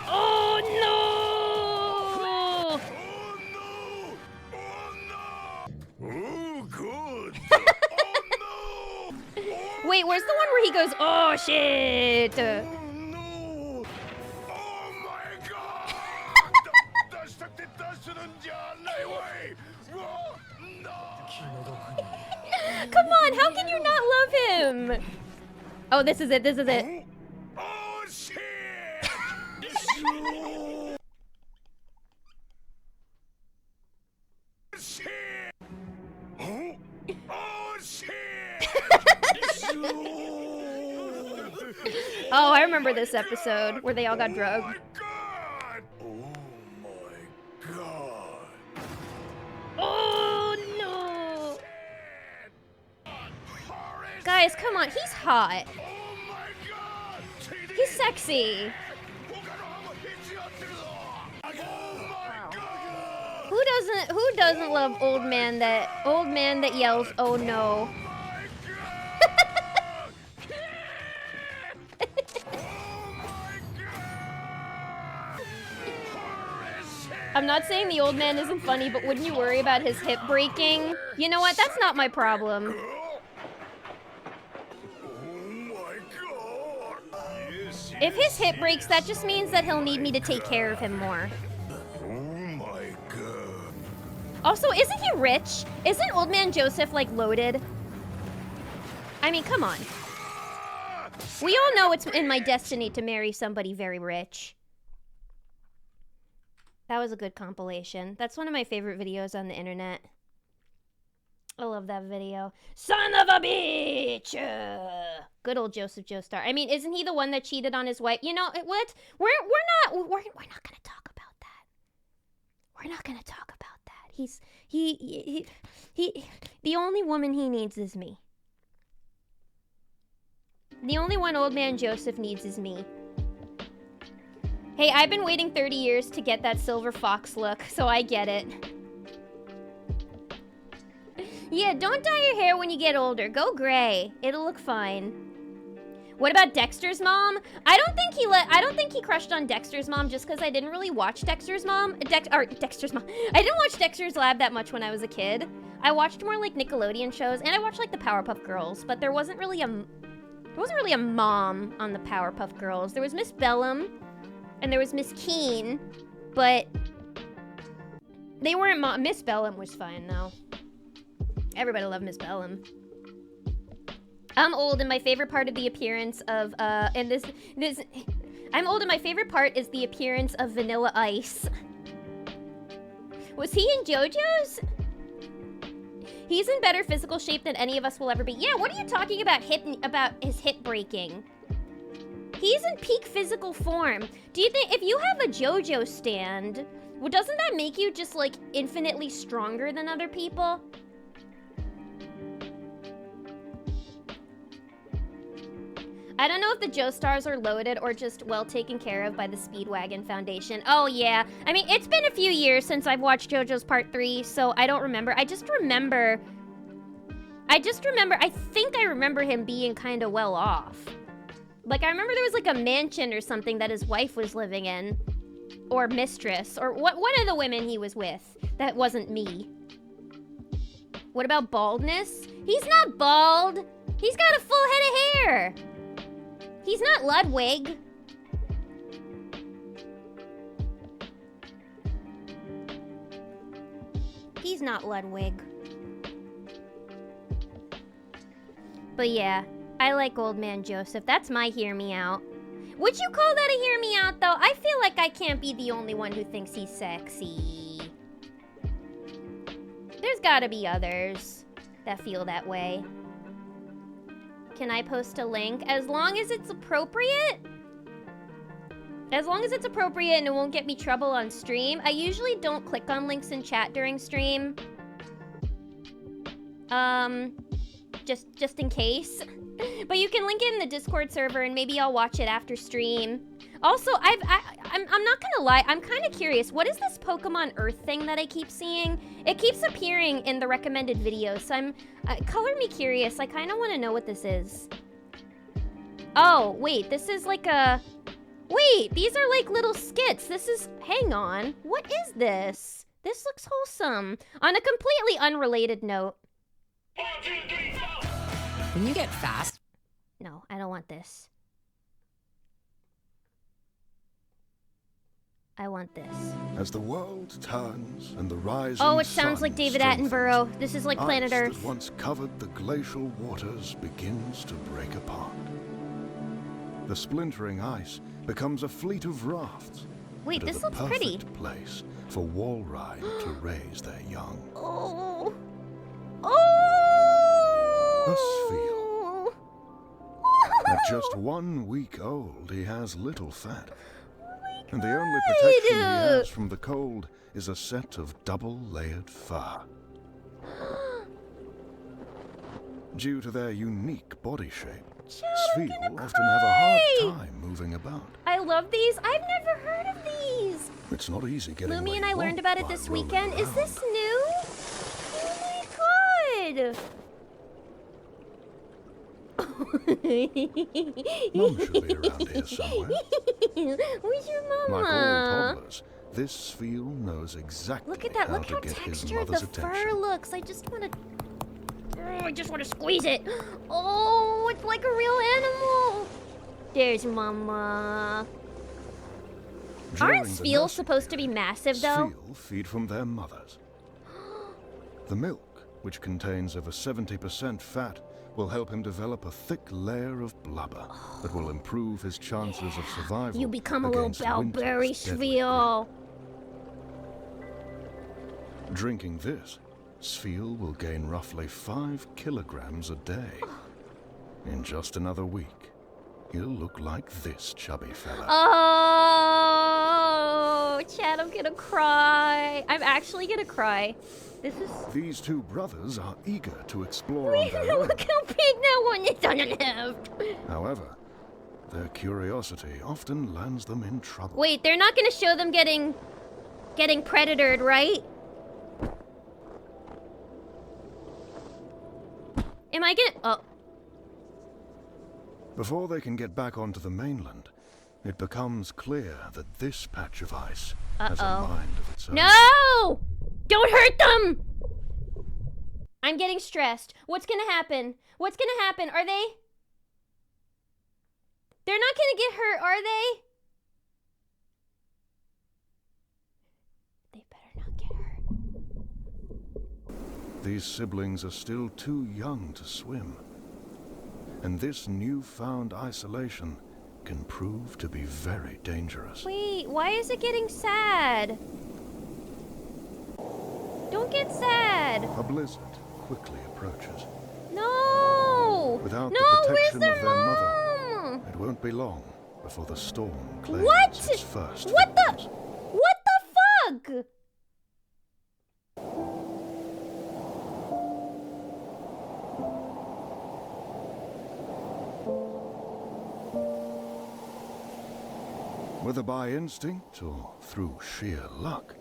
Oh no! Oh, good. Oh, no. Wait, where's the one where he goes, oh shit? Oh, no. Oh, my God. Come on, how can you not love him? Oh, this is it, this is it. Oh, shit. Shit. Oh, shit. Oh, I remember this episode where they all got drugged. Oh my God! Oh my God! Oh no! Guys, come on, he's hot. Oh my God! He's sexy. Oh my God! Who doesn't love old man that yells, oh no? I'm not saying the old man isn't funny, but wouldn't you worry about his hip breaking? You know what? That's not my problem. If his hip breaks, that just means that he'll need me to take care of him more. Oh my God! Also, isn't he rich? Isn't old man Joseph, like, loaded? I mean, come on. We all know it's in my destiny to marry somebody very rich. That was a good compilation. That's one of my favorite videos on the internet. I love that video. Son of a bitch! Good old Joseph Joestar. I mean, isn't he the one that cheated on his wife? You know what? We're not gonna talk about that. We're not gonna talk about that. He the only woman he needs is me. The only one old man Joseph needs is me. Hey, I've been waiting 30 years to get that silver fox look, so I get it. Yeah, don't dye your hair when you get older. Go gray. It'll look fine. What about Dexter's mom? I don't think he crushed on Dexter's mom just because I didn't really watch Dexter's mom. Dexter's mom. I didn't watch Dexter's Lab that much when I was a kid. I watched more like Nickelodeon shows, and I watched like the Powerpuff Girls, but there wasn't really a mom on the Powerpuff Girls. There was Miss Bellum, and there was Miss Keene, but they weren't mom. Miss Bellum was fine though. Everybody loved Miss Bellum. I'm old, and my favorite part of the appearance of I'm old, and my favorite part is the appearance of Vanilla Ice. Was he in JoJo's? He's in better physical shape than any of us will ever be. Yeah, what are you talking about his hip breaking? He's in peak physical form. Do you think if you have a JoJo stand, well, doesn't that make you just like infinitely stronger than other people? I don't know if the Joestars are loaded or just well taken care of by the Speedwagon Foundation. Oh yeah, I mean, it's been a few years since I've watched JoJo's Part 3, so I don't remember. I think I remember him being kind of well off. Like, I remember there was like a mansion or something that his wife was living in. Or mistress, or one of the women he was with. That wasn't me. What about baldness? He's not bald. He's got a full head of hair. He's not Ludwig. He's not Ludwig. But yeah, I like old man Joseph. That's my hear me out. Would you call that a hear me out though? I feel like I can't be the only one who thinks he's sexy. There's gotta be others that feel that way. Can I post a link? As long as it's appropriate? As long as it's appropriate and it won't get me trouble on stream. I usually don't click on links in chat during stream. Just in case. But you can link it in the Discord server and maybe I'll watch it after stream. Also, I'm not gonna lie, I'm kind of curious. What is this Pokemon Earth thing that I keep seeing? It keeps appearing in the recommended videos, so color me curious. I kind of want to know what this is. Oh, wait, this is like a... Wait, these are like little skits. This is... Hang on. What is this? This looks wholesome. On a completely unrelated note. When you get fast... No, I don't want this. I want this. As the world turns and the rising Oh, it sounds sun like David strengthens, Attenborough. This is like Planet ice Earth. that once covered the glacial waters begins to break apart. The splintering ice becomes a fleet of rafts. Wait, that are this the looks pretty. perfect place for Walrein to raise their young. Oh. Oh. At just 1 week old, he has little fat. And the only protection he has from the cold is a set of double-layered fur. Due to their unique body shape, Sfeel often have a hard time moving about. I love these. I've never heard of these. It's not easy getting Lumi where and I you learned want about it by this rolling weekend. Is around. this new? Oh my god. Mum should be around here somewhere. Where's your mama? Like all toddlers, this Sfeel knows exactly Look at that. how Look to how get his textured the mother's fur attention. looks. I just want to... I just want to squeeze it. Oh, it's like a real animal. There's mama. During Aren't the Sfeel nursery supposed to be period, massive, though? Sfeel feed from their mothers. The milk, which contains over 70% fat, will help him develop a thick layer of blubber that will improve his chances of survival. You become a little against Bellberry, winter's deadly Sfeel. grip. Drinking this, Sfeel will gain roughly 5 kilograms a day. In just another week, he'll look like this chubby fella. Oh, Chad, I'm gonna cry. I'm actually gonna cry. This is... These two brothers are eager to explore on their own. Look how big that one is on the left. However, their curiosity often lands them in trouble. Wait, they're not gonna show them getting predatored, right? Am I gonna... Oh. Before they can get back onto the mainland, it becomes clear that this patch of ice has a mind of its own. No! Don't hurt them! I'm getting stressed. What's gonna happen? What's gonna happen? Are they... They're not gonna get hurt, are they? They better not get hurt. These siblings are still too young to swim. And this newfound isolation can prove to be very dangerous. Wait, why is it getting sad? Don't get sad. A blizzard quickly approaches. No! Without No, the where's protection their of their mother, mom? it won't be long before the storm claims What? its first What the? victims. What the fuck? Whether by instinct or through sheer luck,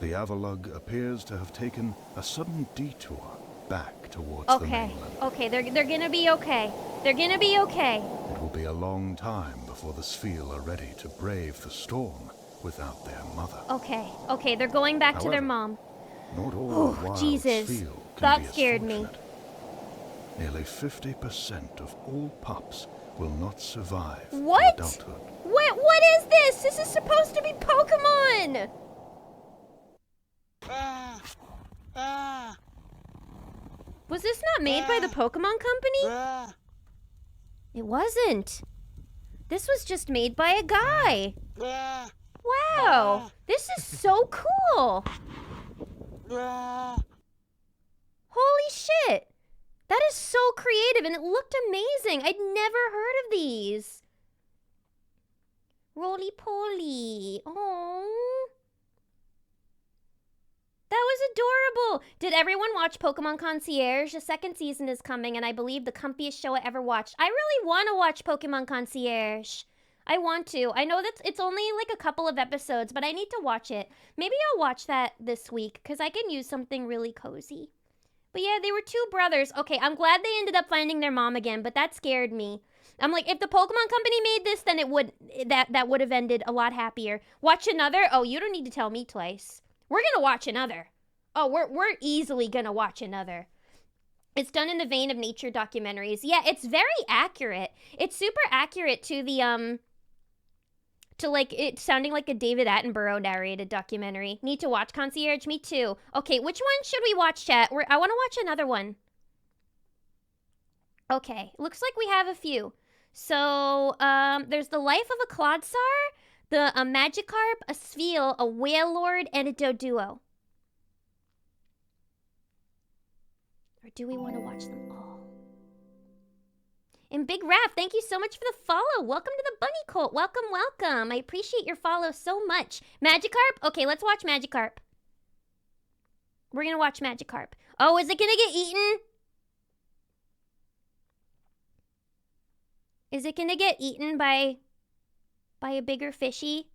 the Avalugg appears to have taken a sudden detour back towards the Okay, mainland. okay, they're gonna be okay. They're gonna be okay. It will be a long time before the Sfeel are ready to brave the storm without their mother. Okay, okay, they're going back to their However, mom. Not all Oh, wild Jesus. Sfeel can That be as scared me. fortunate. Nearly 50% of all pups will not survive What? adulthood. What is this? This is supposed to be Pokemon! Was this not made by the Pokemon Company? It wasn't. This was just made by a guy. Wow, this is so cool. Holy shit. That is so creative and it looked amazing. I'd never heard of these. Roly-poly. Oh. That was adorable. Did everyone watch Pokemon Concierge? The second season is coming, and I believe the comfiest show I ever watched. I really want to watch Pokemon Concierge. I want to. I know that it's only like a couple of episodes, but I need to watch it. Maybe I'll watch that this week, because I can use something really cozy. But yeah, they were two brothers. Okay, I'm glad they ended up finding their mom again, but that scared me. I'm like, if the Pokemon Company made this, then it would that would have ended a lot happier. Watch another? Oh, you don't need to tell me twice. We're gonna watch another. Oh, we're easily gonna watch another. It's done in the vein of nature documentaries. Yeah, it's very accurate. It's super accurate to the to like it sounding like a David Attenborough narrated documentary. Need to watch Concierge? Me too. Okay, which one should we watch, chat? I want to watch another one. Okay, looks like we have a few. So, there's the life of a Clodsar, a Magikarp, a Spheal, a Wailord, and a Doduo. Or do we want to watch them all? And Big Raph, thank you so much for the follow. Welcome to the Bunny Cult. Welcome, welcome. I appreciate your follow so much. Magikarp? Okay, let's watch Magikarp. We're gonna watch Magikarp. Oh, is it gonna get eaten? Is it gonna get eaten by a bigger fishy?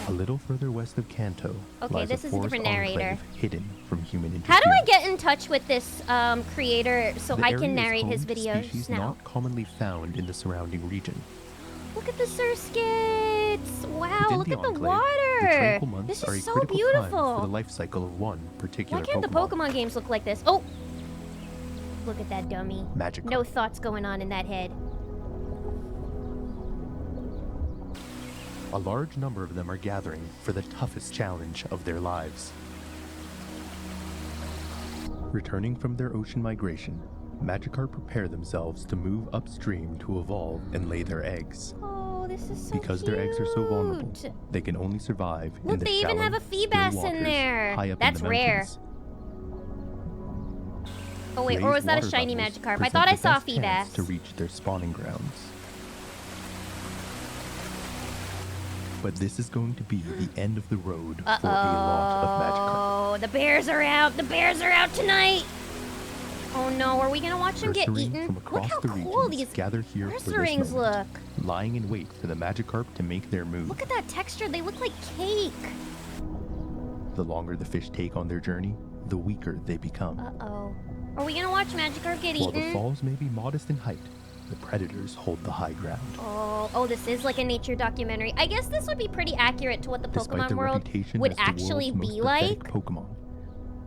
A little further west of Kanto lies this a is a forest different narrator. enclave hidden from human interference. How do I get in touch with this creator so The I area can is narrate home his to videos species now? not commonly found in the surrounding region. Look at the Surskits! Wow, Within look the at the enclave, water! the tranquil months This are a is so critical time beautiful! for the life cycle of one particular Why can't the Pokemon games look like this? Oh! Look at that dummy. Magikarp. No thoughts going on in that head. A large number of them are gathering for the toughest challenge of their lives. Returning from their ocean migration, Magikarp prepare themselves to move upstream to evolve and lay their eggs. Oh, this is so Because their eggs are so vulnerable, they can only survive in Look, the they even shallow, have a still Feebas waters in there. high up That's in the rare. mountains. Oh wait, or was Raised that a water shiny levels Magikarp? I present thought I the saw a best chance Feebas. to reach their spawning grounds. But this is going to be the end of the road for a lot of Magikarp. Oh, the bears are out. The bears are out tonight. Oh no, are we gonna watch them get Ursaring eaten? from Look across how the cool regions these gather here for this Ursarings moment, look. lying in wait for the Magikarp to make their move. Look at that texture. They look like cake. The longer the fish take on their journey, the weaker they become. Uh-oh. Are we gonna watch Magikarp get While the eaten? falls may be modest in height, the predators hold the high ground. Oh, this is like a nature documentary. I guess this would be pretty accurate to what the Despite Pokemon their world reputation would as the actually world's be most pathetic like. Pokemon,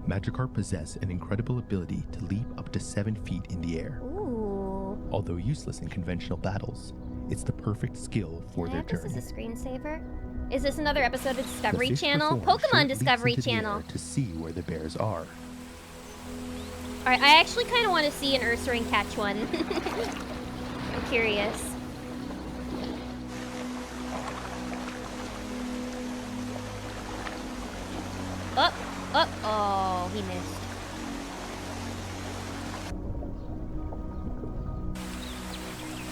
Magikarp possess an incredible ability to leap up to 7 feet in the air. Ooh. Although useless in conventional battles, it's the perfect skill for Can I their have this journey. as a screensaver? Is this another episode of The Discovery fish Channel? perform Pokemon short leaps Discovery into the air Channel. to see where the bears are. Alright, I actually kind of want to see an Ursaring catch one. I'm curious. Oh, he missed.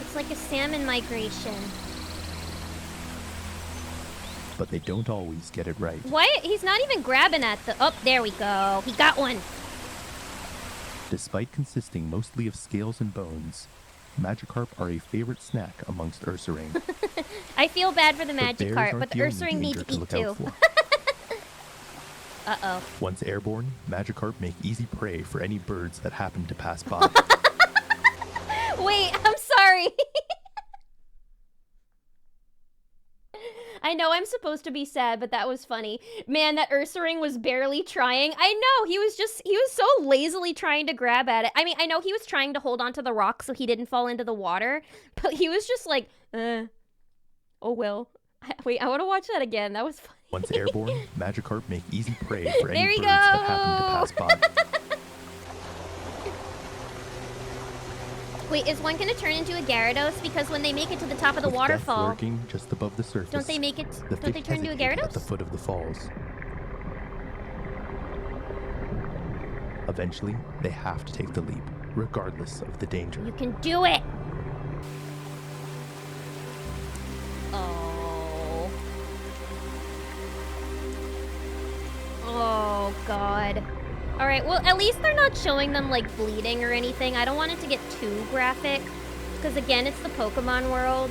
It's like a salmon migration. But they don't always get it right. Why? He's not even grabbing at the... Oh, there we go. He got one. Despite consisting mostly of scales and bones, Magikarp are a favorite snack amongst Ursaring. I feel bad for the But bears Magikarp, aren't but the the only Ursaring need danger to eat look too. out for. Uh-oh. Once airborne, Magikarp make easy prey for any birds that happen to pass by. Wait, I'm sorry. I know I'm supposed to be sad, but that was funny. Man, that Ursaring was barely trying. I know, he was so lazily trying to grab at it. I mean, I know he was trying to hold onto the rock so he didn't fall into the water, but he was just like, oh well. Wait, I want to watch that again. That was funny. Once airborne, Magikarp make easy prey for There any you birds that happen to go. pass by. Wait, is one gonna turn into a Gyarados? Because when they make it to the top of the With waterfall, death lurking just above the surface, don't they make it? the Don't they fish turn into a hesitate at the Gyarados? foot of the falls. Eventually, they have to take the leap, regardless of the danger. You can do it. Oh, God. Alright, well, at least they're not showing them, like, bleeding or anything. I don't want it to get too graphic. Because, again, it's the Pokemon world.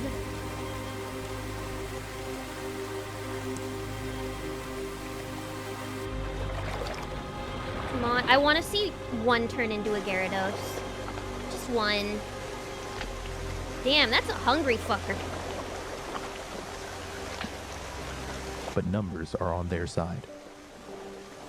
Come on. I want to see one turn into a Gyarados. Just one. Damn, that's a hungry fucker. But numbers are on their side.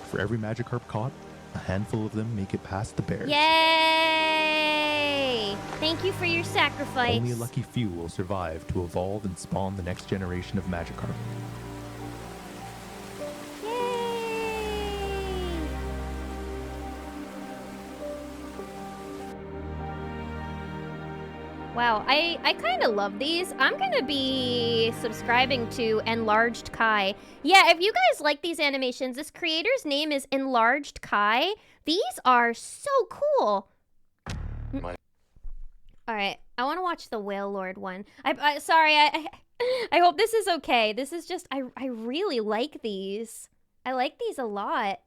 For every Magikarp caught, a handful of them make it past the bears. Yay! Thank you for your sacrifice. Only a lucky few will survive to evolve and spawn the next generation of Magikarp. Yay! Wow, I kind of love these. I'm gonna be subscribing to Enlarged Kai. Yeah, if you guys like these animations, this creator's name is Enlarged Kai. These are so cool. All right, I want to watch the Whale Lord one. I hope this is okay. This is just, I really like these. I like these a lot.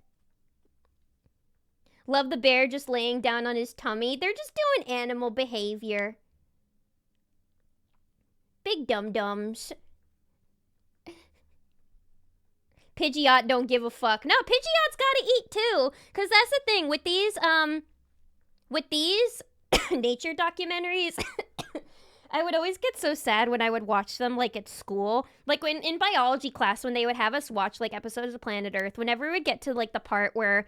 Love the bear just laying down on his tummy. They're just doing animal behavior. Big dum-dums. Pidgeot don't give a fuck. No, Pidgeot's gotta eat too. Cause that's the thing with these nature documentaries. I would always get so sad when I would watch them, like, at school. Like, when in biology class, when they would have us watch, like, episodes of Planet Earth, whenever we would get to, like, the part where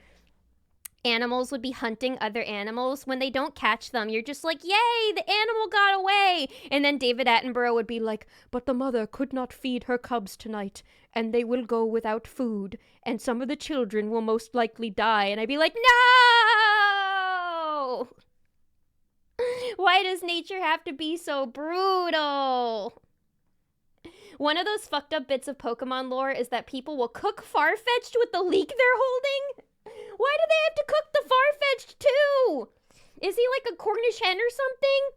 animals would be hunting other animals, when they don't catch them, you're just like, yay, the animal got away! And then David Attenborough would be like, but the mother could not feed her cubs tonight, and they will go without food, and some of the children will most likely die. And I'd be like, no! Why does nature have to be so brutal? One of those fucked up bits of Pokemon lore is that people will cook Farfetch'd with the leek they're holding. Why do they have to cook the Farfetch'd too? Is he like a Cornish hen or something?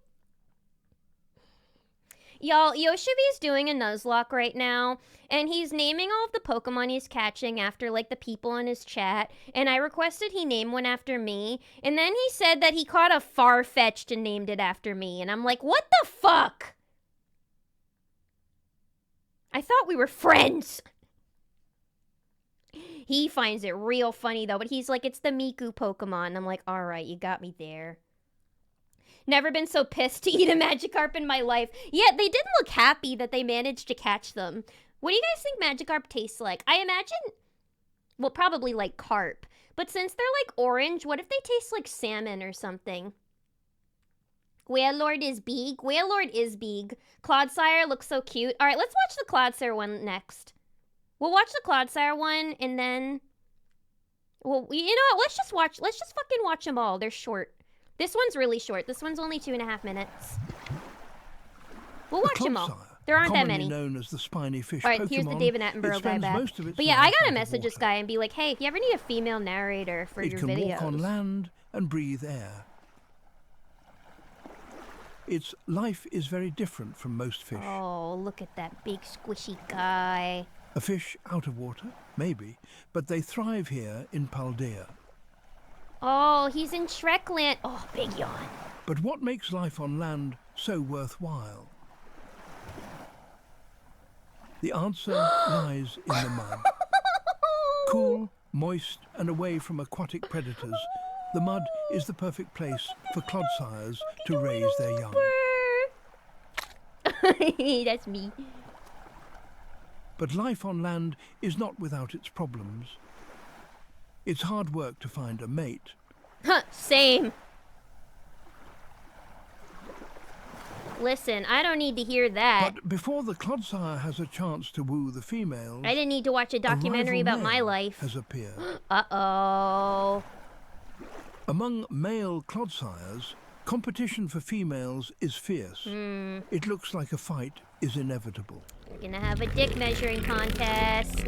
Y'all, Yoshibi's doing a Nuzlocke right now, and he's naming all of the Pokemon he's catching after, like, the people in his chat, and I requested he name one after me, and then he said that he caught a Farfetch'd and named it after me, and I'm like, what the fuck? I thought we were friends. He finds it real funny, though, but he's like, it's the Miku Pokemon. I'm like, all right, you got me there. Never been so pissed to eat a Magikarp in my life. Yeah, they didn't look happy that they managed to catch them. What do you guys think Magikarp tastes like? I imagine, well, probably like carp. But since they're like orange, what if they taste like salmon or something? Wailord is big. Wailord is big. Clodsire looks so cute. All right, let's watch the Clodsire one next. We'll watch the Clodsire one, and then... Well, you know what? Let's just fucking watch them all. They're short. This one's really short. This one's only 2.5 minutes. We'll watch them all. There aren't that many. Known as the spiny fish all right, Pokemon, here's the David Attenborough guy back. But yeah, I gotta message this guy and be like, hey, if you ever need a female narrator for your videos... It can walk on land and breathe air. Its life is very different from most fish. Oh, look at that big squishy guy. A fish out of water? Maybe. But they thrive here in Paldea. Oh, he's in Shrekland. Oh, big yawn. But what makes life on land so worthwhile? The answer lies in the mud. Cool, moist, and away from aquatic predators, the mud is the perfect place for Clodsires to raise their young. That's me. But life on land is not without its problems. It's hard work to find a mate. Huh, same. Listen, I don't need to hear that. But before the Clodsire has a chance to woo the females... I didn't need to watch a documentary about my life. ...has appeared. Uh-oh. Among male Clodsires, competition for females is fierce. It looks like a fight is inevitable. We're gonna have a dick measuring contest.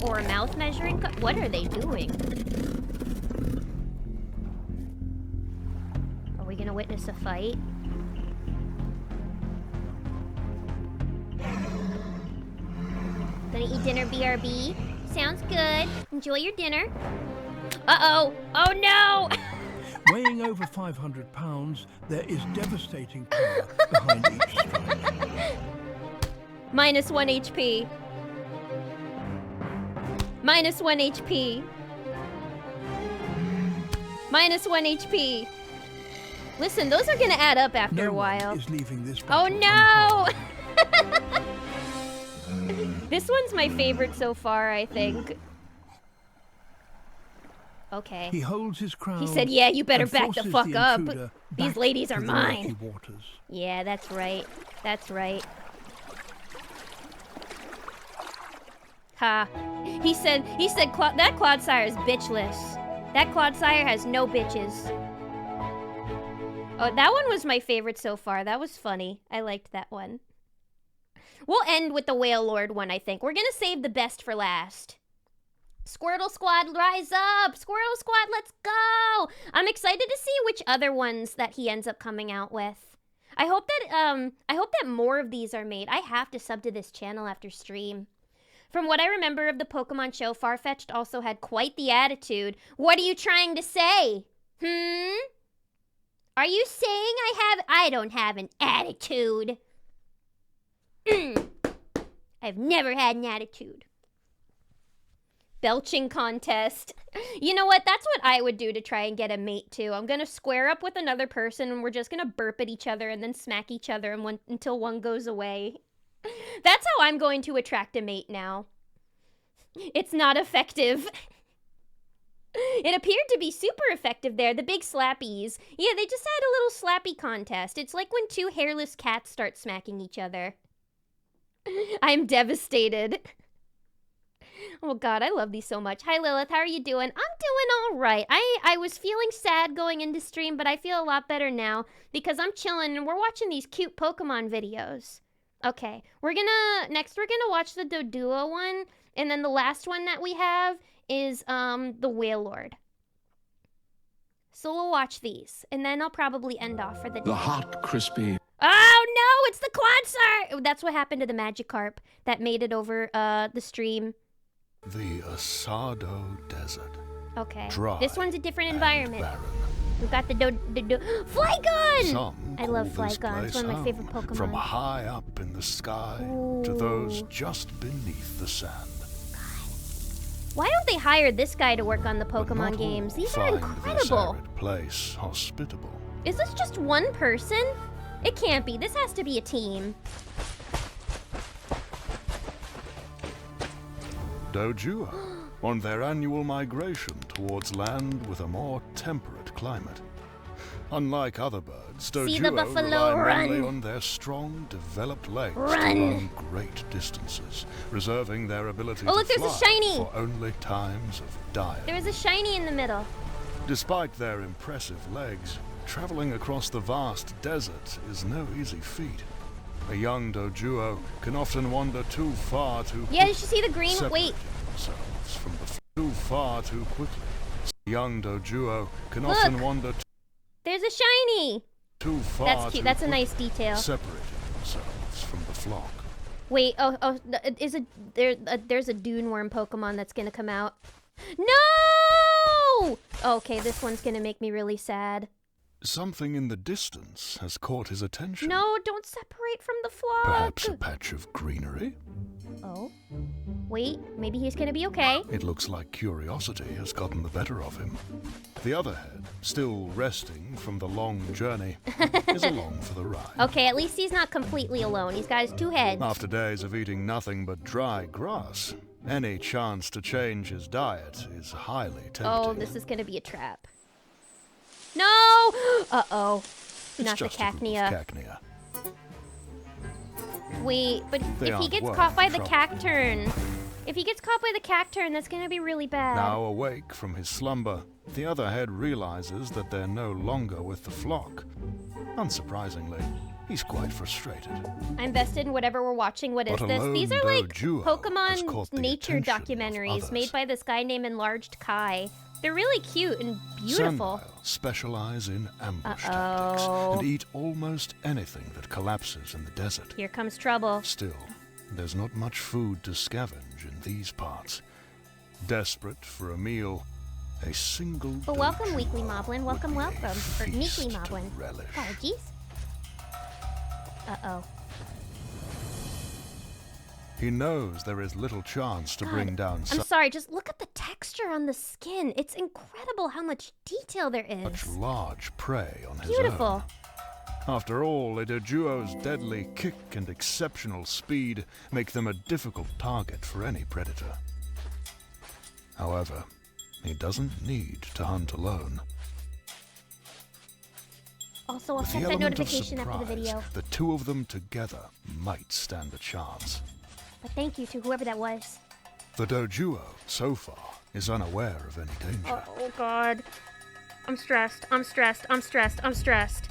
Or a mouth measuring what are they doing? Are we gonna witness a fight? Gonna eat dinner, BRB? sounds good. Enjoy your dinner. Uh-oh. Oh, no! Weighing over 500 pounds, there is devastating power behind each strike. Minus 1 HP. Minus 1 HP. Minus 1 HP. Listen, those are gonna add up after No a while. one is leaving this Oh battle no! unharmed. This one's my favorite so far, I think. Okay. He holds his crown. He said, yeah, you better and back the forces fuck up. intruder These back ladies are to the murky mine. waters. Yeah, that's right. That's right. Ha. He said that Clodsire is bitchless. That Clodsire has no bitches. Oh, that one was my favorite so far. That was funny. I liked that one. We'll end with the Whale Lord one, I think. We're gonna save the best for last. Squirtle Squad, rise up! Squirtle Squad, let's go! I'm excited to see which other ones that he ends up coming out with. I hope that more of these are made. I have to sub to this channel after stream. From what I remember of the Pokemon show, Farfetch'd also had quite the attitude. What are you trying to say? Are you saying I don't have an attitude? I've never had an attitude. Belching contest. You know what? That's what I would do to try and get a mate too. I'm gonna square up with another person and we're just gonna burp at each other and then smack each other until one goes away. That's how I'm going to attract a mate now. It's not effective. It appeared to be super effective there, the big slappies. Yeah, they just had a little slappy contest. It's like when two hairless cats start smacking each other. I'm devastated. Oh god, I love these so much. Hi Lilith, how are you doing? I'm doing all right. I was feeling sad going into stream, but I feel a lot better now because I'm chilling and we're watching these cute Pokemon videos. Okay, next we're gonna watch the Doduo one, and then the last one that we have is the Whale Lord. So we'll watch these, and then I'll probably end off for the day. The hot, crispy. Oh no, it's the Quadsire! That's what happened to the Magikarp that made it over the stream. The Asado Desert. Okay. Dry This one's a different and environment. barren. We've got the Flygon! Some I love call this Flygon. It's place one of my favorite home, Pokemon. From high up in the sky to those Ooh. just beneath the sand. Why don't they hire this guy to work on the But Pokemon not games? all These are find this incredible. arid place hospitable. Is this just one person? It can't be. This has to be a team. Doduo, on their annual migration towards land with a more temperate climate. Unlike other birds, See the Doduo buffalo rely mainly run. on their strong, developed legs Run. to run great distances, reserving their ability Oh, to look, there's a fly shiny. for only times of dire. There was a shiny in the middle. Despite their impressive legs, traveling across the vast desert is no easy feat. A young Doduo can often wander too far too Yeah, did you see the green? separating Wait. themselves from the too far too quickly. A young Doduo can Look. often wander There's a shiny. too far That's cute. too That's a quickly, nice detail. separating themselves from the flock. Wait, there's a Dune Worm Pokemon that's gonna come out. No! Okay, this one's gonna make me really sad. Something in the distance has caught his attention. No, don't separate from the flock. Perhaps a patch of greenery? Oh. Wait, maybe he's gonna be okay. It looks like curiosity has gotten the better of him. The other head, still resting from the long journey, is along for the ride. Okay, at least he's not completely alone. He's got his two heads. After days of eating nothing but dry grass, any chance to change his diet is highly tempting. Oh, this is gonna be a trap. No! Uh-oh. It's Not the just a group of Cacnea. Cacnea. Wait, but They if he aren't gets worth caught by the trouble. Cacturn... If he gets caught by the Cacturn, that's gonna be really bad. Now awake from his slumber, the other head realizes that they're no longer with the flock. Unsurprisingly, he's quite frustrated. I'm vested in whatever we're watching. What is But this? alone These are like Doduo has Pokemon caught the nature attention of documentaries others. made by this guy named Enlarged Kai. They're really cute and beautiful. Sandile specialize in ambush Uh-oh. tactics and eat almost anything that collapses in the desert. Here comes trouble. Still, there's not much food to scavenge in these parts, Desperate for a meal, a single But welcome, Doduo Weekly Moblin. Welcome, would be a welcome. Or Meekly feast to Moblin. relish. Apologies. Uh-oh. He knows there is little chance to bring down I'm sorry, just look at the texture on the skin. It's incredible how much detail there such is. large prey on his Beautiful. own. After all, a Doduo's deadly kick and exceptional speed make them a difficult target for any predator. However, he doesn't need to hunt alone. Also, I'll With check the that element of notification after the surprise, video. the two of them together might stand a chance. But thank you to whoever that was. The Doduo, so far, is unaware of any danger. Oh, God. I'm stressed. I'm stressed. I'm stressed. I'm stressed.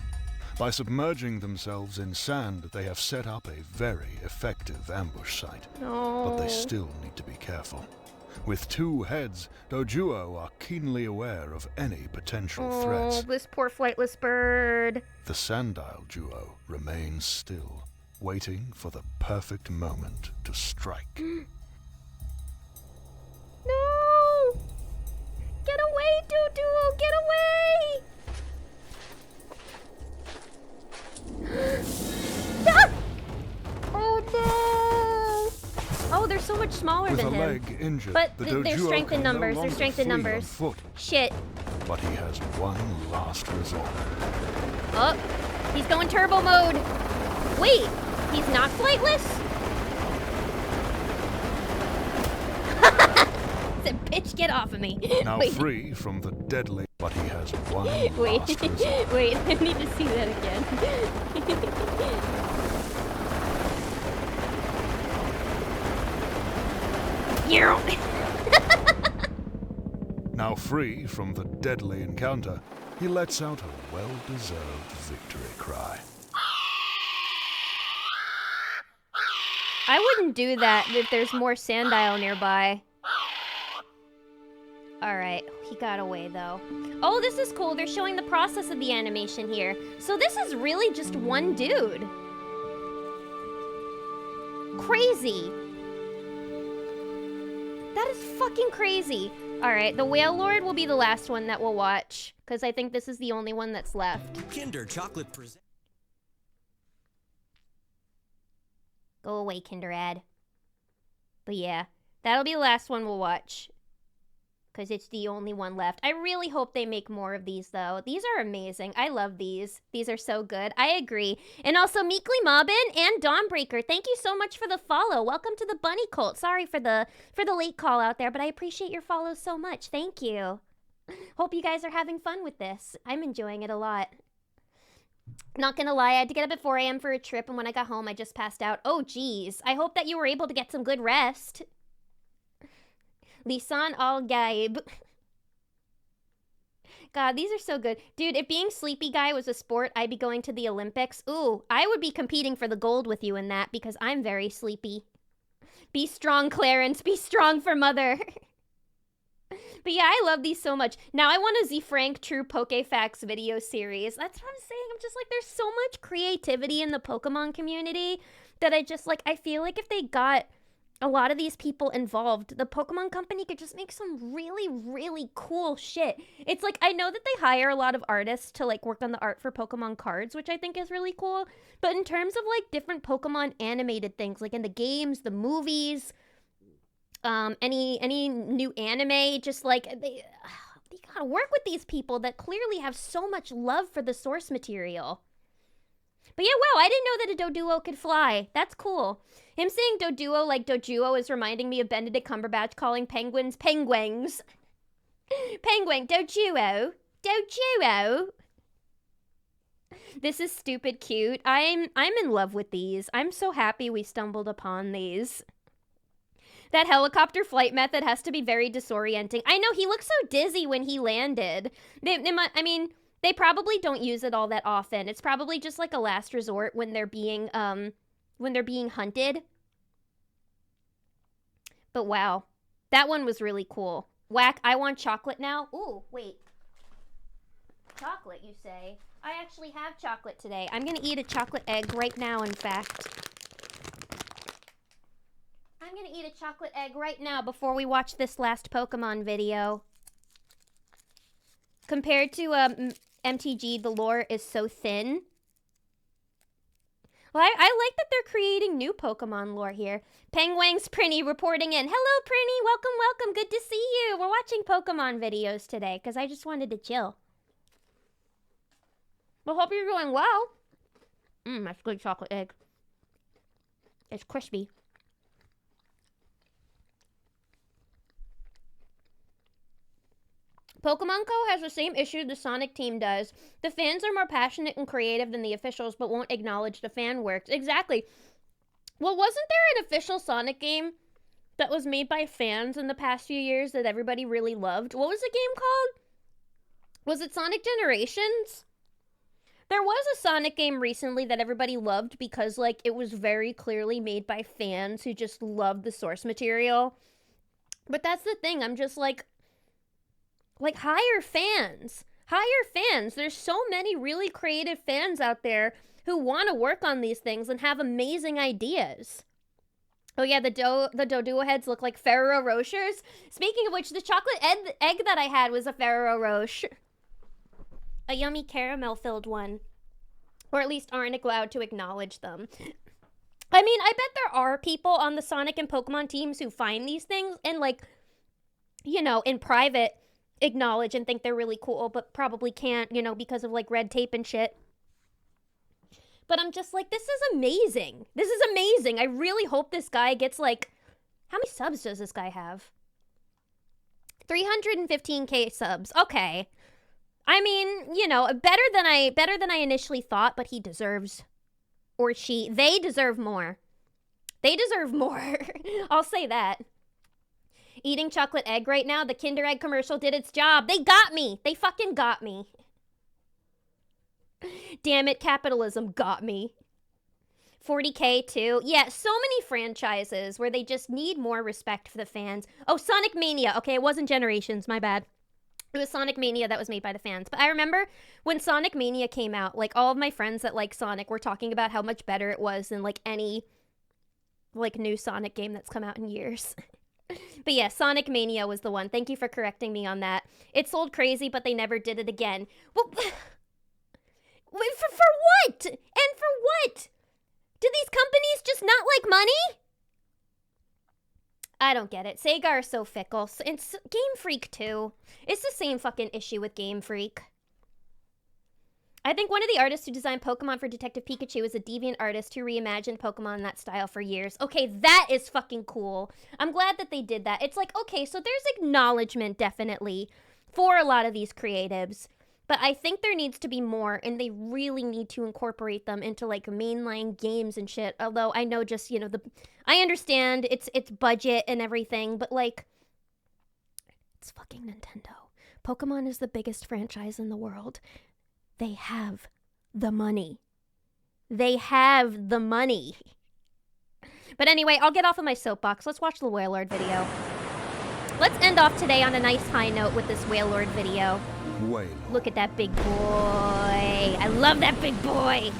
By submerging themselves in sand, they have set up a very effective ambush site. No. But they still need to be careful. With two heads, Doduo are keenly aware of any potential Oh, threats. this poor flightless bird. The Sandile duo remains still, waiting for the perfect moment to strike. No! Get away, Doduo! Get away! Ah! Oh no! Oh, they're so much smaller With than a him. leg injured, But the they're Doduo strength in can no numbers. They're longer strength in flee on numbers. foot, Shit. but he has one last resort. Oh, he's going turbo mode. Wait, he's not flightless? Said, bitch, get off of me. Now Wait. free from the deadly, but he has one Wait, last resort. wait, I need to see that again. Now free from the deadly encounter, he lets out a well-deserved victory cry. I wouldn't do that if there's more Sandile nearby. Alright, he got away though. Oh, this is cool. They're showing the process of the animation here. So this is really just one dude. Crazy. That is fucking crazy. Alright, the Whale Lord will be the last one that we'll watch, because I think this is the only one that's left. Kinder Chocolate presents. Go away, Kinder Ad. But yeah, that'll be the last one we'll watch, because it's the only one left. I really hope they make more of these, though. These are amazing. I love these. These are so good. I agree. And also, Meekly Mobbin and Dawnbreaker, thank you so much for the follow. Welcome to the Bunny Cult. Sorry for the late call out there, but I appreciate your follow so much. Thank you. Hope you guys are having fun with this. I'm enjoying it a lot. Not gonna lie, I had to get up at 4 a.m. for a trip, and when I got home, I just passed out. Oh, geez. I hope that you were able to get some good rest. Lisan Al-Gaib. God, these are so good. Dude, if being sleepy guy was a sport, I'd be going to the Olympics. Ooh, I would be competing for the gold with you in that, because I'm very sleepy. Be strong, Clarence. Be strong for mother. But yeah, I love these so much. Now I want a Z Frank True Pokefacts video series. That's what I'm saying. I'm just like, there's so much creativity in the Pokemon community that I feel like if they got a lot of these people involved, the Pokemon Company could just make some really, really cool shit. It's like, I know that they hire a lot of artists to like work on the art for Pokemon cards, which I think is really cool. But in terms of like different Pokemon animated things, like in the games, the movies, any new anime, just like they gotta work with these people that clearly have so much love for the source material. But yeah, wow, I didn't know that a Doduo could fly. That's cool. Him saying Doduo like Dojuo is reminding me of Benedict Cumberbatch calling penguins penguins. Penguin, Dojuo. Dojuo. This is stupid cute. I'm in love with these. I'm so happy we stumbled upon these. That helicopter flight method has to be very disorienting. I know, he looked so dizzy when he landed. They probably don't use it all that often. It's probably just like a last resort when they're being hunted. But wow, that one was really cool. Whack, I want chocolate now. Ooh, wait. Chocolate, you say? I actually have chocolate today. I'm gonna eat a chocolate egg right now, in fact. I'm gonna eat a chocolate egg right now before we watch this last Pokemon video. Compared to MTG, the lore is so thin. Well, I like that they're creating new Pokemon lore here. Penguins Prinny reporting in. Hello, Prinny. Welcome, welcome. Good to see you. We're watching Pokemon videos today because I just wanted to chill. Well, hope you're doing well. That's good chocolate egg. It's crispy. Pokemon Co. has the same issue the Sonic team does. The fans are more passionate and creative than the officials, but won't acknowledge the fan works. Exactly. Well, wasn't there an official Sonic game that was made by fans in the past few years that everybody really loved? What was the game called? Was it Sonic Generations? There was a Sonic game recently that everybody loved because, like, it was very clearly made by fans who just loved the source material. But that's the thing. I'm just like, hire fans. Hire fans. There's so many really creative fans out there who want to work on these things and have amazing ideas. Oh yeah, the Doduo heads look like Ferrero Rochers. Speaking of which, the chocolate egg that I had was a Ferrero Rocher. A yummy caramel-filled one. Or at least aren't allowed to acknowledge them. I mean, I bet there are people on the Sonic and Pokemon teams who find these things and, like, you know, in private acknowledge and think they're really cool, but probably can't, you know, because of, like, red tape and shit. But I'm just like, this is amazing. This is amazing. I really hope this guy gets, like, how many subs does this guy have? 315k subs. Okay. I mean, you know, better than I initially thought, but he deserves, or she, they deserve more. They deserve more. I'll say that. Eating chocolate egg right now, the Kinder Egg commercial did its job. They got me. They fucking got me. Damn it, capitalism got me. 40k too. Yeah, so many franchises where they just need more respect for the fans. Oh, Sonic Mania. Okay, it wasn't Generations, my bad. It was Sonic Mania that was made by the fans. But I remember when Sonic Mania came out, like, all of my friends that like Sonic were talking about how much better it was than, like, any, like, new Sonic game that's come out in years. But yeah, Sonic Mania was the one. Thank you for correcting me on that. It sold crazy, but they never did it again. Well, for what? And for what? Do these companies just not like money? I don't get it. Sega are so fickle. It's Game Freak, too. It's the same fucking issue with Game Freak. I think one of the artists who designed Pokemon for Detective Pikachu is a deviant artist who reimagined Pokemon in that style for years. Okay, that is fucking cool. I'm glad that they did that. It's like, okay, so there's acknowledgement, definitely, for a lot of these creatives. But I think there needs to be more, and they really need to incorporate them into, like, mainline games and shit. Although I know just, you know, I understand it's budget and everything, but, like, it's fucking Nintendo. Pokemon is the biggest franchise in the world. They have the money. They have the money. But anyway, I'll get off of my soapbox. Let's watch the Wailord video. Let's end off today on a nice high note with this Wailord video. Wailord. Look at that big boy. I love that big boy.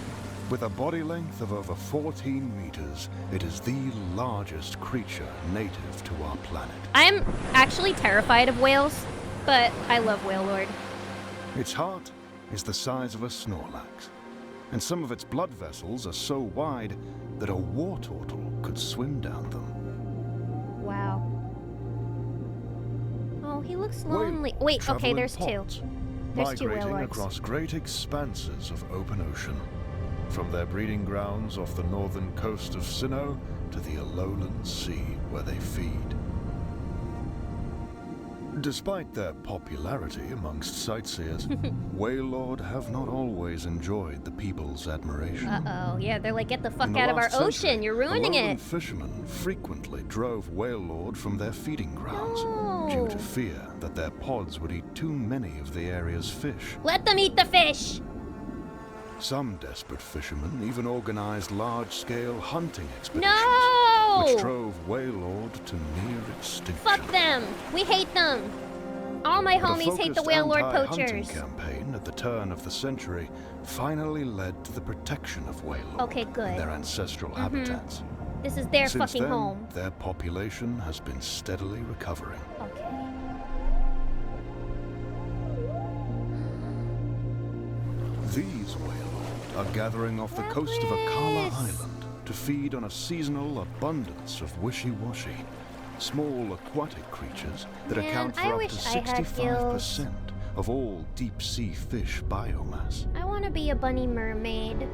With a body length of over 14 meters, it is the largest creature native to our planet. I'm actually terrified of whales, but I love Wailord. Its heart is the size of a Snorlax, and some of its blood vessels are so wide that a Wartortle could swim down them. Wow. Oh, he looks lonely. Wait, okay, there's two. There's two migrating Wailords. across great expanses of open ocean, from their breeding grounds off the northern coast of Sinnoh to the Alolan Sea where they feed. Despite their popularity amongst sightseers, Wailord have not always enjoyed the people's admiration. Uh-oh, yeah, they're like, get the fuck In the out of our last century, ocean, you're ruining Alolan it. fishermen frequently drove Wailord from their feeding grounds due to fear that their pods would eat too many of the area's fish. Let them eat the fish! Some desperate fishermen even organized large-scale hunting expeditions, No! which drove Wailord to near extinction. Fuck them! We hate them! All my But a homies hate the focused Wailord anti-hunting poachers. campaign at the turn of the century finally led to the protection of Wailord Okay, good. in their ancestral habitats. This is their Since fucking then, home. their population has been steadily recovering. Okay. These Wailord are gathering off the coast of Akala Island to feed on a seasonal abundance of wishy-washy, small aquatic creatures that Man, account I for up wish to I had 65% of all deep-sea fish biomass. I want to be a bunny mermaid.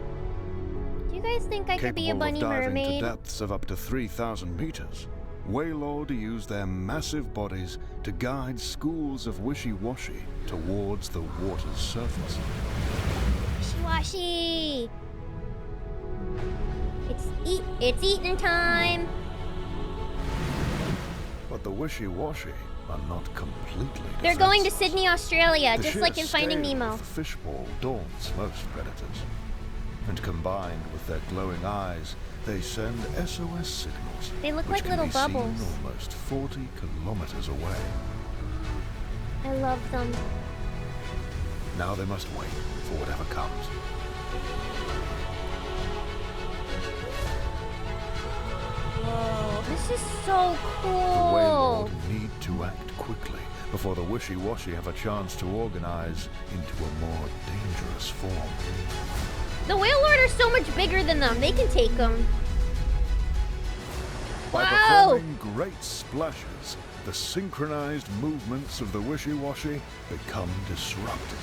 Do you guys think I could be a Capable of bunny diving mermaid? to depths of up to 3,000 meters, Wailord use their massive bodies to guide schools of wishy-washy towards the water's surface. Wishy-washy! It's eating time! But the wishy-washy are not completely They're going to defenseless. Sydney, Australia, The just sheer like in Finding scale Nemo. of the fishbowl daunts most predators. And combined with their glowing eyes, they send SOS signals. They look which like can little be bubbles. Seen almost 40 kilometers away. I love them. Now they must wait for whatever comes. Whoa, this is so The cool! Wailord need to act quickly before the wishy-washy have a chance to organize into a more dangerous form. The Wailord are so much bigger than them. They can take them. By Wow! performing great splashes, the synchronized movements of the wishy-washy become disrupted.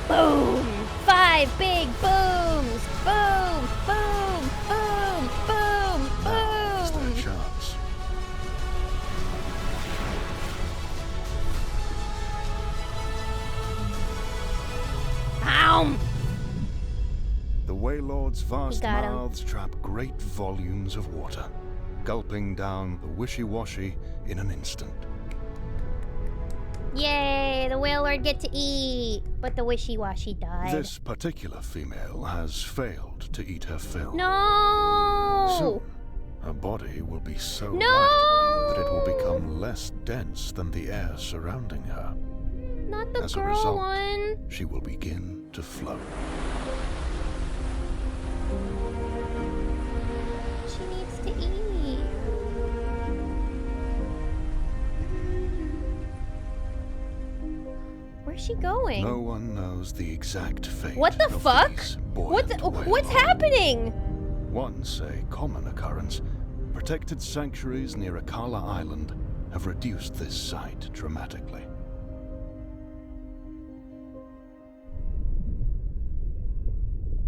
Boom! 5 big booms! Boom! Boom! Boom! Boom! Now is their Boom! chance. Ow! The Wailord's vast got him. mouths trap great volumes of water, gulping down the wishy-washy in an instant. Yay! The Wailord get to eat! But the wishy-washy died. This particular female has failed to eat her fill. No! Soon, her body will be so No! light that it will become less dense than the air surrounding her. Not the As a girl result, one. she will begin to float. She needs to eat. Where's she going? No one knows the exact fate What the of fuck? these What's buoyant what's Wailord. happening? Once a common occurrence, protected sanctuaries near Akala Island have reduced this sight dramatically.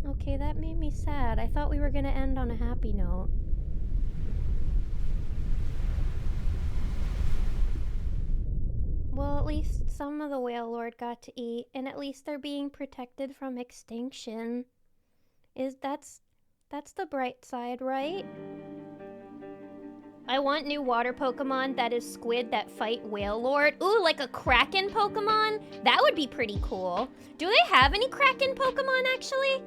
Okay, that made me sad. I thought we were gonna end on a happy note. Well, at least some of the Wailord got to eat, and at least they're being protected from extinction. That's the bright side, right? I want new water Pokemon that is squid that fight Wailord. Ooh, like a Kraken Pokemon? That would be pretty cool. Do they have any Kraken Pokemon, actually?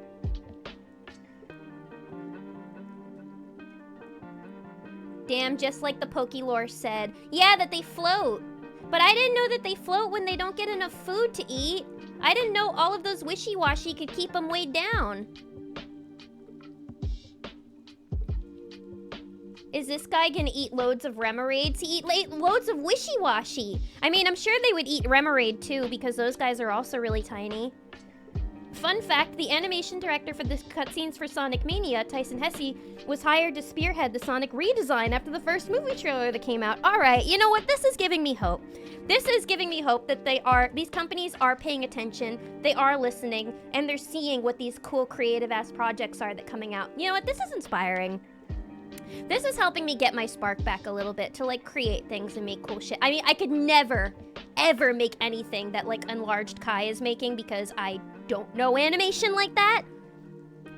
Damn, just like the Pokélore said. Yeah, that they float. But I didn't know that they float when they don't get enough food to eat. I didn't know all of those wishy-washy could keep them weighed down. Is this guy gonna eat loads of Remoraid? He eat loads of wishy-washy. I mean, I'm sure they would eat Remoraid too, because those guys are also really tiny. Fun fact, the animation director for the cutscenes for Sonic Mania, Tyson Hesse, was hired to spearhead the Sonic redesign after the first movie trailer that came out. Alright, you know what? This is giving me hope. This is giving me hope that these companies are paying attention, they are listening, and they're seeing what these cool creative-ass projects are that are coming out. You know what? This is inspiring. This is helping me get my spark back a little bit to, like, create things and make cool shit. I mean, I could never, ever make anything that, like, Enlarged Kai is making because I don't know animation like that.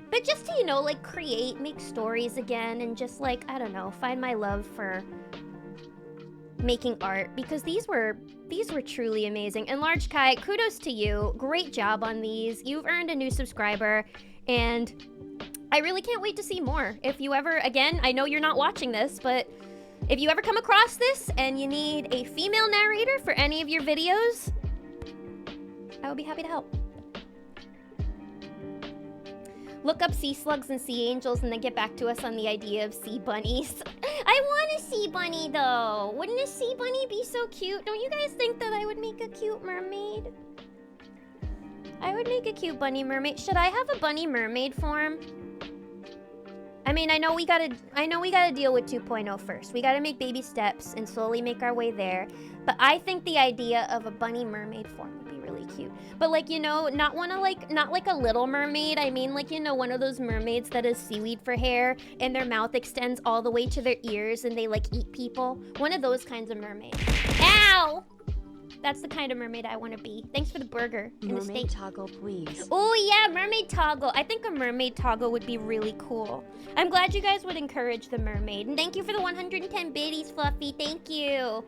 But just to, you know, like, create, make stories again, and just, like, I don't know, find my love for making art, because these were truly amazing. Enlarged Kai, kudos to you. Great job on these. You've earned a new subscriber, and I really can't wait to see more. If you ever, again, I know you're not watching this, but if you ever come across this and you need a female narrator for any of your videos, I would be happy to help. look up sea slugs and sea angels and then get back to us on the idea of sea bunnies. I want a sea bunny though. Wouldn't a sea bunny be so cute? Don't you guys think that I would make a cute mermaid? I would make a cute bunny mermaid. Should I have a bunny mermaid form? I mean, I know we gotta deal with 2.0 first. We gotta make baby steps and slowly make our way there. But I think the idea of a bunny mermaid form would be really cute. But like, you know, not like a little mermaid. I mean, like, you know, one of those mermaids that has seaweed for hair and their mouth extends all the way to their ears and they like eat people. One of those kinds of mermaids. Ow! That's the kind of mermaid I want to be. Thanks for the burger and the steak. Mermaid toggle, please. Oh yeah, mermaid toggle. I think a mermaid toggle would be really cool. I'm glad you guys would encourage the mermaid. And thank you for the 110 biddies, Fluffy. Thank you.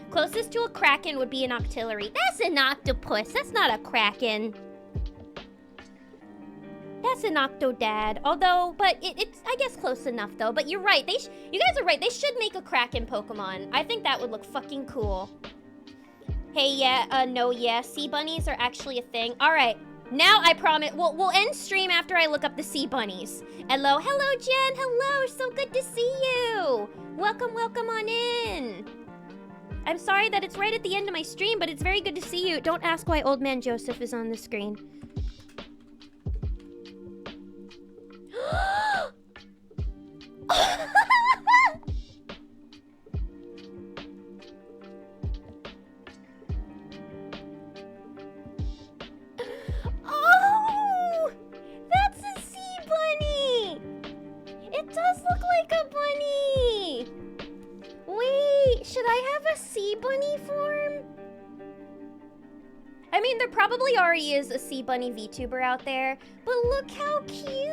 Closest to a kraken would be an octillery. That's an octopus. That's not a kraken. That's an octodad. Although, but it's I guess close enough though. But you're right. You guys are right. They should make a kraken Pokemon. I think that would look fucking cool. Hey, yeah, no, yeah, sea bunnies are actually a thing. All right, now I promise, we'll end stream after I look up the sea bunnies. Hello, Jen, hello, so good to see you. Welcome on in. I'm sorry that it's right at the end of my stream, but it's very good to see you. Don't ask why Old Man Joseph is on the screen. Oh! That's a sea bunny! It does look like a bunny! Wait, should I have a sea bunny form? I mean, there probably already is a sea bunny VTuber out there, but look how cute!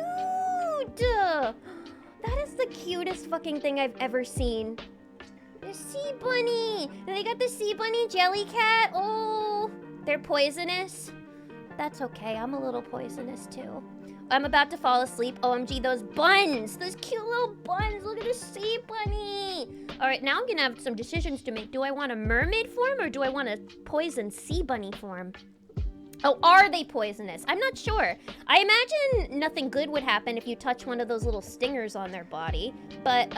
That is the cutest fucking thing I've ever seen. The sea bunny! And they got the sea bunny jelly cat. Oh, they're poisonous. That's okay, I'm a little poisonous too. I'm about to fall asleep. OMG, those buns! Those cute little buns! Look at the sea bunny! Alright, now I'm gonna have some decisions to make. Do I want a mermaid form or do I want a poison sea bunny form? Oh, are they poisonous? I'm not sure. I imagine nothing good would happen if you touch one of those little stingers on their body. But,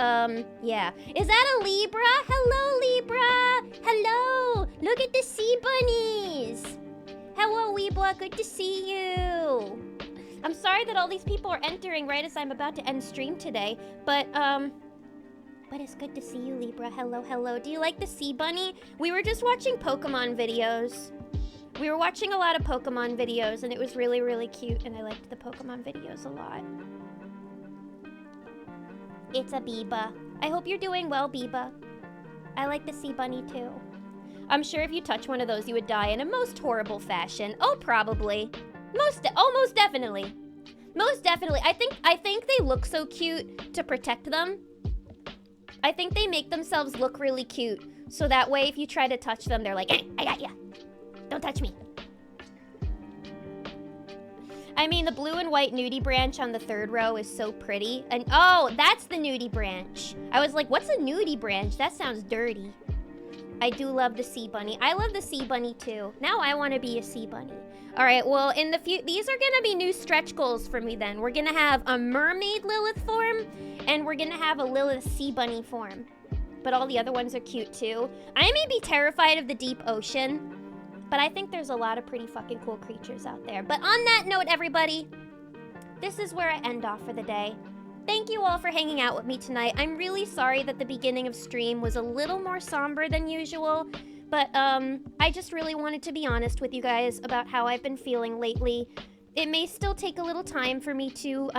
yeah. Is that a Libra? Hello, Libra! Hello! Look at the sea bunnies! Hello, Weebla, good to see you. I'm sorry that all these people are entering right as I'm about to end stream today, but it's good to see you, Libra. Hello. Do you like the sea bunny? We were just watching Pokemon videos. We were watching a lot of Pokemon videos, and it was really, really cute, and I liked the Pokemon videos a lot. It's a Biba. I hope you're doing well, Biba. I like the sea bunny, too. I'm sure if you touch one of those, you would die in a most horrible fashion. Oh, probably. Most definitely. Most definitely. I think they look so cute to protect them. I think they make themselves look really cute. So that way, if you try to touch them, they're like, hey, I got ya. Don't touch me. I mean, the blue and white nudie branch on the third row is so pretty. And oh, that's the nudie branch. I was like, what's a nudie branch? That sounds dirty. I do love the sea bunny. I love the sea bunny too. Now I want to be a sea bunny. All right, well, in the these are gonna be new stretch goals for me then. We're gonna have a mermaid Lilith form, and we're gonna have a Lilith sea bunny form. But all the other ones are cute too. I may be terrified of the deep ocean, but I think there's a lot of pretty fucking cool creatures out there. But on that note, everybody, this is where I end off for the day. Thank you all for hanging out with me tonight. I'm really sorry that the beginning of stream was a little more somber than usual, but I just really wanted to be honest with you guys about how I've been feeling lately. It may still take a little time for me to,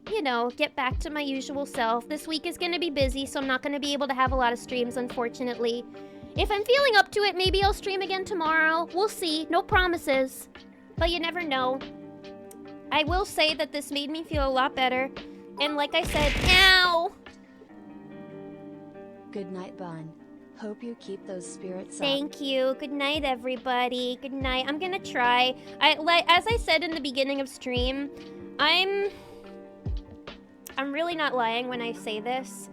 you know, get back to my usual self. This week is gonna be busy, so I'm not gonna be able to have a lot of streams, unfortunately. If I'm feeling up to it, maybe I'll stream again tomorrow. We'll see. No promises. But you never know. I will say that this made me feel a lot better. And like I said, ow! Good night, Bun. Hope you keep those spirits up. Thank you. Good night, everybody. Good night. I'm gonna try. As I said in the beginning of stream, I'm really not lying when I say this.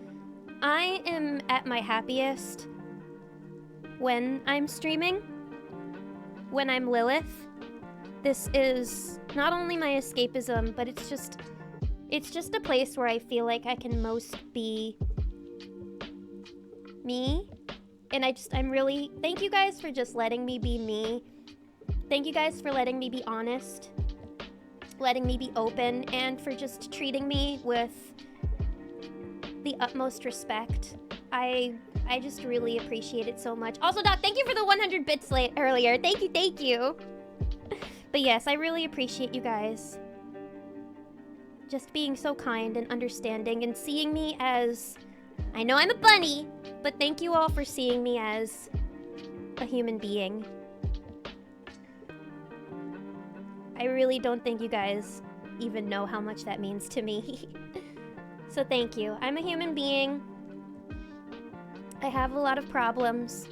I am at my happiest when I'm streaming, when I'm Lilith, this is not only my escapism, but it's just a place where I feel like I can most be me. And I'm really, thank you guys for just letting me be me. Thank you guys for letting me be honest, letting me be open, and for just treating me with the utmost respect. I just really appreciate it so much. Also, Doc, thank you for the 100 bits earlier. Thank you. But yes, I really appreciate you guys just being so kind and understanding and seeing me as, I know I'm a bunny, but thank you all for seeing me as a human being. I really don't think you guys even know how much that means to me. So thank you. I'm a human being. I have a lot of problems.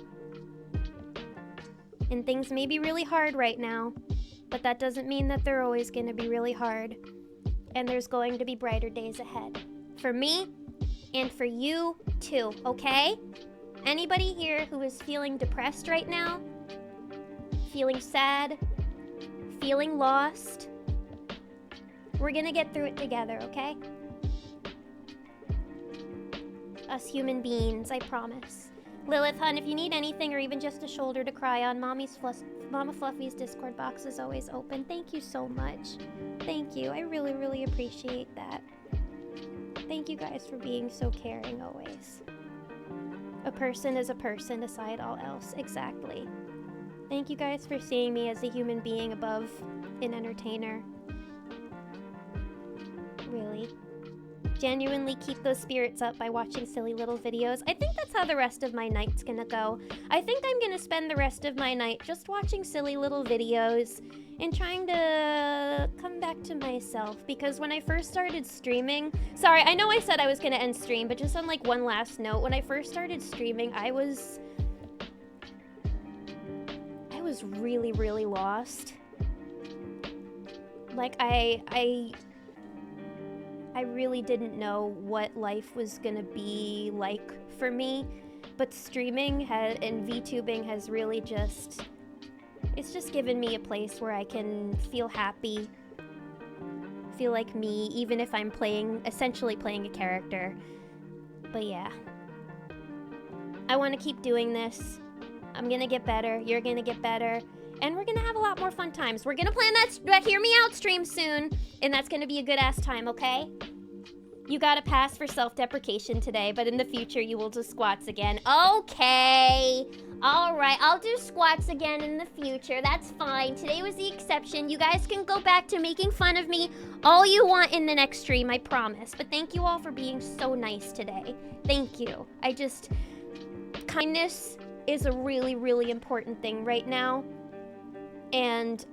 And things may be really hard right now, but that doesn't mean that they're always going to be really hard. And there's going to be brighter days ahead. For me, and for you too, okay? Anybody here who is feeling depressed right now, feeling sad, feeling lost, we're gonna get through it together, okay? Us human beings, I promise. Lilith, hun, if you need anything or even just a shoulder to cry on, Mama Fluffy's Discord box is always open. Thank you so much. Thank you. I really, really appreciate that. Thank you guys for being so caring always. A person is a person aside all else. Exactly. Thank you guys for seeing me as a human being above an entertainer. Really. Genuinely keep those spirits up by watching silly little videos. I think that's how the rest of my night's gonna go. I think I'm gonna spend the rest of my night just watching silly little videos and trying to come back to myself, because when I first started streaming, sorry, I know I said I was gonna end stream, but just on like one last note, when I first started streaming, I was really, really lost. Like I really didn't know what life was gonna be like for me, but streaming and VTubing has really it's just given me a place where I can feel happy, feel like me, even if I'm essentially playing a character. But yeah, I want to keep doing this. I'm gonna get better, you're gonna get better, and we're gonna have a lot more fun times. We're gonna plan that Hear Me Out stream soon, and that's gonna be a good ass time, okay? You got a pass for self-deprecation today, but in the future you will do squats again. Okay. Alright, I'll do squats again in the future. That's fine. Today was the exception. You guys can go back to making fun of me all you want in the next stream, I promise. But thank you all for being so nice today. Thank you. Kindness is a really, really important thing right now. And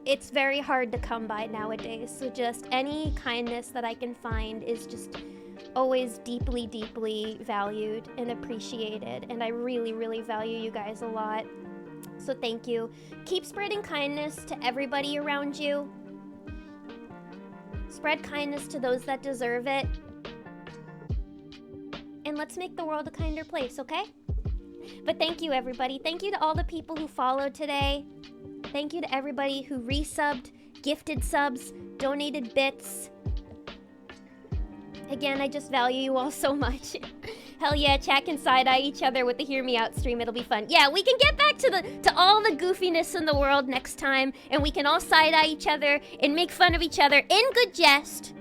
it's very hard to come by nowadays, so just any kindness that I can find is just always deeply, deeply valued and appreciated, and I really, really value you guys a lot. So thank you. Keep spreading kindness to everybody around you. Spread kindness to those that deserve it. And let's make the world a kinder place, okay? But thank you, everybody. Thank you to all the people who followed today. Thank you to everybody who resubbed, gifted subs, donated bits. Again, I just value you all so much. Hell yeah, chat can side-eye each other with the Hear Me Out stream. It'll be fun. Yeah, we can get back to all the goofiness in the world next time, and we can all side-eye each other and make fun of each other in good jest.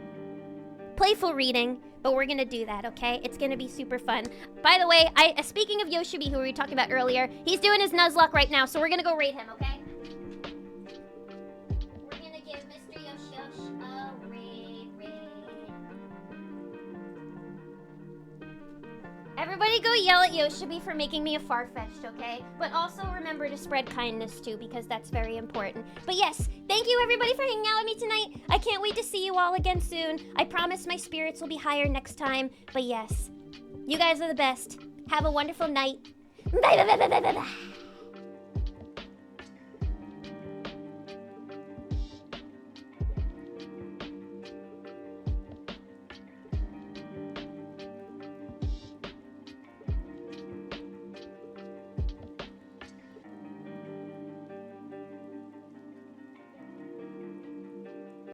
Playful reading, but we're gonna do that, okay? It's gonna be super fun. By the way, speaking of Yoshibi, who we were talking about earlier, he's doing his Nuzlocke right now, so we're gonna go raid him, okay? Everybody go yell at Yoshibi for making me a Farfetch'd, okay? But also remember to spread kindness too, because that's very important. But yes, thank you everybody for hanging out with me tonight. I can't wait to see you all again soon. I promise my spirits will be higher next time. But yes, you guys are the best. Have a wonderful night. Bye bye bye bye bye bye.